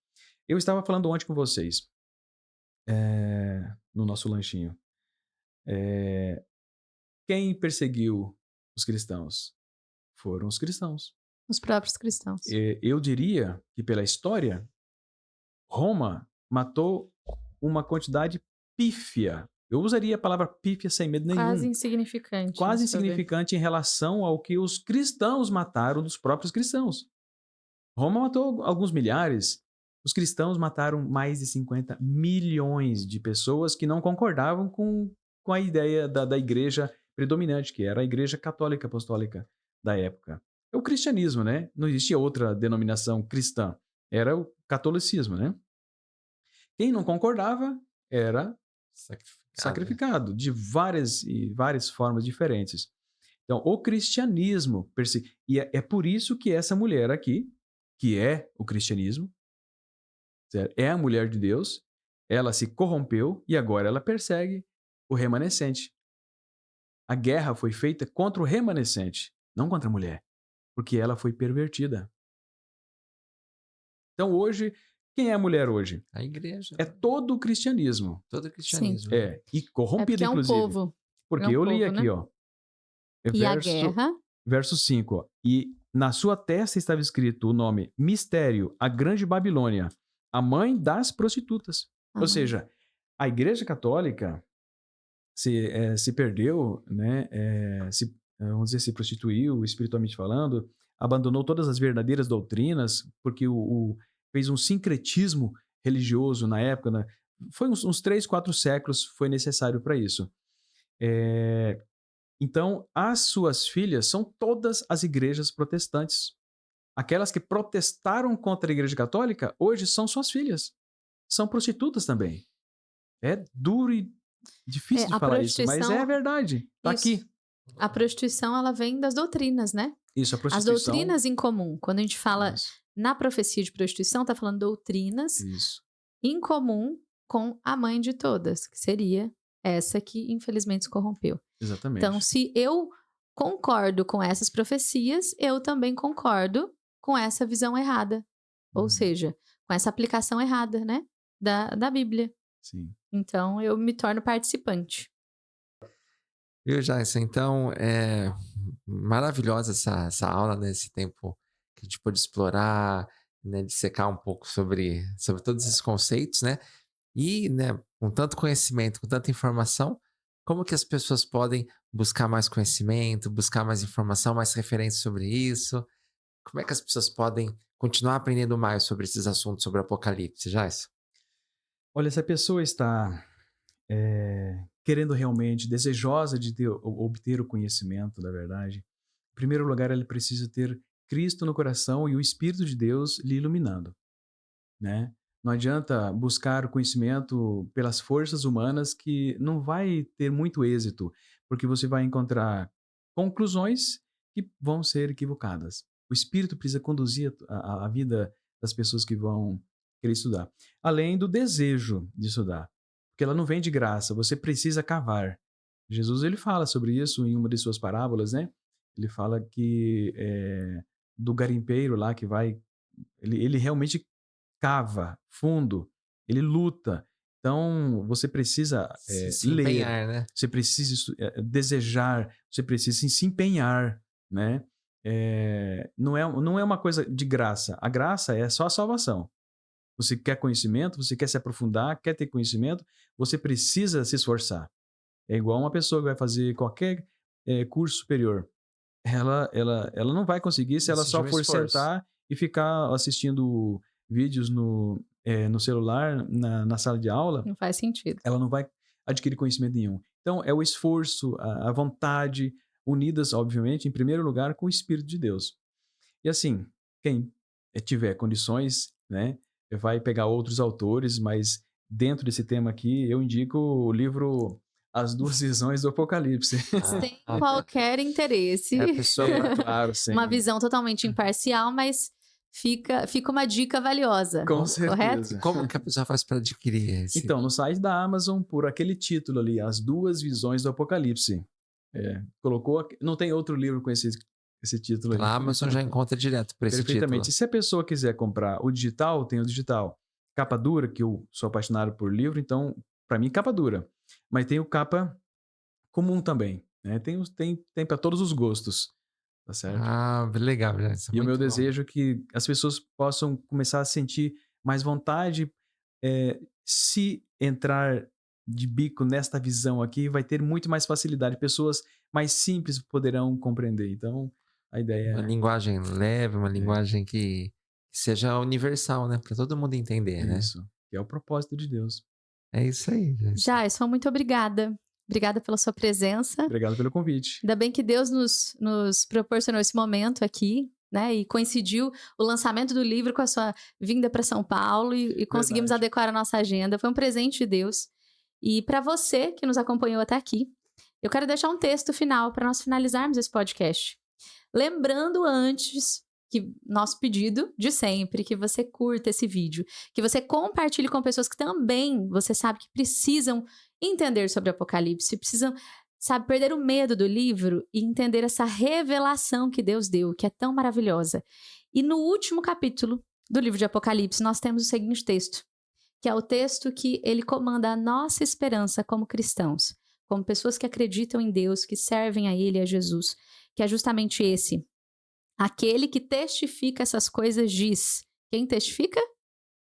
eu estava falando ontem com vocês, no nosso lanchinho. Quem perseguiu os cristãos? Foram os cristãos. Os próprios cristãos. Eu diria que pela história, Roma matou uma quantidade pífia. Eu usaria a palavra pífia sem medo nenhum. Quase insignificante. Quase se for ver. insignificante em relação ao que os cristãos mataram dos próprios cristãos. Roma matou alguns milhares. Os cristãos mataram mais de 50 milhões de pessoas que não concordavam com a ideia da igreja predominante, que era a igreja católica apostólica da época. É o cristianismo, né? Não existia outra denominação cristã. Era o catolicismo, né? Quem não concordava era sacrificado de várias formas diferentes. Então, o cristianismo, e é por isso que essa mulher aqui, que é o cristianismo, certo? É a mulher de Deus, ela se corrompeu e agora ela persegue o remanescente. A guerra foi feita contra o remanescente, não contra a mulher, porque ela foi pervertida. Então hoje, quem é a mulher hoje? A igreja. É todo o cristianismo. Todo o cristianismo. E corrompida, porque é um inclusive. povo. Porque É um eu li povo, aqui, né? ó. E a guerra. Verso 5, ó. E na sua testa estava escrito o nome Mistério, a Grande Babilônia, a mãe das prostitutas. Ou seja, a Igreja Católica se perdeu, né? Vamos dizer, se prostituiu, espiritualmente falando, abandonou todas as verdadeiras doutrinas, porque fez um sincretismo religioso na época, né? Foi uns 3, 4 séculos foi necessário para isso. Então, as suas filhas são todas as igrejas protestantes. Aquelas que protestaram contra a Igreja Católica, hoje são suas filhas. são prostitutas também. É duro e difícil de a falar isso, mas prostituição- é verdade. Tá Isso. aqui. A prostituição, ela vem das doutrinas, né? Isso, a As prostituição. doutrinas em comum. Quando a gente fala Isso, na profecia de prostituição, tá falando doutrinas isso. em comum com a mãe de todas, que seria essa que infelizmente se corrompeu. Exatamente. Então, se eu concordo com essas profecias, eu também concordo com essa visão errada. Ou Uhum. seja, com essa aplicação errada, né? Da Bíblia. Sim. Então, eu me torno participante. Viu, Jason? Então, é maravilhosa essa aula, né? Esse tempo que a gente pôde explorar, né? Dissecar um pouco sobre todos esses conceitos, né? E, né, com tanto conhecimento, com tanta informação, como que as pessoas podem buscar mais conhecimento, buscar mais informação, mais referências sobre isso? Como é que as pessoas podem continuar aprendendo mais sobre esses assuntos, sobre o Apocalipse, Jason? Olha, se a pessoa está querendo realmente, desejosa de obter o conhecimento da verdade, em primeiro lugar, ela precisa ter Cristo no coração e o Espírito de Deus lhe iluminando, né? Não adianta buscar o conhecimento pelas forças humanas, que não vai ter muito êxito, porque você vai encontrar conclusões que vão ser equivocadas. O Espírito precisa conduzir a vida das pessoas que vão querer estudar, além do desejo de estudar, porque ela não vem de graça, você precisa cavar. Jesus, ele fala sobre isso em uma de suas parábolas, né? Ele fala que do garimpeiro lá que vai, ele realmente cava fundo, ele luta. Então, você precisa Se ler, empenhar, né? você precisa desejar, você precisa se empenhar, né? Não é uma coisa de graça. A graça é só a salvação. Você quer conhecimento, você quer se aprofundar, quer ter conhecimento, você precisa se esforçar. É igual uma pessoa que vai fazer qualquer curso superior. Ela não vai conseguir se ela Exige só um for esforço. sentar e ficar assistindo vídeos no celular, na sala de aula. Não faz sentido. Ela não vai adquirir conhecimento nenhum. Então, é o esforço, a vontade, unidas, obviamente, em primeiro lugar, com o Espírito de Deus. E assim, quem tiver condições, né, vai pegar outros autores, mas dentro desse tema aqui, eu indico o livro As Duas Visões do Apocalipse. Sem qualquer interesse. É a pessoa Claro, sim. Uma visão totalmente imparcial, mas fica uma dica valiosa. Com correto? certeza. Como que a pessoa faz para adquirir esse? Então, no site da Amazon, por aquele título ali, As Duas Visões do Apocalipse. Colocou, não tem outro livro com esse título aí. Pela Amazon já encontra direto por esse Perfeitamente. título. E se a pessoa quiser comprar o digital, tem o digital. Capa dura, que eu sou apaixonado por livro, então, para mim, capa dura. Mas tem o capa comum também, né? Tem para todos os gostos, tá certo? Ah, legal, Jason. E o meu Muito bom. desejo é que as pessoas possam começar a sentir mais vontade, se entrar de bico nesta visão aqui, vai ter muito mais facilidade. Pessoas mais simples poderão compreender. Então, a ideia Uma linguagem leve, uma linguagem que seja universal, né? Para todo mundo entender, né? isso, que é o propósito de Deus. É isso aí, Jason. Jason, muito obrigada. Obrigada pela sua presença. Obrigado pelo convite. Ainda bem que Deus nos proporcionou esse momento aqui, né? E coincidiu o lançamento do livro com a sua vinda para São Paulo e conseguimos Verdade. adequar a nossa agenda. Foi um presente de Deus. E para você que nos acompanhou até aqui, eu quero deixar um texto final para nós finalizarmos esse podcast. Lembrando antes que nosso pedido de sempre, que você curta esse vídeo, que você compartilhe com pessoas que também você sabe que precisam entender sobre o Apocalipse, precisam, sabe, perder o medo do livro e entender essa revelação que Deus deu, que é tão maravilhosa. E no último capítulo do livro de Apocalipse, nós temos o seguinte texto, que é o texto que ele comanda a nossa esperança como cristãos, como pessoas que acreditam em Deus, que servem a Ele e a Jesus, que é justamente esse. Aquele que testifica essas coisas diz. Quem testifica?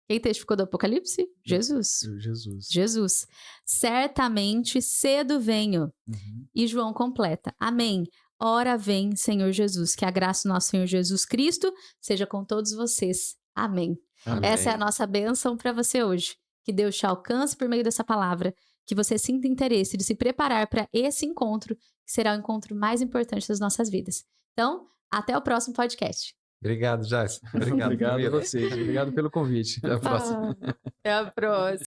Quem testificou do Apocalipse? Jesus. Jesus. Jesus. Certamente cedo venho. Uhum. E João completa. Amém. Ora vem, Senhor Jesus. Que a graça do nosso Senhor Jesus Cristo seja com todos vocês. Amém. Amém. Essa é a nossa bênção para você hoje. Que Deus te alcance por meio dessa palavra. Que você sinta interesse de se preparar para esse encontro, que será o encontro mais importante das nossas vidas. Então, até o próximo podcast. Obrigado, Jais. Obrigado, Obrigado a Camila. vocês. Obrigado pelo convite. Até a próxima. Até a próxima.